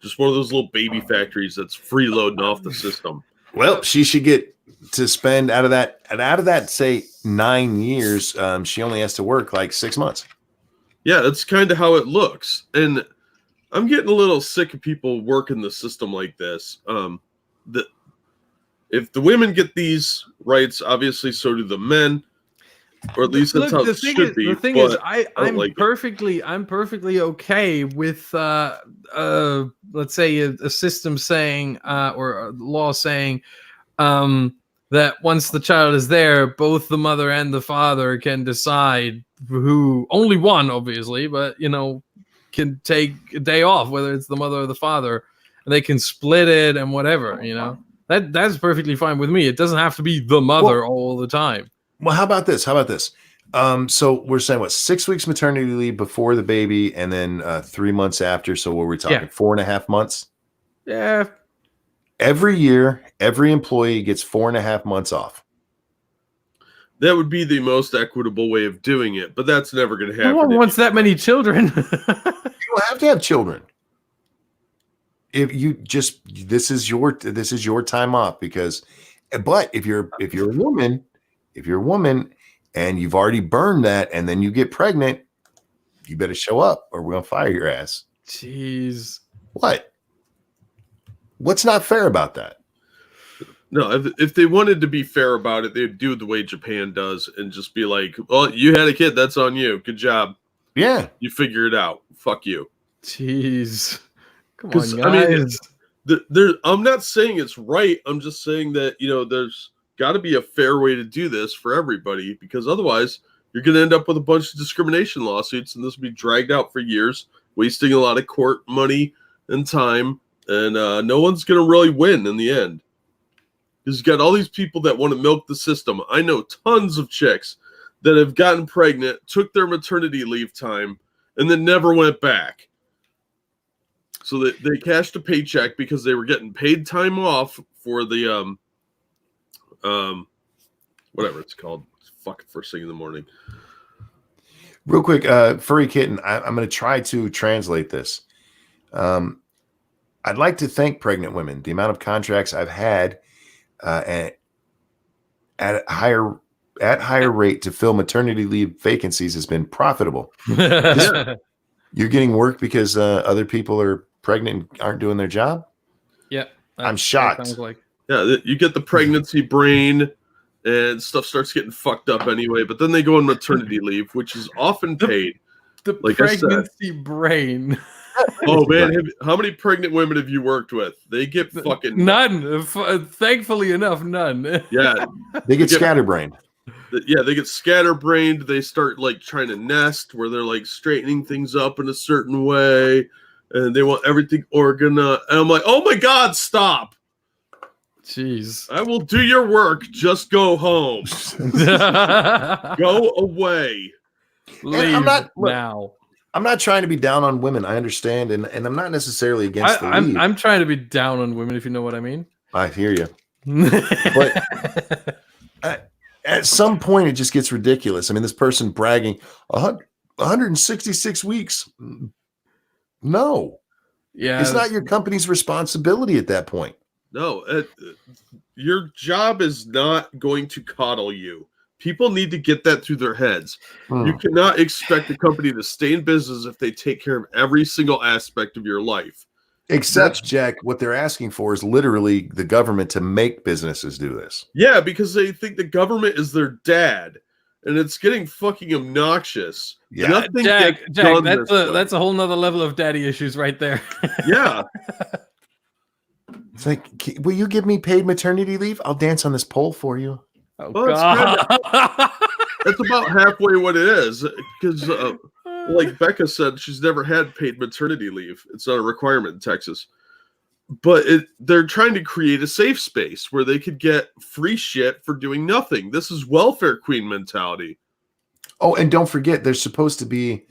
Just one of those little baby factories that's freeloading off the system. Well, she should get to spend out of that, say 9 years. She only has to work like 6 months. Yeah, that's kind of how it looks. And I'm getting a little sick of people working the system like this. If the women get these rights, obviously so do the men. Or at least that's how it should be. The thing is, I'm perfectly okay with let's say a system saying or a law saying that once the child is there, both the mother and the father can decide only one, obviously, but can take a day off, whether it's the mother or the father, and they can split it and whatever. That's perfectly fine with me. It doesn't have to be the mother all the time. Well, how about this? So we're saying 6 weeks maternity leave before the baby, and then 3 months after. So what we're talking, 4.5 months. Yeah. Every year, every employee gets 4.5 months off. That would be the most equitable way of doing it, but that's never going to happen. No one wants that many children. You don't have to have children. If you just this is your time off but if you're a woman and you've already burned that and then you get pregnant, you better show up or we're gonna fire your ass. Jeez. What's not fair about that? No, if they wanted to be fair about it, they'd do it the way Japan does and just be like, well, you had a kid, that's on you. Good job. Yeah. You figure it out. Fuck you. Jeez. Come on, guys. I'm not saying it's right. I'm just saying that, there's got to be a fair way to do this for everybody, because otherwise you're going to end up with a bunch of discrimination lawsuits, and this will be dragged out for years, wasting a lot of court money and time, and no one's going to really win in the end. Because you got all these people that want to milk the system. I know tons of chicks that have gotten pregnant, took their maternity leave time, and then never went back. So they cashed a paycheck because they were getting paid time off for the whatever it's called. It's fucking first thing in the morning. Real quick, Furry Kitten, I'm going to try to translate this. I'd like to thank pregnant women. The amount of contracts I've had at higher rate to fill maternity leave vacancies has been profitable. You're getting work because other people are pregnant and aren't doing their job? Yeah. I'm shocked. Yeah, you get the pregnancy brain and stuff starts getting fucked up anyway, but then they go on maternity leave, which is often paid. The pregnancy brain. Oh man, how many pregnant women have you worked with? They get fucking none. Thankfully enough, none. Yeah, they get scatterbrained. Yeah, they get scatterbrained. They start trying to nest, where they're straightening things up in a certain way, and they want everything organized. And I'm like, oh my god, stop! Jeez, I will do your work. Just go home. Go away. Leave now. I'm not trying to be down on women. I understand, and I'm not necessarily against the leave. I'm trying to be down on women, if you know what I mean. I hear you. But at some point, it just gets ridiculous. I mean, this person bragging 166 weeks. No. Yeah. It's not your company's responsibility at that point. No. Your job is not going to coddle you. People need to get that through their heads. You cannot expect a company to stay in business if they take care of every single aspect of your life. Except, Jack, what they're asking for is literally the government to make businesses do this. Yeah, because they think the government is their dad, and it's getting fucking obnoxious. Yeah, Nothing Jack, that's a whole nother level of daddy issues right there. Yeah. It's like, will you give me paid maternity leave? I'll dance on this pole for you. Oh, God. That's about halfway what it is, because like Becca said, she's never had paid maternity leave. It's not a requirement in Texas. But they're trying to create a safe space where they could get free shit for doing nothing. This is welfare queen mentality. Oh, and don't forget, they're supposed to be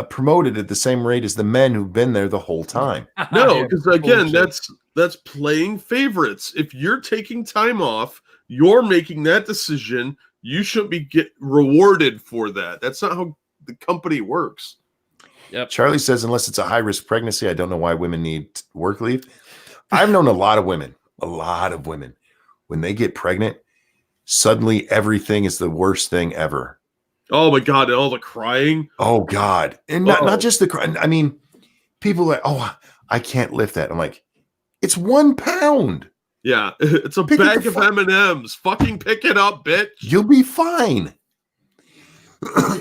promoted at the same rate as the men who've been there the whole time. No, because again, that's playing favorites. If you're taking time off, you're making that decision. You shouldn't be rewarded for that. That's not how the company works. Yep. Charlie says, unless it's a high-risk pregnancy, I don't know why women need work leave. I've known a lot of women, when they get pregnant, suddenly everything is the worst thing ever. Oh my God, and all the crying. Oh God. And not just the crying. I mean, people are like, oh, I can't lift that. I'm like, it's 1 pound. Yeah, it's a bag of M&Ms. Fucking pick it up, bitch. You'll be fine.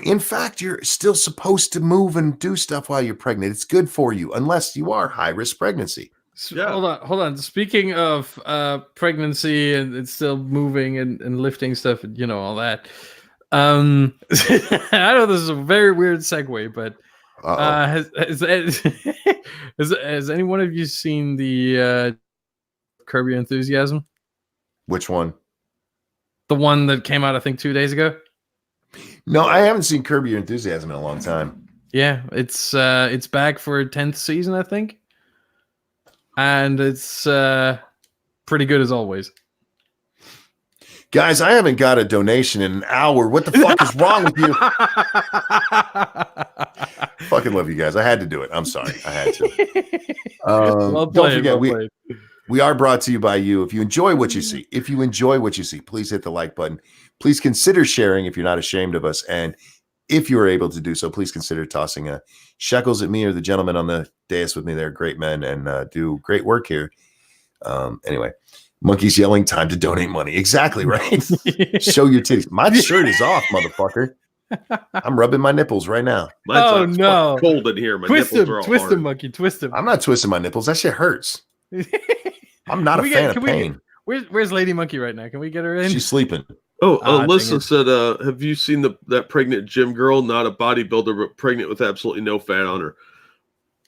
In fact, you're still supposed to move and do stuff while you're pregnant. It's good for you, unless you are high-risk pregnancy. Yeah. Hold on. Speaking of pregnancy and it's still moving and lifting stuff, and all that. I know this is a very weird segue, but Has any one of you seen the Curb Your Enthusiasm? Which one? The one that came out, I think, 2 days ago. No, I haven't seen Curb Your Enthusiasm in a long time. Yeah, it's back for a 10th season, I think, and it's pretty good as always. Guys, I haven't got a donation in an hour. What the fuck is wrong with you? Fucking love you guys. I had to do it. I'm sorry. I had to. Well played, don't forget, well played. we are brought to you by you. If you enjoy what you see, please hit the like button. Please consider sharing if you're not ashamed of us. And if you are able to do so, please consider tossing shekels at me or the gentleman on the dais with me. They're great men and do great work here. Anyway, Monkey's yelling, time to donate money. Exactly right. Show your titties. My shirt is off, motherfucker. I'm rubbing my nipples right now. Mine's no, cold in here. My twist nipples are all twist hard. him, Monkey, twist him. I'm not twisting my nipples. That shit hurts. I'm not a fan of pain. Where's Lady Monkey right now? Can we get her in? She's sleeping. Oh, Alyssa said, have you seen that pregnant gym girl? Not a bodybuilder, but pregnant with absolutely no fat on her.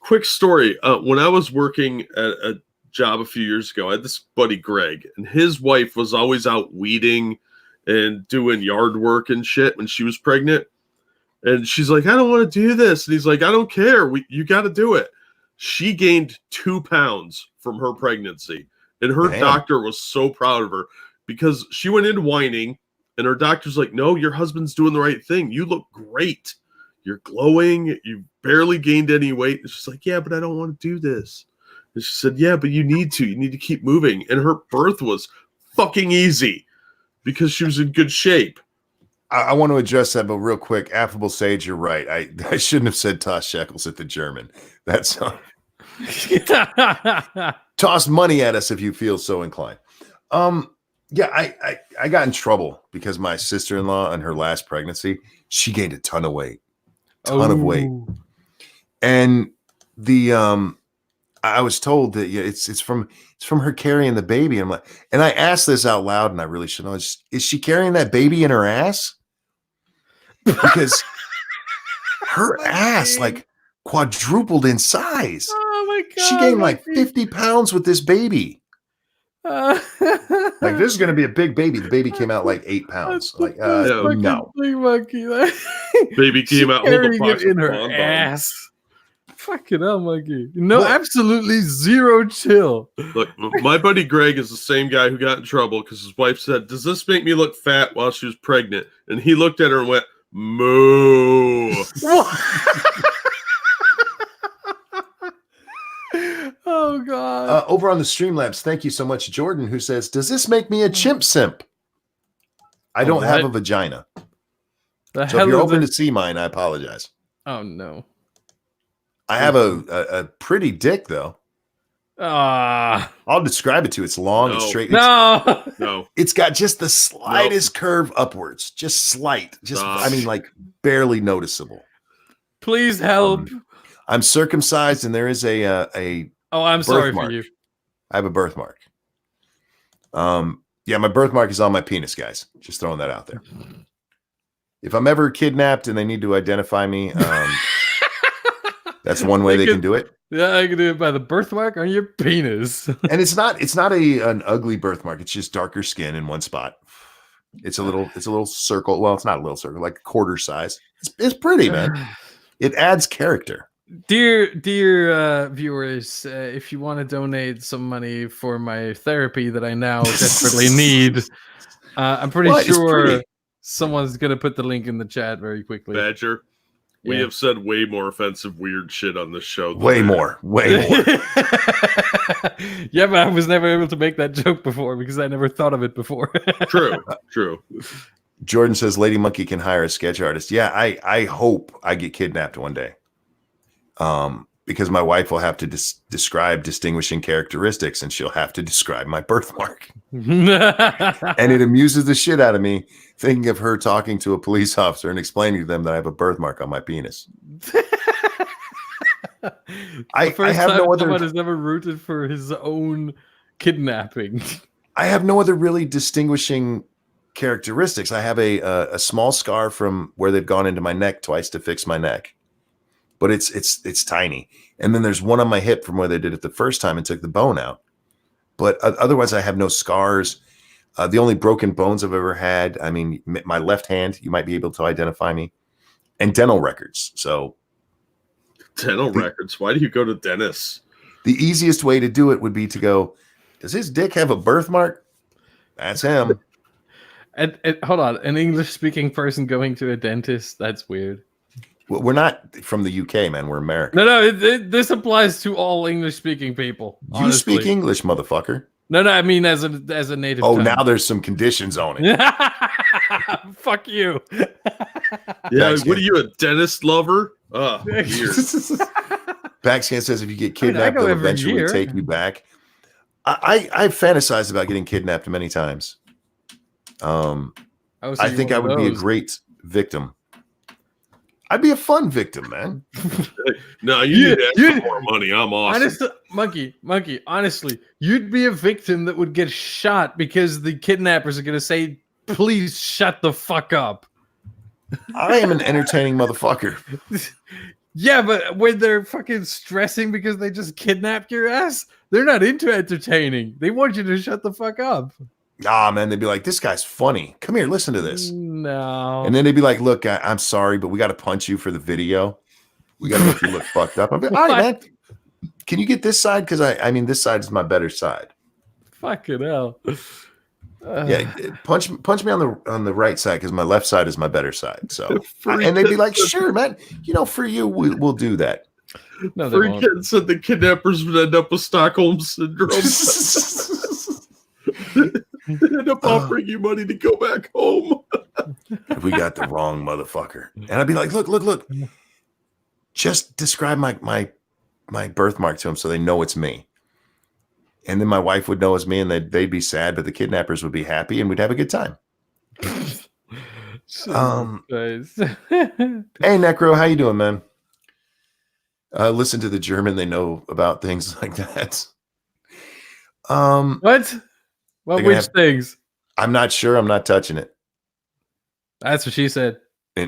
Quick story. When I was working at a job a few years ago, I had this buddy, Greg, and his wife was always out weeding and doing yard work and shit when she was pregnant. And she's like, I don't want to do this. And he's like, I don't care. You got to do it. She gained 2 pounds from her pregnancy. And her doctor was so proud of her because she went in whining and her doctor's like, no, your husband's doing the right thing. You look great. You're glowing. You barely gained any weight. And she's like, yeah, but I don't want to do this. And she said, yeah, but you need to. You need to keep moving. And her birth was fucking easy because she was in good shape. I want to address that, but real quick, Affable Sage, you're right. I shouldn't have said toss shekels at the German. That's toss money at us if you feel so inclined. Yeah, I got in trouble because my sister-in-law on her last pregnancy, she gained a ton of weight. Of weight. And I was told that it's from her carrying the baby. I'm like, and I asked this out loud, and I really should know. Is she carrying that baby in her ass? Because her ass like quadrupled in size. Oh my god! She gained like 50 pounds with this baby. Like, this is going to be a big baby. The baby came out like 8 pounds. Like, no. Monkey. Baby came out carrying it in her ass. Fucking hell, Monkey. No, absolutely zero chill. Look, my buddy Greg is the same guy who got in trouble because his wife said, does this make me look fat while she was pregnant? And he looked at her and went, moo. Oh, God. Over on the Streamlabs, thank you so much, Jordan, who says, does this make me a chimp simp? I don't have a vagina. So if you're hoping to see mine, I apologize. Oh, no. I have a pretty dick, though. I'll describe it to you. It's long and straight. No. It's got just the slightest curve upwards. Just slight. I mean, like, barely noticeable. Please help. I'm circumcised, and there is a I'm sorry for you. I have a birthmark. Yeah, my birthmark is on my penis, guys. Just throwing that out there. If I'm ever kidnapped and they need to identify me, that's one way they can do it. Yeah, I can do it by the birthmark on your penis. And it's not an ugly birthmark. It's just darker skin in one spot. It's a little circle. Well, it's not a little circle, like quarter size. It's pretty, man. It adds character. Dear viewers, if you want to donate some money for my therapy that I now desperately need, I'm pretty sure someone's going to put the link in the chat very quickly. Badger, we have said way more offensive, weird shit on this show. Way more. Yeah, but I was never able to make that joke before because I never thought of it before. True. Jordan says Lady Monkey can hire a sketch artist. Yeah, I hope I get kidnapped one day. Because my wife will have to describe distinguishing characteristics, and she'll have to describe my birthmark. And it amuses the shit out of me thinking of her talking to a police officer and explaining to them that I have a birthmark on my penis. I have no other. Someone has never rooted for his own kidnapping. I have no other really distinguishing characteristics. I have a small scar from where they've gone into my neck twice to fix my neck. but it's tiny. And then there's one on my hip from where they did it the first time and took the bone out. But otherwise, I have no scars. The only broken bones I've ever had, I mean, my left hand, you might be able to identify me, and dental records. So Dental records. Why do you go to dentists? the easiest way to do it would be to go, does his dick have a birthmark? That's him. And hold on, an English-speaking person going to a dentist? That's weird. Well, we're not from the UK, man. We're American. No, this applies to all English-speaking people. You honestly. speak English, motherfucker. No, I mean as a native. Oh, tongue. now there's some conditions on it. Fuck you. Yeah, what are you, a dentist lover? Oh, weird. Backscan says if you get kidnapped, they'll eventually take you back. I've fantasized about getting kidnapped many times. I think I would be a great victim. I'd be a fun victim, man. No, you need to ask for more money. I'm awesome. Honestly, Monkey, honestly, you'd be a victim that would get shot because the kidnappers are going to say, please shut the fuck up. I am an entertaining motherfucker. Yeah, but when they're fucking stressing because they just kidnapped your ass, they're not into entertaining. They want you to shut the fuck up. Nah, man, they'd be like, this guy's funny. Come here, listen to this. No. And then they'd be like, look, I'm sorry, but we got to punch you for the video. We got to make you look fucked up. I'd be, all right, man. Can you get this side? Because I mean, this side is my better side. Fucking hell. Yeah, punch me on the right side because my left side is my better side. So, and they'd be like, sure, man. You know, for you, we'll do that. No, Free kids said the kidnappers would end up with Stockholm syndrome. They end up offering you money to go back home. We got the wrong motherfucker. And I'd be like, look. Just describe my birthmark to them so they know it's me. And then my wife would know it's me and they'd be sad, but the kidnappers would be happy and we'd have a good time. Hey, Necro, how you doing, man? Listen to the German. They know about things like that. What? Well, which things? I'm not sure. I'm not touching it. That's what she said.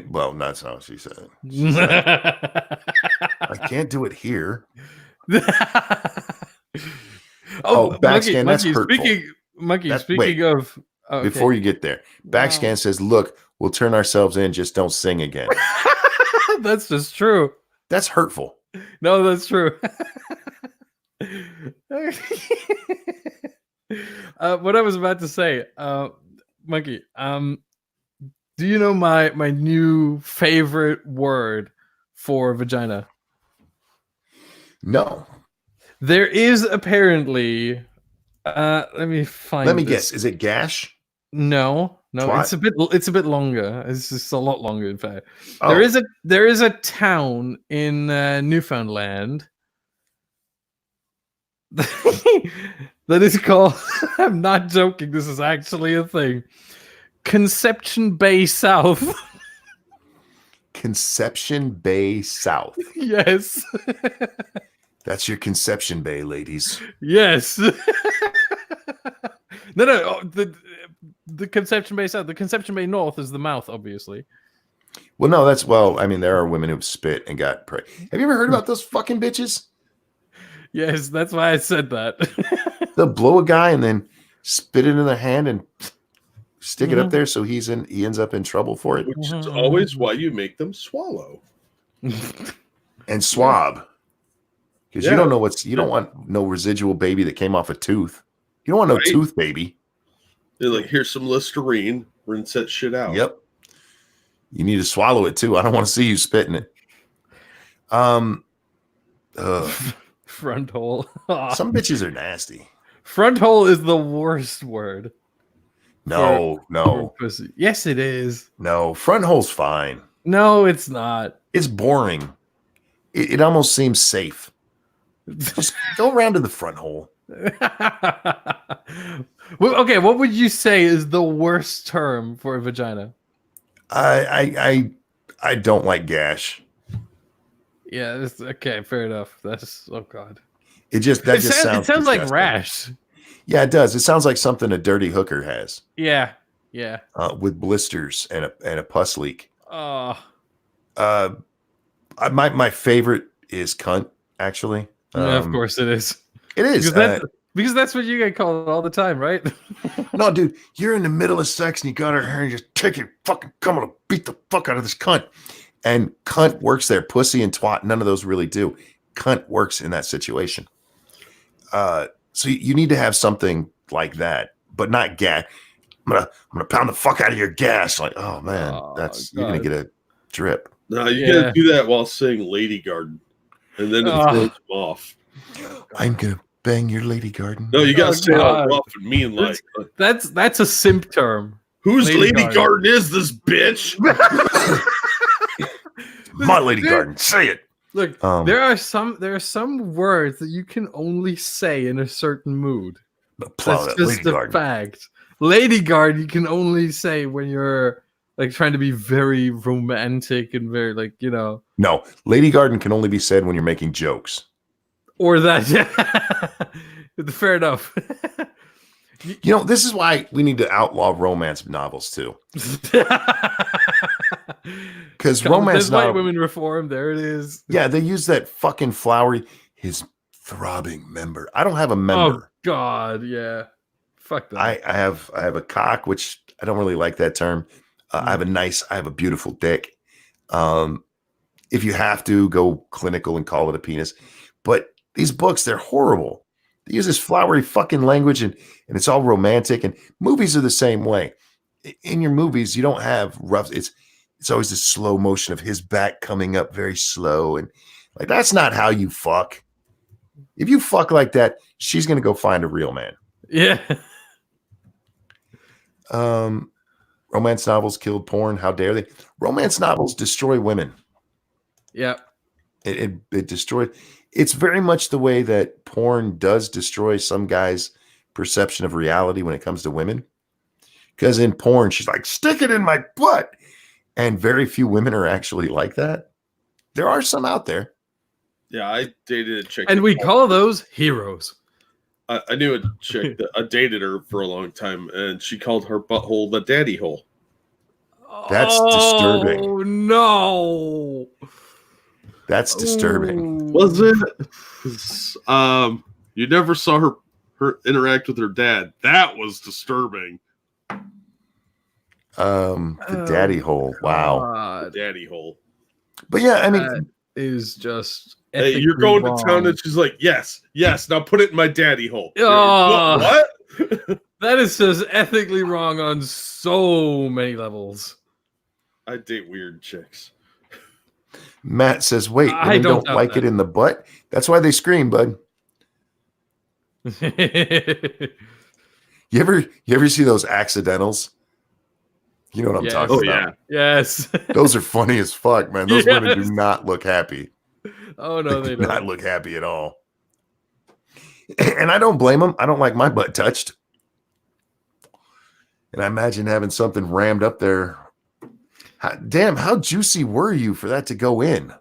Well, that's not what she said. She said I can't do it here. Backscan, that's hurtful. Speaking of... Oh, okay. Before you get there, Backscan says, look, we'll turn ourselves in. Just don't sing again. That's just true. That's hurtful. No, that's true. What I was about to say, Monkey, do you know my new favorite word for vagina? No. There is apparently let me guess. Is it gash? No, Twat? it's a bit longer. It's just a lot longer, in fact. Oh. There is a town in Newfoundland that is called I'm not joking, this is actually a thing. Conception Bay South. Conception Bay South. Yes. That's your Conception Bay, ladies. Yes. No. The Conception Bay South. The Conception Bay North is the mouth, obviously. Well, no, I mean, there are women who've spit and got pregnant. Have you ever heard about those fucking bitches? Yes, that's why I said that. They'll blow a guy and then spit it in their hand and stick it up there so he ends up in trouble for it. Which is always why you make them swallow. And swab. Because you don't know you don't want no residual baby that came off a tooth. You don't want no tooth baby. They're like, here's some Listerine, rinse that shit out. Yep. You need to swallow it too. I don't want to see you spitting it. Front hole. Some bitches are nasty. Front hole is the worst word. No. Pussy. Yes, it is. No, front hole's fine. No, it's not. It's boring. It almost seems safe. Just go around to the front hole. Well, okay, what would you say is the worst term for a vagina? I don't like gash. Yeah, okay, fair enough. That's God. It just sounds disgusting. Like rash. Yeah, it does. It sounds like something a dirty hooker has. Yeah. With blisters and a pus leak. Oh. My favorite is cunt, actually. Yeah, of course it is. It is. Because that's what you get called all the time, right? No, dude, you're in the middle of sex and you got her hair and you just take your fucking come on, beat the fuck out of this cunt. And cunt works there. Pussy and twat, none of those really do. Cunt works in that situation. So you need to have something like that, but not gas. I'm gonna pound the fuck out of your gas. Like, oh man, you're gonna get a drip. No, you gotta do that while saying Lady Garden, and then it throws them off. I'm gonna bang your lady garden. No, you gotta say it all rough and mean like. That's a simp term. Whose lady garden is this bitch? My lady garden. Say it. Look, there are some words that you can only say in a certain mood. That's just a fact. Lady garden you can only say when you're like trying to be very romantic and very like, you know. No, lady garden can only be said when you're making jokes. Or that, yeah. Fair enough. You know, this is why we need to outlaw romance novels too. Because romance novels, white women reform. There it is. Yeah, they use that fucking flowery. His throbbing member. I don't have a member. Oh God, yeah. Fuck that. I have a cock, which I don't really like that term. I have a beautiful dick. If you have to, go clinical and call it a penis. But these books, they're horrible. They use this flowery fucking language and it's all romantic. And movies are the same way. In your movies, you don't have rough. It's always this slow motion of his back coming up very slow. And like, that's not how you fuck. If you fuck like that, she's going to go find a real man. Yeah. Romance novels killed porn. How dare they? Romance novels destroy women. Yeah. It destroyed. It's very much the way that porn does destroy some guys' perception of reality when it comes to women. Because in porn, she's like, stick it in my butt. And very few women are actually like that. There are some out there. Yeah, I dated a chick. And we call those heroes. I knew a chick that I dated her for a long time, and she called her butthole the daddy hole. That's disturbing. Oh, no. That's disturbing. Was it? You never saw her interact with her dad. That was disturbing. The daddy hole. Wow. The daddy hole. But yeah, I mean, that is just. Hey, you're going to town, and she's like, yes. Now put it in my daddy hole. Oh, what? That is just ethically wrong on so many levels. I date weird chicks. Matt says, wait, women don't like it in the butt? That's why they scream, bud. You ever see those accidentals? You know what I'm talking about. Yes. Those are funny as fuck, man. Those women do not look happy. Oh, no, they do not look happy at all. And I don't blame them. I don't like my butt touched. And I imagine having something rammed up there. How juicy were you for that to go in?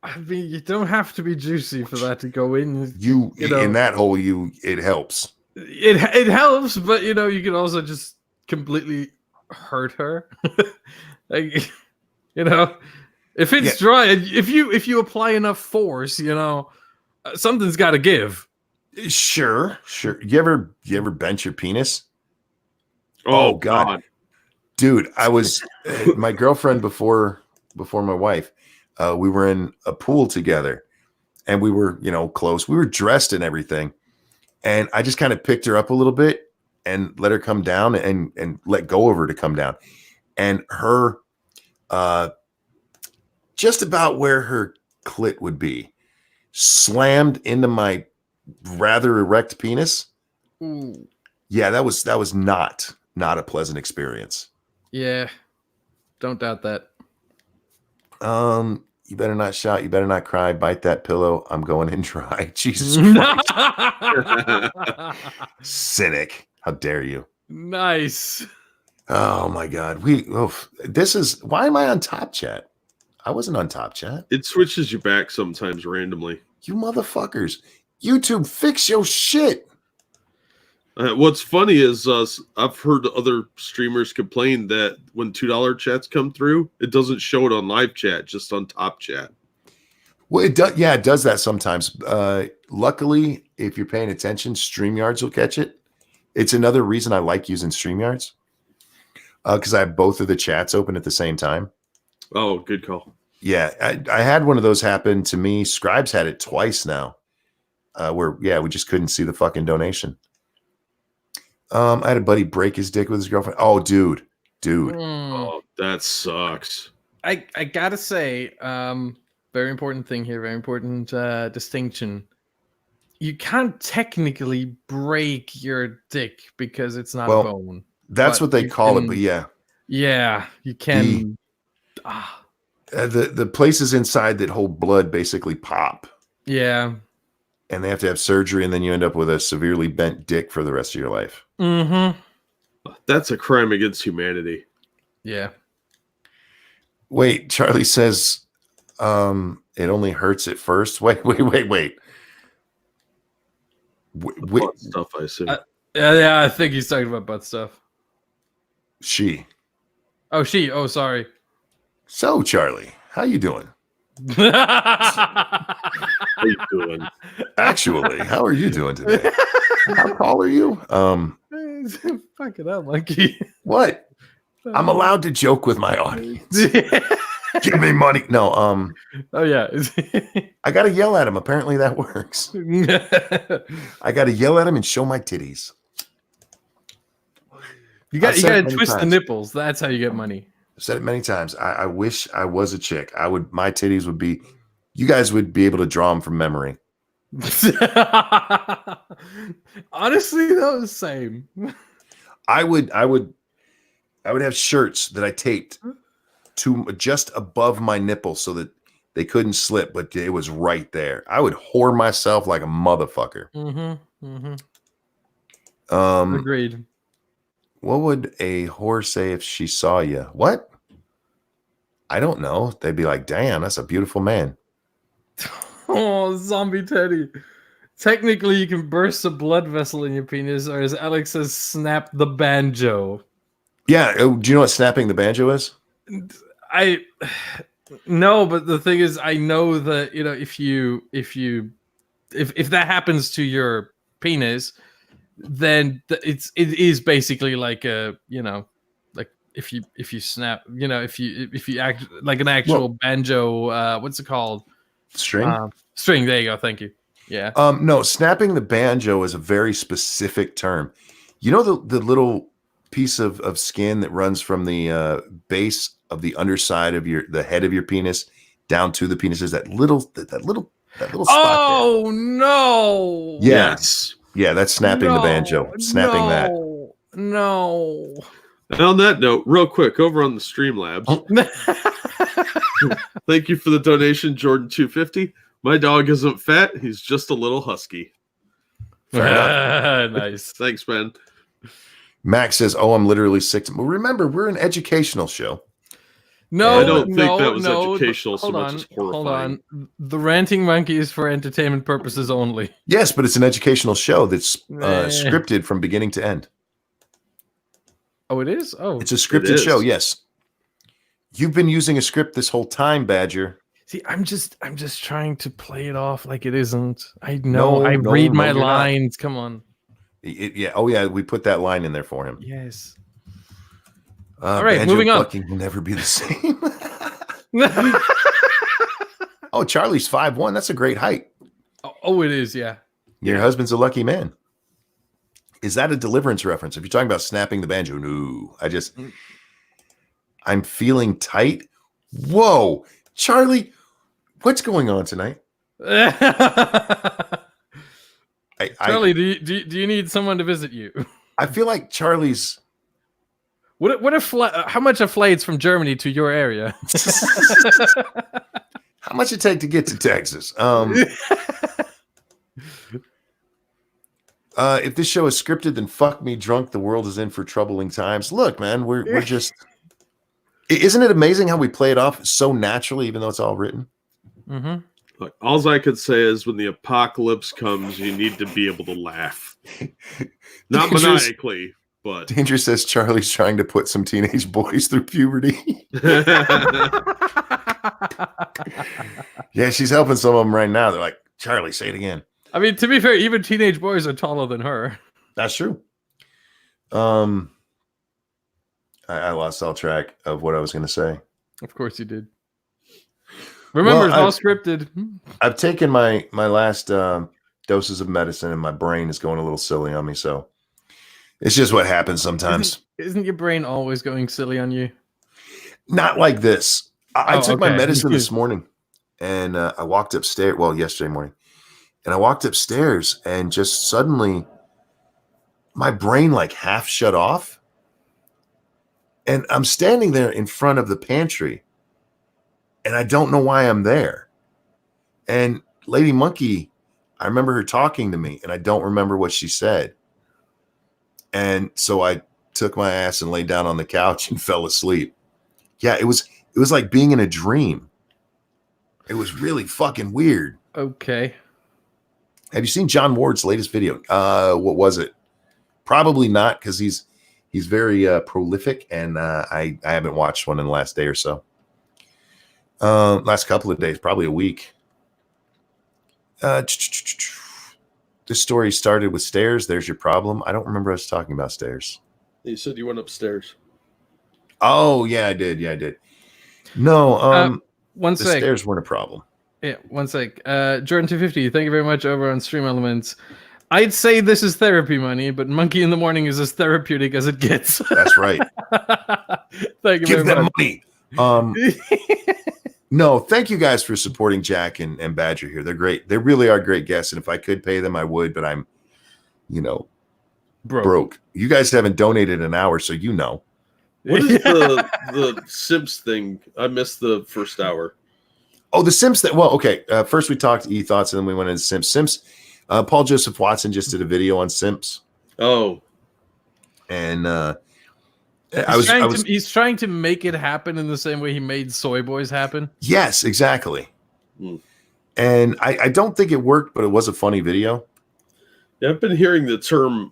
I mean, you don't have to be juicy for that to go in. You know, in that hole, it helps. It helps, but you can also just completely hurt her. Like, if it's dry, if you apply enough force, something's got to give. Sure. You ever bench your penis? Oh God. Dude, I was my girlfriend before my wife. We were in a pool together, and we were, close. We were dressed and everything, and I just kind of picked her up a little bit and let her come down and let go of her to come down, and her, just about where her clit would be, slammed into my rather erect penis. Ooh. Yeah, that was not a pleasant experience. Yeah, don't doubt that. You better not shout. You better not cry. Bite that pillow. I'm going in dry. Jesus Christ. Cynic. How dare you? Nice. Oh my God. Why am I on Top Chat? I wasn't on Top Chat. It switches you back sometimes randomly. You motherfuckers. YouTube, fix your shit. What's funny is I've heard other streamers complain that when $2 chats come through, it doesn't show it on live chat, just on top chat. Well, it does. Yeah, it does that sometimes. Luckily, if you're paying attention, StreamYards will catch it. It's another reason I like using StreamYards because I have both of the chats open at the same time. Oh, good call. Yeah, I had one of those happen to me. Scribe's had it twice now, where we just couldn't see the fucking donation. I had a buddy break his dick with his girlfriend. Oh, dude. Oh, that sucks. I gotta say, very important thing here, very important distinction. You can't technically break your dick because it's not bone. That's what they call it, but yeah. Yeah, you can. The places inside that hold blood basically pop. Yeah. And they have to have surgery, and then you end up with a severely bent dick for the rest of your life. Mm-hmm. That's a crime against humanity. Yeah. Wait, Charlie says it only hurts at first. Wait. Butt stuff, I assume. Yeah, I think he's talking about butt stuff. She. Oh, she. Oh, sorry. So, Charlie, how you doing? How you doing? Actually, how are you doing today? How tall are you? Fuck it up, monkey. What? I'm allowed to joke with my audience. Give me money. No, Oh yeah. I gotta yell at him. Apparently that works. I gotta yell at him and show my titties. You gotta twist the nipples. That's how you get money. I've said it many times. I wish I was a chick. My titties would be, you guys would be able to draw them from memory. Honestly, though, the same. I would have shirts that I taped to just above my nipples so that they couldn't slip, but it was right there. I would whore myself like a motherfucker. Agreed. What would a whore say if she saw you? What? I don't know. They'd be like, damn, that's a beautiful man. Oh, zombie Teddy. Technically, you can burst a blood vessel in your penis, or as Alex says, snap the banjo. Yeah. Do you know what snapping the banjo is? No, but the thing is, I know that, if that happens to your penis, then it is basically like like if you snap, if you act like an actual banjo, what's it called? String. String. There you go. Thank you. Yeah. No, snapping the banjo is a very specific term. You know the little piece of skin that runs from the base of the underside of the head of your penis down to the penis is that little spot. Oh there. No. Yes. Yeah, that's snapping the banjo. Snapping that. No. And on that note, real quick, over on the Streamlabs. Thank you for the donation, Jordan250. My dog isn't fat, he's just a little husky. Nice. Thanks, man. Max says, "Oh, I'm literally 6." Well, remember, we're an educational show. No, I don't think that was educational so much as horrifying. Hold on. The Ranting Monkey is for entertainment purposes only. Yes, but it's an educational show that's scripted from beginning to end. Oh, it is? Oh. It's a scripted show, yes. You've been using a script this whole time, Badger. See, I'm just trying to play it off like it isn't. I know. I read my lines. Not. Come on. Yeah. Oh, yeah. We put that line in there for him. Yes. All right, Banjo moving on. Bucking will never be the same. Oh, Charlie's 5'1". That's a great height. Oh, it is. Yeah. Your husband's a lucky man. Is that a Deliverance reference? If you're talking about snapping the banjo, no. I'm feeling tight. Whoa, Charlie, what's going on tonight? Charlie, do you need someone to visit you? I feel like Charlie's. What if how much a flight's from Germany to your area? How much it take to get to Texas? If this show is scripted, then fuck me drunk. The world is in for troubling times. Look, man, we're just. Isn't it amazing how we play it off so naturally, even though it's all written? Mm-hmm. Look, all I could say is when the apocalypse comes, you need to be able to laugh. Not Dangerous- maniacally, but Danger says Charlie's trying to put some teenage boys through puberty. Yeah, she's helping some of them right now. They're like, Charlie, say it again. I mean, to be fair, even teenage boys are taller than her. That's true. I lost all track of what I was going to say. Of course you did. Remember, it's all scripted. I've taken my last doses of medicine, and my brain is going a little silly on me. So it's just what happens sometimes. Isn't your brain always going silly on you? Not like this. I took my okay. medicine this morning, and I walked upstairs. Well, yesterday morning, and I walked upstairs, and just suddenly, my brain like half shut off, and I'm standing there in front of the pantry, and I don't know why I'm there. And Lady Monkey, I remember her talking to me, and I don't remember what she said. And so I took my ass and laid down on the couch and fell asleep. Yeah, it was like being in a dream. It was really fucking weird. Okay. Have you seen John Ward's latest video? What was it? Probably not, because he's very prolific, and I haven't watched one in the last day or so. Last couple of days, probably a week. This story started with stairs. There's your problem. I don't remember us talking about stairs. you said you went upstairs. Oh, yeah, I did. Yeah, I did. No, One the sec. stairs weren't a problem. Yeah, one sec. Jordan250, thank you very much over on Stream Elements. I'd say this is therapy money, but Monkey in the Morning is as therapeutic as it gets. That's right. Thank you Give very them much. money. No, thank you guys for supporting Jack and Badger here. They're great. They really are great guests. And if I could pay them, I would, but I'm, broke. You guys haven't donated an hour, so you know. What is the Simps thing? I missed the first hour. Oh, the Simps thing. Well, okay. First we talked E-Thots, and then we went into Simps. Simps. Paul Joseph Watson just did a video on Simps. Oh. And he's trying to make it happen in the same way he made Soy Boys happen. Yes, exactly. And I don't think it worked, but it was a funny video. Yeah, I've been hearing the term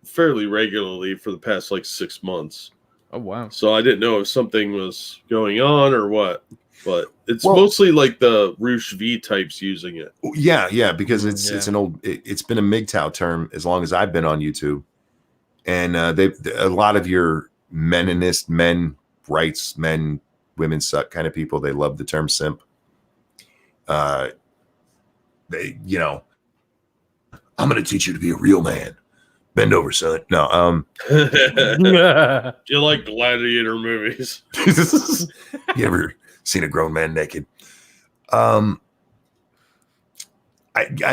fairly regularly for the past 6 months. Oh wow! So I didn't know if something was going on or what, but it's mostly the Roosh V types using it. Yeah, because it's an old. It's been a MGTOW term as long as I've been on YouTube. And a lot of your meninist, men rights, women suck kind of people, they love the term simp. I'm going to teach you to be a real man. Bend over, son. No. Do you like gladiator movies? You ever seen a grown man naked? I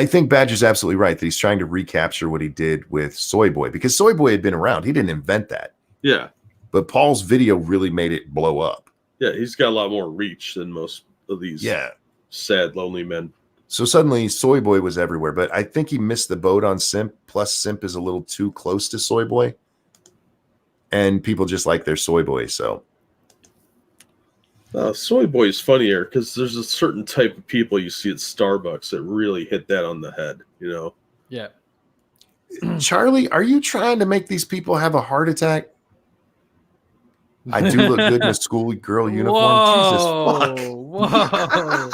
think Badger's absolutely right that he's trying to recapture what he did with Soy Boy, because Soy Boy had been around. He didn't invent that. Yeah. But Paul's video really made it blow up. Yeah, he's got a lot more reach than most of these sad, lonely men. So suddenly Soy Boy was everywhere, but I think he missed the boat on Simp. Plus, Simp is a little too close to Soy Boy. And people just like their Soy Boy, so. Soy Boy is funnier because there's a certain type of people you see at Starbucks that really hit that on the head, Yeah. Charlie, are you trying to make these people have a heart attack? I do look good in a schoolgirl uniform. Whoa, Jesus fuck. Whoa.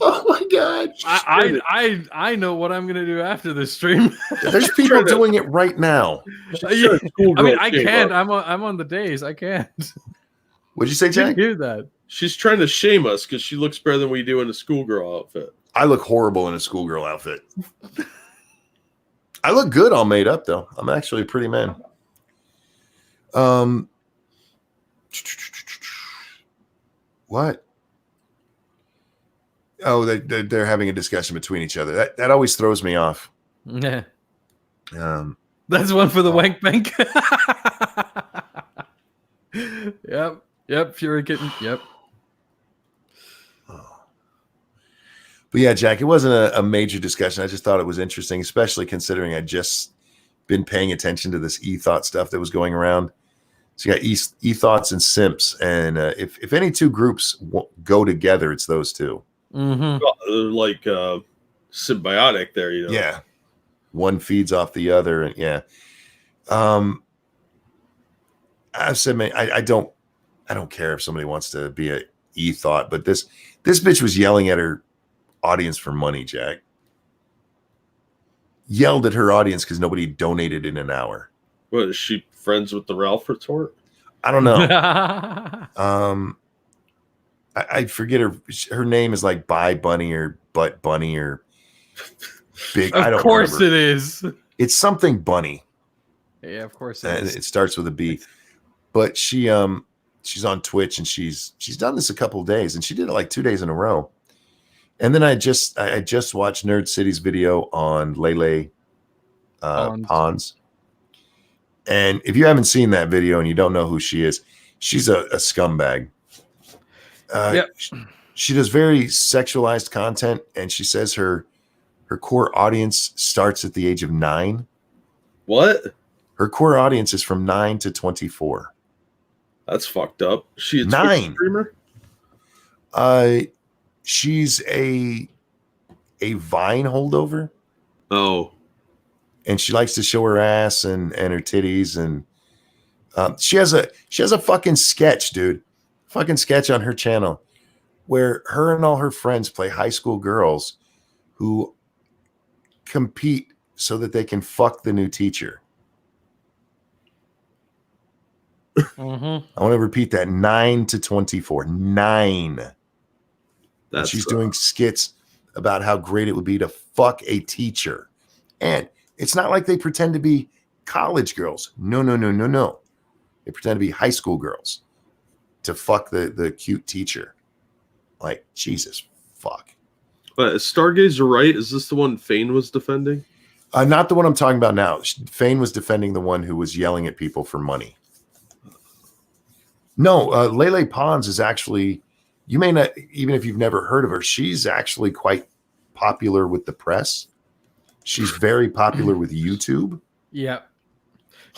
Oh my God. I know what I'm gonna do after this stream. There's people doing it right now. I mean, I can't. I'm on the days. I can't. What'd you say, Jack? You hear that? She's trying to shame us because she looks better than we do in a schoolgirl outfit. I look horrible in a schoolgirl outfit. I look good all made up, though. I'm actually a pretty man. What? Oh, they're having a discussion between each other. That always throws me off. Yeah. That's one for the wank bank. Yep. Fury Kitten. Yep. But yeah, Jack, it wasn't a major discussion. I just thought it was interesting, especially considering I'd just been paying attention to this E-Thought stuff that was going around. So you got E-Thots and Simps, and if any two groups go together, it's those two. Mm-hmm. Well, like symbiotic there, Yeah. one feeds off the other, and yeah. I've said, man, I don't care if somebody wants to be a E-Thought, but this bitch was yelling at her audience for money, Jack. Yelled at her audience because nobody donated in an hour. What, is she friends with the Ralph retort? I don't know. I forget her name is like Bye Bunny or Butt Bunny or Big. I don't Of course remember. it is. It's something Bunny. Yeah, of course it And is. it starts with a B. But she's on Twitch and she's done this a couple of days, and she did it like 2 days in a row. And then I just watched Nerd City's video on Lele Pons. And if you haven't seen that video and you don't know who she is, she's a scumbag. Yep. She does very sexualized content, and she says her core audience starts at the age of 9. What? Her core audience is from 9 to 24. That's fucked up. She a 9 Twitch streamer? She's a Vine holdover. Oh. And she likes to show her ass and her titties, and she has a fucking sketch, dude. Fucking sketch on her channel where her and all her friends play high school girls who compete so that they can fuck the new teacher. Mm-hmm. I want to repeat that: 9 to 24. 9. That's She's doing skits about how great it would be to fuck a teacher. And it's not like they pretend to be college girls. No. They pretend to be high school girls to fuck the cute teacher. Like, Jesus fuck. But is Stargazer right? Is this the one Fane was defending? Not the one I'm talking about now. Fane was defending the one who was yelling at people for money. No, Lele Pons is actually, you may not, even if you've never heard of her, she's actually quite popular with the press. She's very popular with YouTube. Yeah.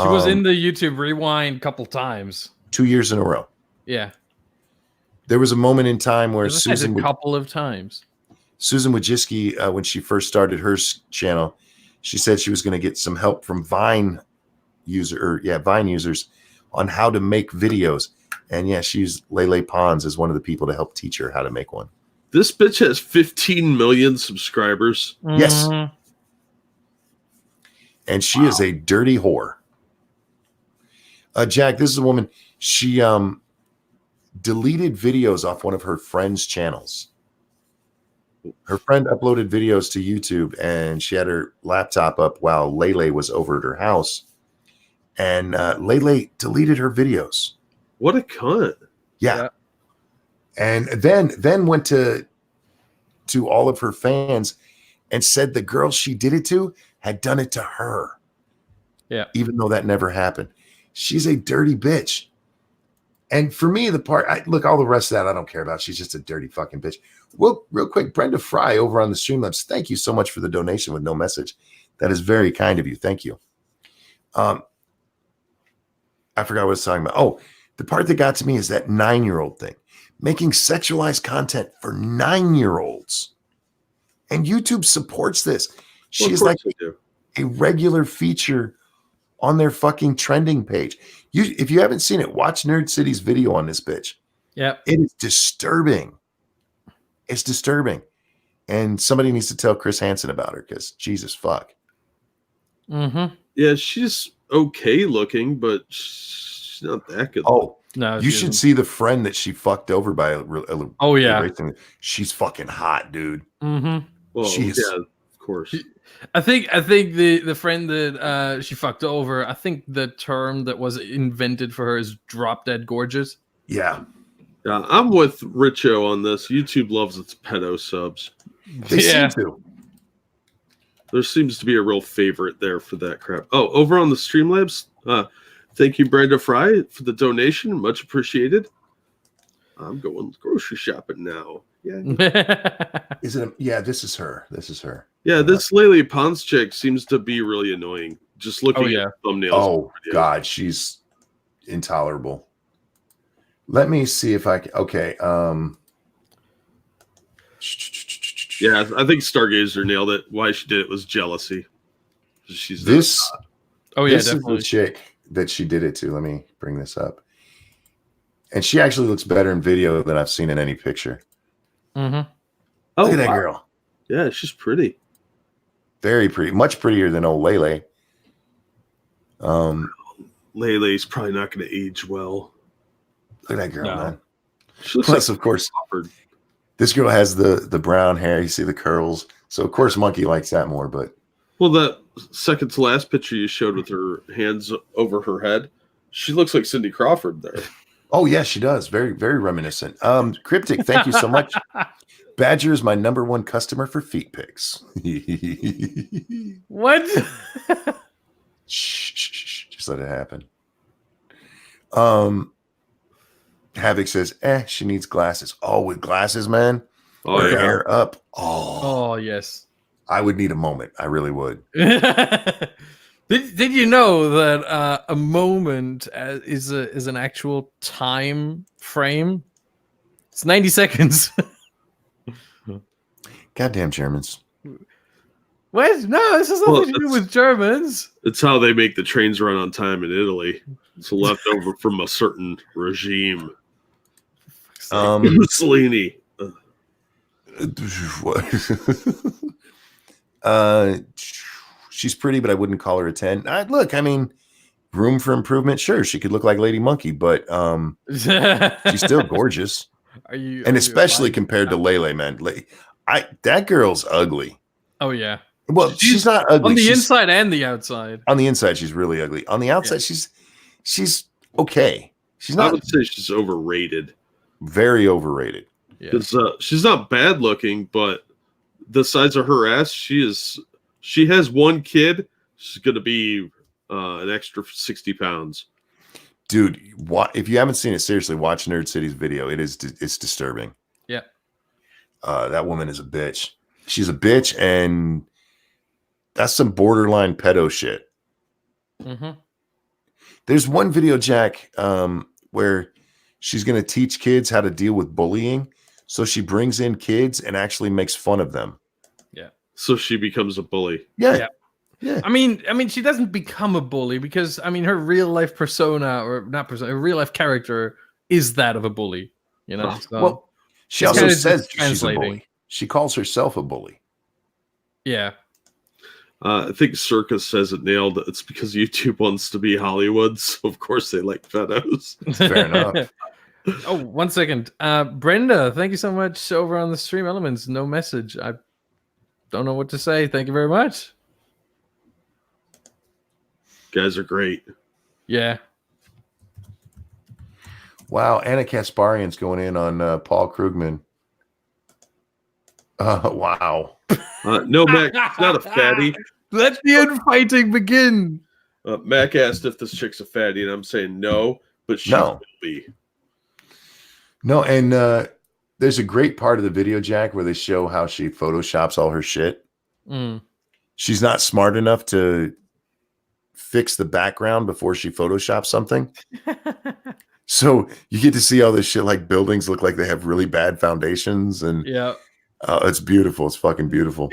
She was in the YouTube Rewind a couple times. 2 years in a row. Yeah. There was a moment in time where Susan a couple of times. Susan Wojcicki, when she first started her channel, she said she was going to get some help from Vine users on how to make videos. And yeah, she's Lele Pons is one of the people to help teach her how to make one. This bitch has 15 million subscribers. Yes. And she is a dirty whore. Jack, this is a woman. She deleted videos off one of her friend's channels. Her friend uploaded videos to YouTube, and she had her laptop up while Lele was over at her house. And Lele deleted her videos. What a cunt. Yeah. And then went to all of her fans and said the girl she did it to had done it to her. Yeah. Even though that never happened. She's a dirty bitch. And for me, look, all the rest of that I don't care about. She's just a dirty fucking bitch. Well, real quick, Brenda Fry over on the Streamlabs, thank you so much for the donation with no message. That is very kind of you. Thank you. I forgot what I was talking about. Oh, the part that got to me is that 9-year-old thing. Making sexualized content for 9-year-olds. And YouTube supports this. She's like a regular feature on their fucking trending page. If you haven't seen it, watch Nerd City's video on this bitch. Yeah. It is disturbing. It's disturbing. And somebody needs to tell Chris Hansen about her because Jesus fuck. Mm-hmm. Yeah, she's okay looking, but she's not that good. Oh, no, you should see the friend that she fucked over by erasing. She's fucking hot, dude. Mm-hmm. Well, yeah, of course. I think the friend that she fucked over, I think the term that was invented for her is drop dead gorgeous. Yeah. Yeah, I'm with Richo on this. YouTube loves its pedo subs. They seem to. There seems to be a real favorite there for that crap. Oh, over on the Streamlabs, thank you, Brenda Fry, for the donation. Much appreciated. I'm going grocery shopping now. Yeah. Is it? Yeah, this is her. This is her. Yeah, this Lele Pons chick seems to be really annoying. Just looking at thumbnails. Oh, God, she's intolerable. Let me see if I can. Okay. Yeah, I think Stargazer nailed it. Why she did it was jealousy. She's This Oh yeah, this is the definitely. chick that she did it to. Let me bring this up. And she actually looks better in video than I've seen in any picture. Mm-hmm. Oh, Look at that wow. girl. Yeah, she's pretty. Very pretty. Much prettier than old Lele. Lele's probably not going to age well. Look at that girl, No. man. She looks Plus, like of course, Crawford. this girl has the brown hair. You see the curls. So, of course, Monkey likes that more. But Well, that second to last picture you showed with her hands over her head, she looks like Cindy Crawford there. oh, yeah, she does. Very, very reminiscent. Cryptic, thank you so much. Badger is my #1 customer for feet pics. What? Shh, just let it happen. Havoc says, she needs glasses. Oh, with glasses, man. Oh, Her yeah. hair up. Oh, Oh yes. I would need a moment. I really would. Did you know that a moment is an actual time frame? It's 90 seconds. Goddamn Germans. What? No, this has nothing to do that's- with Germans. It's how they make the trains run on time in Italy. It's a leftover from a certain regime. Mussolini. What? She's pretty, but I wouldn't call her a 10. Look, I mean, room for improvement. Sure, she could look like Lady Monkey, but she's still gorgeous. And especially compared to Lele, man. That girl's ugly. Oh yeah. Well, she's not ugly. On the She's- inside and the outside. On the inside, she's really ugly. On the outside, she's okay. She's I not would say she's overrated. very overrated. Yeah. Because she's not bad looking, but the size of her ass, she has one kid. She's going to be an extra 60 pounds. Dude, if you haven't seen it, seriously, watch Nerd City's video. It's disturbing. Yeah. That woman is a bitch. She's a bitch, and that's some borderline pedo shit. Mm-hmm. There's one video, Jack, where she's going to teach kids how to deal with bullying. So she brings in kids and actually makes fun of them. Yeah. So she becomes a bully. Yeah. I mean, she doesn't become a bully because her real life persona, or not persona, her real life character is that of a bully. You know. So, Well, she it's also kinda says just she's a translating. bully. She calls herself a bully. yeah. I think Circus says it nailed. It's because YouTube wants to be Hollywood, so of course they like pedos. Fair enough. Oh, 1 second. Brenda, thank you so much over on the Stream Elements. No message. I don't know what to say. Thank you very much. Guys are great. Yeah. Wow, Anna Kasparian's going in on Paul Krugman. Wow. No, Mac, it's not a fatty. Let the infighting begin. Mac asked if this chick's a fatty, and I'm saying no, but she No. will be. No, and there's a great part of the video, Jack, where they show how she photoshops all her shit. Mm. She's not smart enough to fix the background before she photoshops something. So you get to see all this shit, like buildings look like they have really bad foundations, and Yeah. it's beautiful. It's fucking beautiful.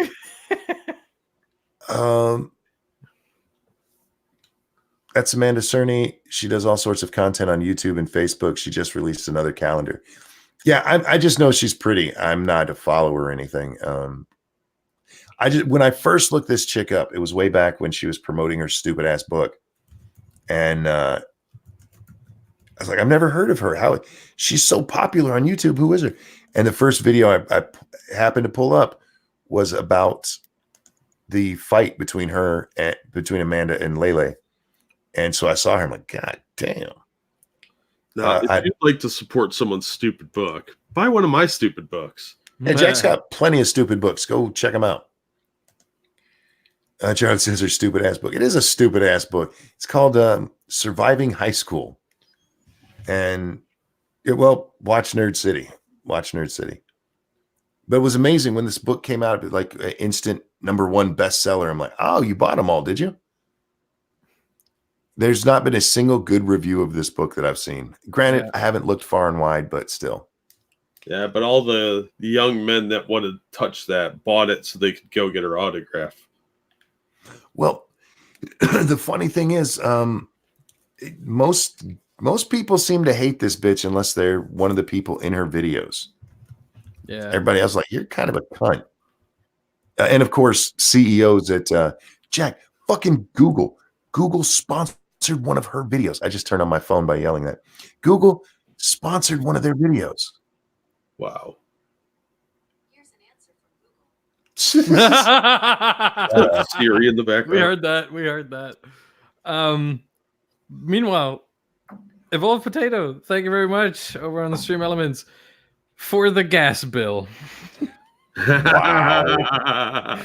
That's Amanda Cerny. She does all sorts of content on YouTube and Facebook. She just released another calendar. Yeah, I just know she's pretty. I'm not a follower or anything. When I first looked this chick up, it was way back when she was promoting her stupid ass book, and I was like, I've never heard of her. How she's so popular on YouTube? Who is her? And the first video I happened to pull up was about the fight between Amanda and Lele. And so I saw her. I'm like, God damn. Now, if you'd like to support someone's stupid book, buy one of my stupid books. And Jack's got plenty of stupid books. Go check them out. Jared says her stupid ass book. It is a stupid ass book. It's called Surviving High School. And watch Nerd City. Watch Nerd City. But it was amazing when this book came out, like an instant #1 bestseller. I'm like, oh, you bought them all, did you? There's not been a single good review of this book that I've seen. Granted, I haven't looked far and wide, but still. Yeah, but all the young men that wanted to touch that bought it so they could go get her autograph. Well, the funny thing is, most people seem to hate this bitch unless they're one of the people in her videos. Yeah. Everybody else is like, you're kind of a cunt. And of course, CEOs at Jack, fucking Google sponsored one of her videos. I just turned on my phone by yelling that. Google sponsored one of their videos. Wow. Here's an answer from Google. Siri in the background. We heard that. Meanwhile, Evolved Potato, thank you very much over on the Stream Elements for the gas bill. Wow.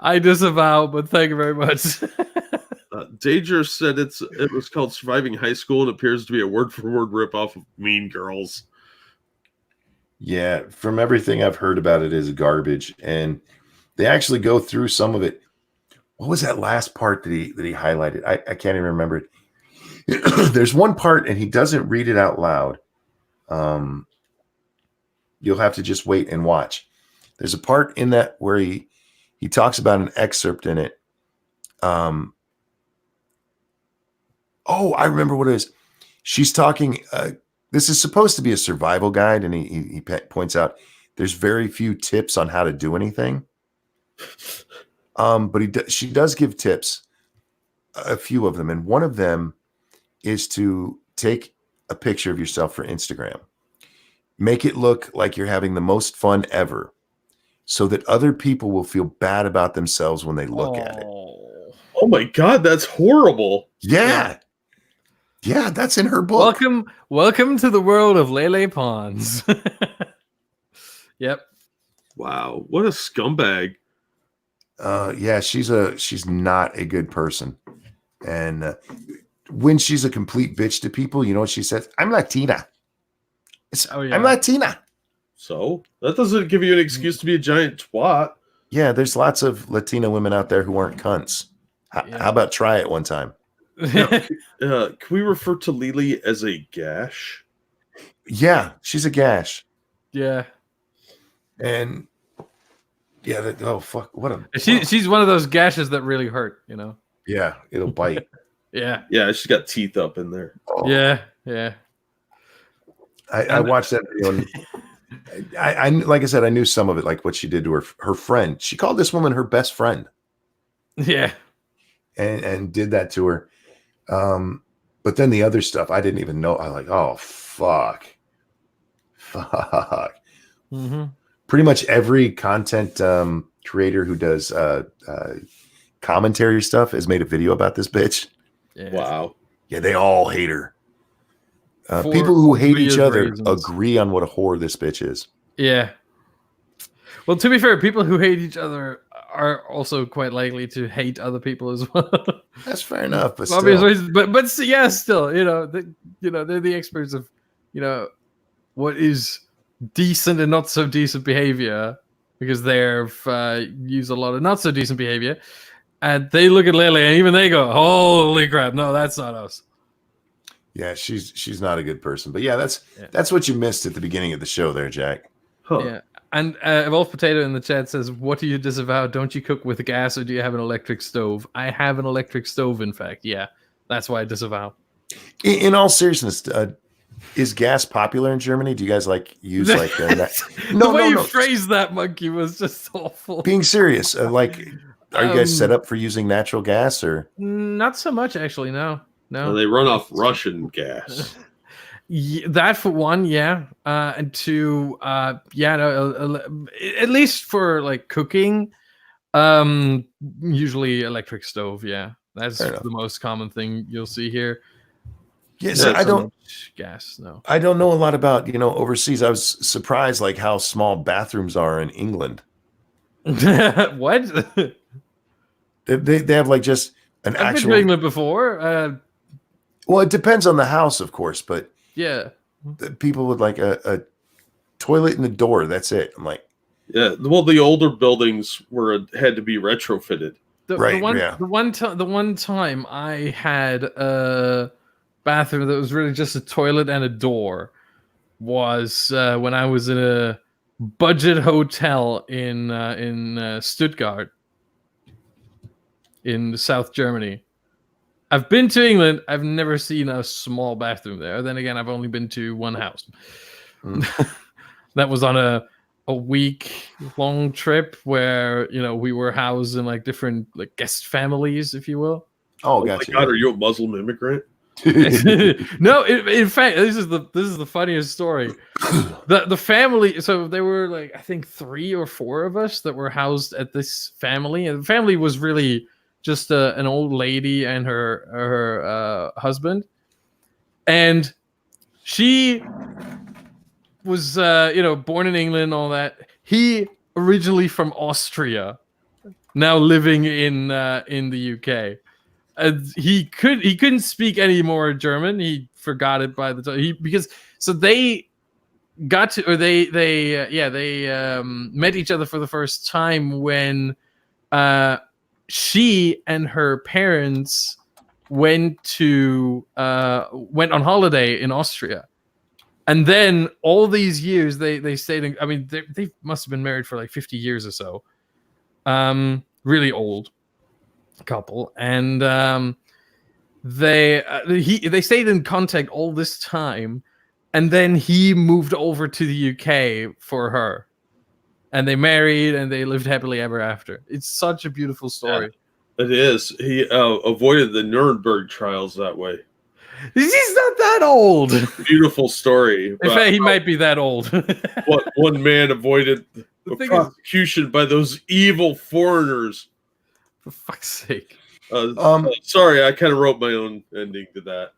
I disavow, but thank you very much. Danger said it was called Surviving High School and appears to be a word-for-word ripoff of Mean Girls. Yeah, from everything I've heard about it is garbage, and they actually go through some of it. What was that last part that he highlighted? I can't even remember it. There's one part, and he doesn't read it out loud. You'll have to just wait and watch. There's a part in that where he talks about an excerpt in it. Oh, I remember what it is. She's talking. This is supposed to be a survival guide, and he points out there's very few tips on how to do anything. But she does give tips, a few of them, and one of them is to take a picture of yourself for Instagram, make it look like you're having the most fun ever, so that other people will feel bad about themselves when they look at it. Oh my God, that's horrible. Yeah, that's in her book. Welcome to the world of Lele Pawns. Yep. Wow, what a scumbag. Yeah, she's not a good person. And when she's a complete bitch to people, you know what she says? I'm Latina. I'm Latina. So that doesn't give you an excuse to be a giant twat. Yeah, there's lots of Latina women out there who aren't cunts. How about try it one time? Can we refer to Lily as a gash? Yeah, she's a gash. Yeah. And yeah, oh fuck, what a she's one of those gashes that really hurt, you know. Yeah, it'll bite. Yeah. Yeah, she's got teeth up in there. Oh. Yeah. I watched that video and I like I said, I knew some of it, like what she did to her friend. She called this woman her best friend. Yeah. And did that to her. But then the other stuff I didn't even know. I like, oh fuck. Mm-hmm. Pretty much every content creator who does commentary stuff has made a video about this bitch. Yeah. Wow. Yeah, they all hate her. People who hate each other reasons. agree on what a whore this bitch is. Yeah. Well, to be fair, people who hate each other are also quite likely to hate other people as well. That's fair enough, but obvious still. reasons, but yeah, still, you know, they're the experts of, you know, what is decent and not so decent behavior, because they've used a lot of not so decent behavior, and they look at Lily and even they go, "Holy crap, no, that's not us." Yeah, she's not a good person. But yeah, that's what you missed at the beginning of the show there, Jack. Huh. Yeah. And Evolved Potato in the chat says, "What do you disavow? Don't you cook with gas, or do you have an electric stove?" I have an electric stove, in fact. Yeah, that's why I disavow. In all seriousness, is gas popular in Germany? Do you guys like use like that? The way you phrased that, Monkey, was just awful. Being serious, like, are you guys set up for using natural gas or? Not so much, actually. No. Well, they run off Russian gas. Yeah, that for one, yeah. And two, at least for like cooking, usually electric stove. Yeah, that's the most common thing you'll see here. Yeah, so I don't gas. No, I don't know a lot about overseas. I was surprised like how small bathrooms are in England. What? They have like just an I've actual. been to England before. Well, it depends on the house, of course, but yeah, people with like a toilet and a door. That's it. I'm like, yeah. Well, the older buildings had to be retrofitted. The one time I had a bathroom that was really just a toilet and a door was when I was in a budget hotel in Stuttgart in South Germany. I've been to England. I've never seen a small bathroom there. Then again, I've only been to one house. That was on a week-long trip where we were housed in like different like guest families, if you will. Oh, My gotcha. God, are you a Muslim immigrant? No, in fact, this is the funniest story. The family, so there were like I think 3 or 4 of us that were housed at this family, and the family was really just an old lady and her husband, and she was born in England, all that. He originally from Austria, now living in the UK. He couldn't speak any more German. He forgot it by the time they got to, or they met each other for the first time when she and her parents went on holiday in Austria. And then all these years they stayed in, I mean, they must have been married for like 50 years or so. Really old couple. And they stayed in contact all this time. And then he moved over to the UK for her. And they married and they lived happily ever after. It's such a beautiful story. Yeah, it is. He avoided the Nuremberg trials that way. He's not that old. Beautiful story. In fact, he might be that old. What one man avoided The thing prosecution by those evil foreigners. For fuck's sake. Sorry, I kind of wrote my own ending to that.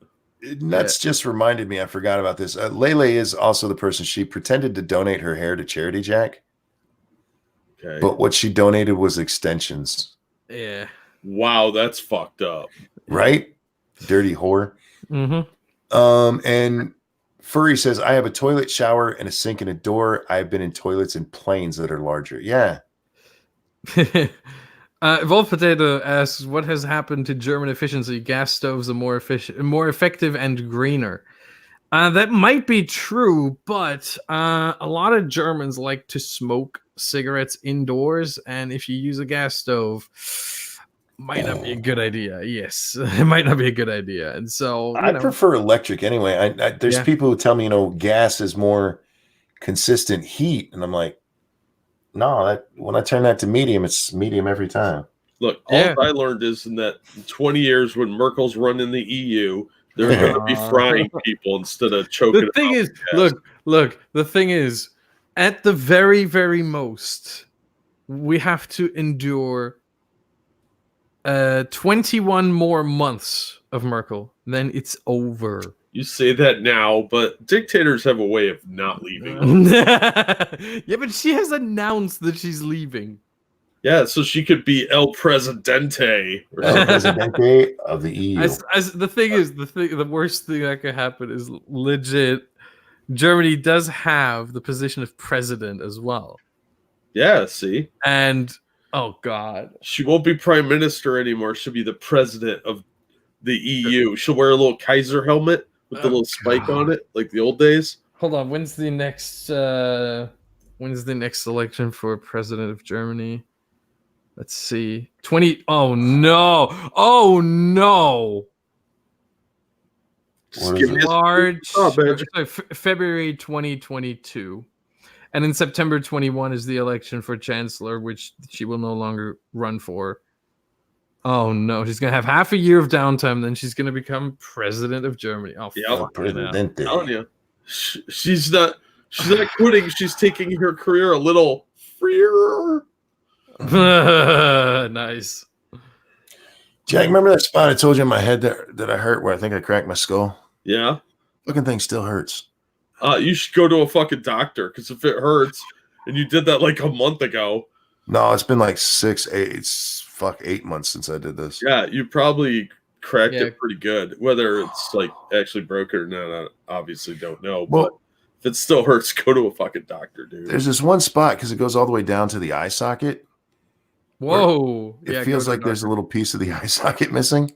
That's just reminded me. I forgot about this. Lele is also the person. She pretended to donate her hair to Charity Jack. Okay. But what she donated was extensions. Yeah. Wow, that's fucked up. Right? Dirty whore. Mm-hmm. And Furry says, I have a toilet, shower, and a sink and a door. I've been in toilets in planes that are larger. Yeah. Evolved Potato asks, what has happened to German efficiency? Gas stoves are more efficient, more effective, and greener. That might be true, but a lot of Germans like to smoke cigarettes indoors, and if you use a gas stove, might not be a good idea. Yes, it might not be a good idea. And so I prefer electric anyway. There's people who tell me, gas is more consistent heat, and I'm like, no, when I turn that to medium, it's medium every time. Look, all I learned is in that 20 years when Merkel's running the EU, they're going to be frying people instead of choking. The thing is, look. The thing is, at the very, very most, we have to endure 21 more months of Merkel. Then it's over. You say that now, but dictators have a way of not leaving. Yeah, but she has announced that she's leaving. Yeah, so she could be El Presidente. Or El Presidente of the EU. The worst thing that could happen is legit. Germany does have the position of president as well. Yeah, see? And, oh, God. She won't be prime minister anymore. She'll be the president of the EU. She'll wear a little Kaiser helmet with the little spike on it, like the old days. Hold on. When's the next election for president of Germany? Let's see. Oh no. February 2022. And in September 21 is the election for chancellor, which she will no longer run for. Oh no, she's gonna have half a year of downtime, then she's gonna become president of Germany. Oh, yeah, Presidente. I'm telling you. She's not quitting. She's taking her career a little freer. Nice. Jack, remember that spot I told you in my head that I hurt where I think I cracked my skull? Yeah. Looking thing still hurts. You should go to a fucking doctor, because if it hurts, and you did that like a month ago. No, it's been like 8 months since I did this. Yeah, you probably cracked it pretty good. Whether it's like actually broken or not, I obviously don't know. Well, but if it still hurts, go to a fucking doctor, dude. There's this one spot because it goes all the way down to the eye socket. Whoa. It feels like there's a little piece of the eye socket missing.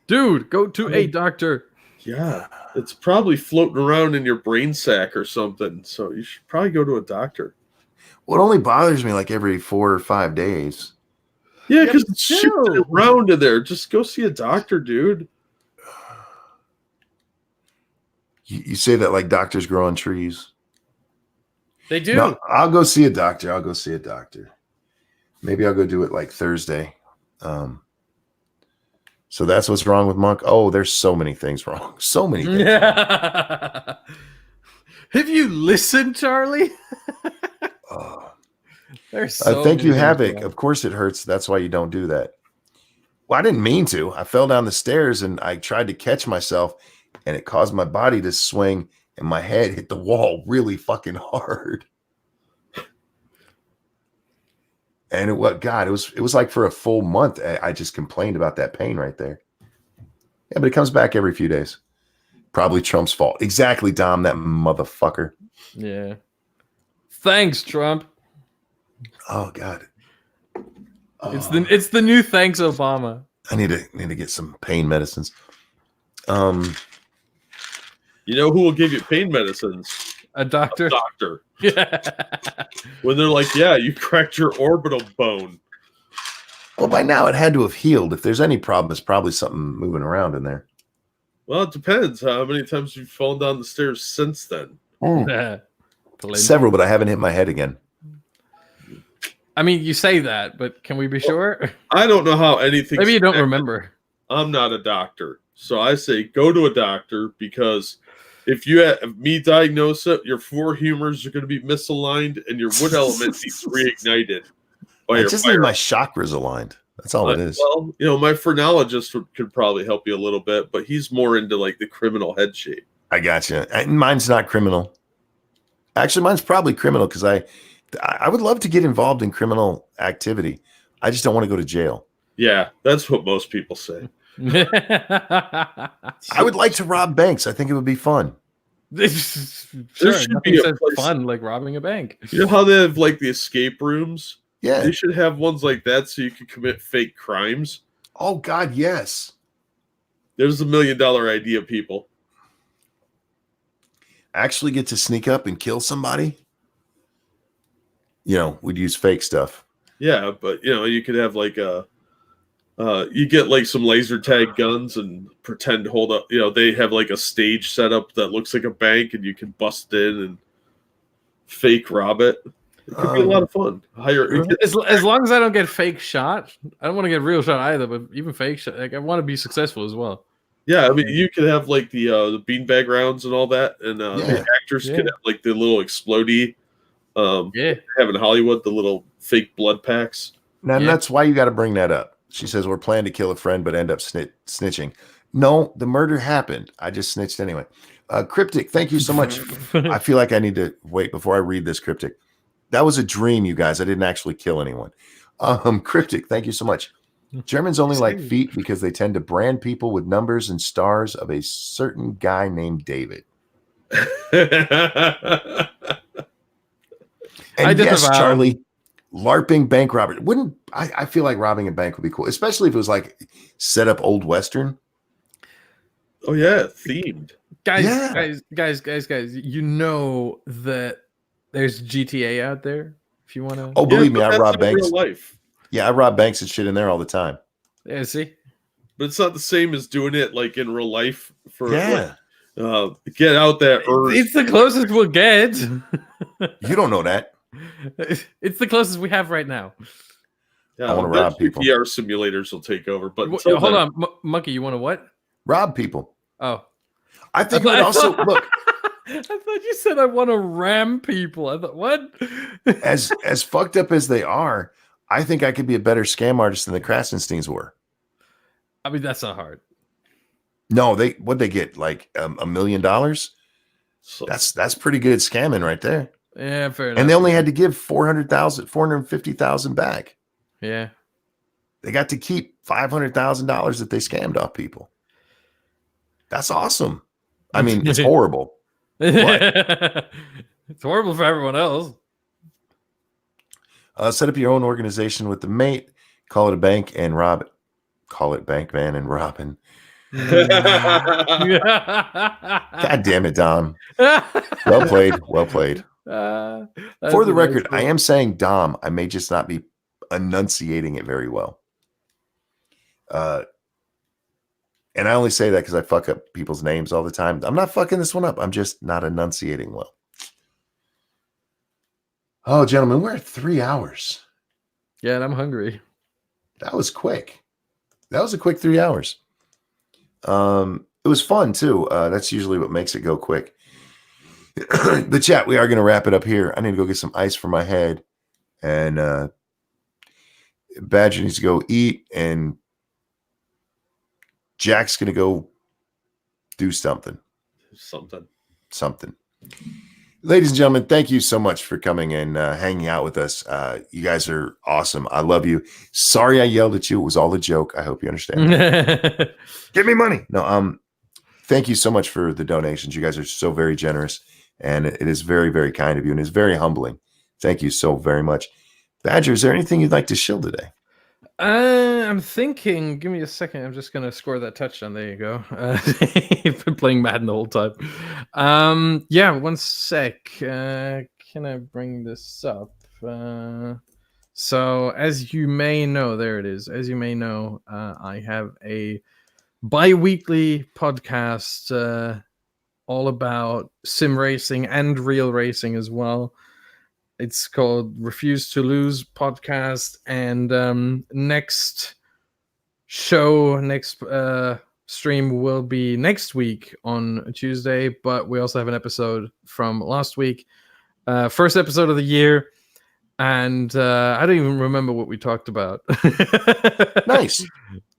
Dude, go to a doctor. Yeah, it's probably floating around in your brain sac or something. So you should probably go to a doctor. Well, it only bothers me like every 4 or 5 days. Yeah, because it's shifting around in there. Just go see a doctor, dude. You say that like doctors grow on trees. They do. No, I'll go see a doctor. Maybe I'll go do it like Thursday. So that's what's wrong with Monk. Oh, there's so many things wrong. So many things wrong. Have you listened, Charlie? There's so thank you, many things Havoc. wrong. Of course it hurts. That's why you don't do that. Well, I didn't mean to. I fell down the stairs and I tried to catch myself and it caused my body to swing and my head hit the wall really fucking hard. And it was like for a full month. I just complained about that pain right there. Yeah, but it comes back every few days. Probably Trump's fault. Exactly, Dom, that motherfucker. Yeah. Thanks, Trump. Oh God. It's the new thanks, Obama. I need to get some pain medicines. You know who will give you pain medicines? A doctor. A doctor. Yeah. When they're like, yeah, you cracked your orbital bone. Well, by now it had to have healed. If there's any problem, it's probably something moving around in there. Well, it depends how many times you've fallen down the stairs since then. Several, but I haven't hit my head again. I mean, you say that, but can we be sure? I don't know how anything. Maybe you don't remember. I'm not a doctor, so I say go to a doctor because if you have me diagnose it, your four humors are going to be misaligned and your wood element needs reignited. I just need my chakras aligned. That's all it is. Well, my phrenologist could probably help you a little bit, but he's more into like the criminal head shape. I gotcha. And mine's not criminal. Actually, mine's probably criminal because I would love to get involved in criminal activity. I just don't want to go to jail. Yeah, that's what most people say. I would like to rob banks. I think it would be fun. Sure, should be a place- fun like robbing a bank. You know how they have like the escape rooms? Yeah. They should have ones like that so you can commit fake crimes. Oh, God, yes. There's $1 million idea, people. Actually get to sneak up and kill somebody. We'd use fake stuff. Yeah, but you could have like you get like some laser tag guns and pretend to hold up. They have like a stage set up that looks like a bank, and you can bust in and fake rob it. It could be a lot of fun. As long as I don't get fake shot, I don't want to get real shot either. But even fake shot, like I want to be successful as well. Yeah, I mean, you could have like the beanbag rounds and all that, and the actors could have like the little explodey. Have in Hollywood the little fake blood packs. Now that's why you got to bring that up. She says we're planning to kill a friend, but end up snitching. No, the murder happened. I just snitched anyway. Cryptic, thank you so much. I feel like I need to wait before I read this. Cryptic, that was a dream, you guys. I didn't actually kill anyone. Cryptic, thank you so much. Germans only like feet because they tend to brand people with numbers and stars of a certain guy named David. And yes, Charlie, LARPing bank robbery. I feel like robbing a bank would be cool, especially if it was like set up old Western. Oh yeah, themed. Guys, you know that there's GTA out there if you want to. Oh, believe me, I rob banks. Real life. Yeah, I rob banks and shit in there all the time. Yeah, see? But it's not the same as doing it like in real life for Yeah. Get out that urge. It's the closest we'll get. You don't know that. It's the closest we have right now. Yeah, I want to rob people. VR simulators will take over. But hold on, Monkey, you want to what? Rob people. Oh. I think it would also look. I thought you said I want to ram people. I thought, what? as fucked up as they are, I think I could be a better scam artist than the Krasensteins were. I mean, that's not hard. No, what'd they get? Like $1 million? So, that's pretty good scamming right there. Yeah, fair enough. And they only had to give 450,000 back. Yeah. They got to keep $500,000 that they scammed off people. That's awesome. I mean, it's horrible. It's horrible for everyone else. Set up your own organization with the mate. Call it a bank and rob it. Call it Bankman and Robin. God damn it, Dom. Well played. Well played. For the record, I am saying Dom. I may just not be enunciating it very well. And I only say that because I fuck up people's names all the time. I'm not fucking this one up. I'm just not enunciating well. Oh, gentlemen, we're at 3 hours. Yeah, and I'm hungry. That was quick. That was a quick 3 hours. It was fun too. That's usually what makes it go quick. The chat, we are going to wrap it up here. I need to go get some ice for my head. And Badger needs to go eat. And Jack's going to go do something. Something. Ladies and gentlemen, thank you so much for coming and hanging out with us. You guys are awesome. I love you. Sorry I yelled at you. It was all a joke. I hope you understand. Give me money. No, thank you so much for the donations. You guys are so very generous. And it is very, very kind of you. And it's very humbling. Thank you so very much. Badger, is there anything you'd like to shill today? I'm thinking, give me a second. I'm just going to score that touchdown. There you go. You've been playing Madden the whole time. Yeah, one sec. Can I bring this up? So as you may know, there it is. As you may know, I have a bi-weekly podcast all about sim racing and real racing as well. It's called Refuse to Lose podcast. And next stream will be next week on Tuesday. But we also have an episode from last week. First episode of the year. And I don't even remember what we talked about. Nice.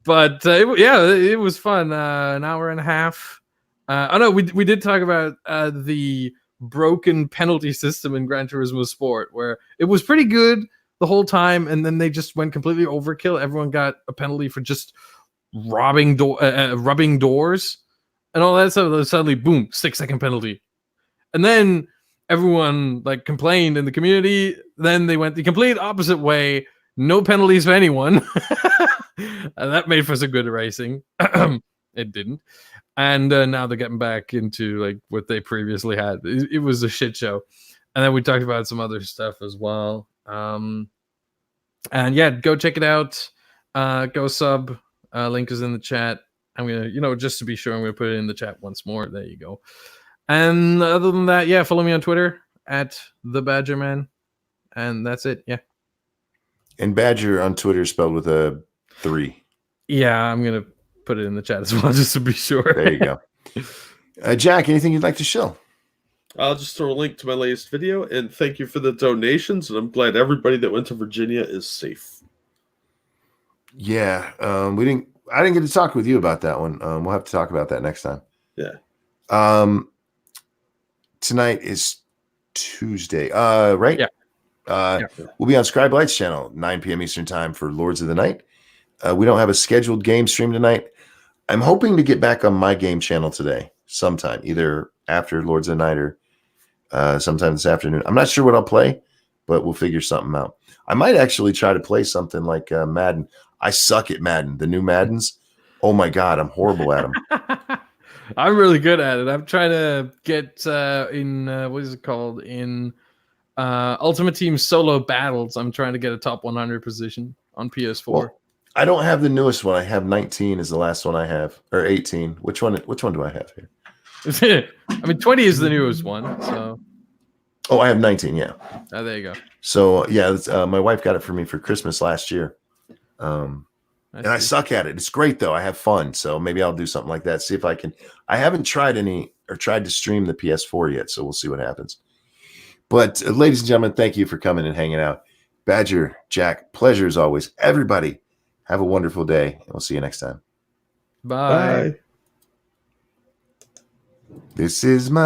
But it was fun. An hour and a half. We did talk about the broken penalty system in Gran Turismo Sport, where it was pretty good the whole time, and then they just went completely overkill. Everyone got a penalty for just rubbing doors and all that stuff. Suddenly, boom, 6-second penalty, and then everyone complained in the community. Then they went the complete opposite way. No penalties for anyone. And that made for some good racing. It didn't. And now they're getting back into what they previously had. It was a shit show. And then we talked about some other stuff as well. And yeah, go check it out. Go sub. Link is in the chat. I'm going to, just to be sure, I'm going to put it in the chat once more. There you go. And other than that, yeah, follow me on Twitter at the Badgerman. And that's it. Yeah. And Badger on Twitter spelled with a 3. Yeah, I'm going to put it in the chat as well, just to be sure. There you go. Jack, anything you'd like to shill? I'll just throw a link to my latest video, and thank you for the donations, and I'm glad everybody that went to Virginia is safe. Yeah, I didn't get to talk with you about that one. We'll have to talk about that next time. Yeah. Tonight is Tuesday, right? Yeah. We'll be on Scribe Lights channel, 9 p.m. Eastern time for Lords of the Night. We don't have a scheduled game stream tonight. I'm hoping to get back on my game channel today sometime, either after Lords of the Night or sometime this afternoon. I'm not sure what I'll play, but we'll figure something out. I might actually try to play something like Madden. I suck at Madden. The new Maddens. Oh my God, I'm horrible at them. I'm really good at it. I'm trying to get in, what is it called? In Ultimate Team Solo Battles. I'm trying to get a top 100 position on PS4. Well, I don't have the newest one. I have 19 is the last one I have, or 18. Which one do I have here? I mean, 20 is the newest one. So. Oh, I have 19. Yeah. Oh, there you go. So yeah, my wife got it for me for Christmas last year. And I suck at it. It's great though. I have fun. So maybe I'll do something like that. See if I can. I haven't tried to stream the PS4 yet. So we'll see what happens. But ladies and gentlemen, thank you for coming and hanging out. Badger, Jack, pleasure as always. Everybody, have a wonderful day. And we'll see you next time. Bye. This is my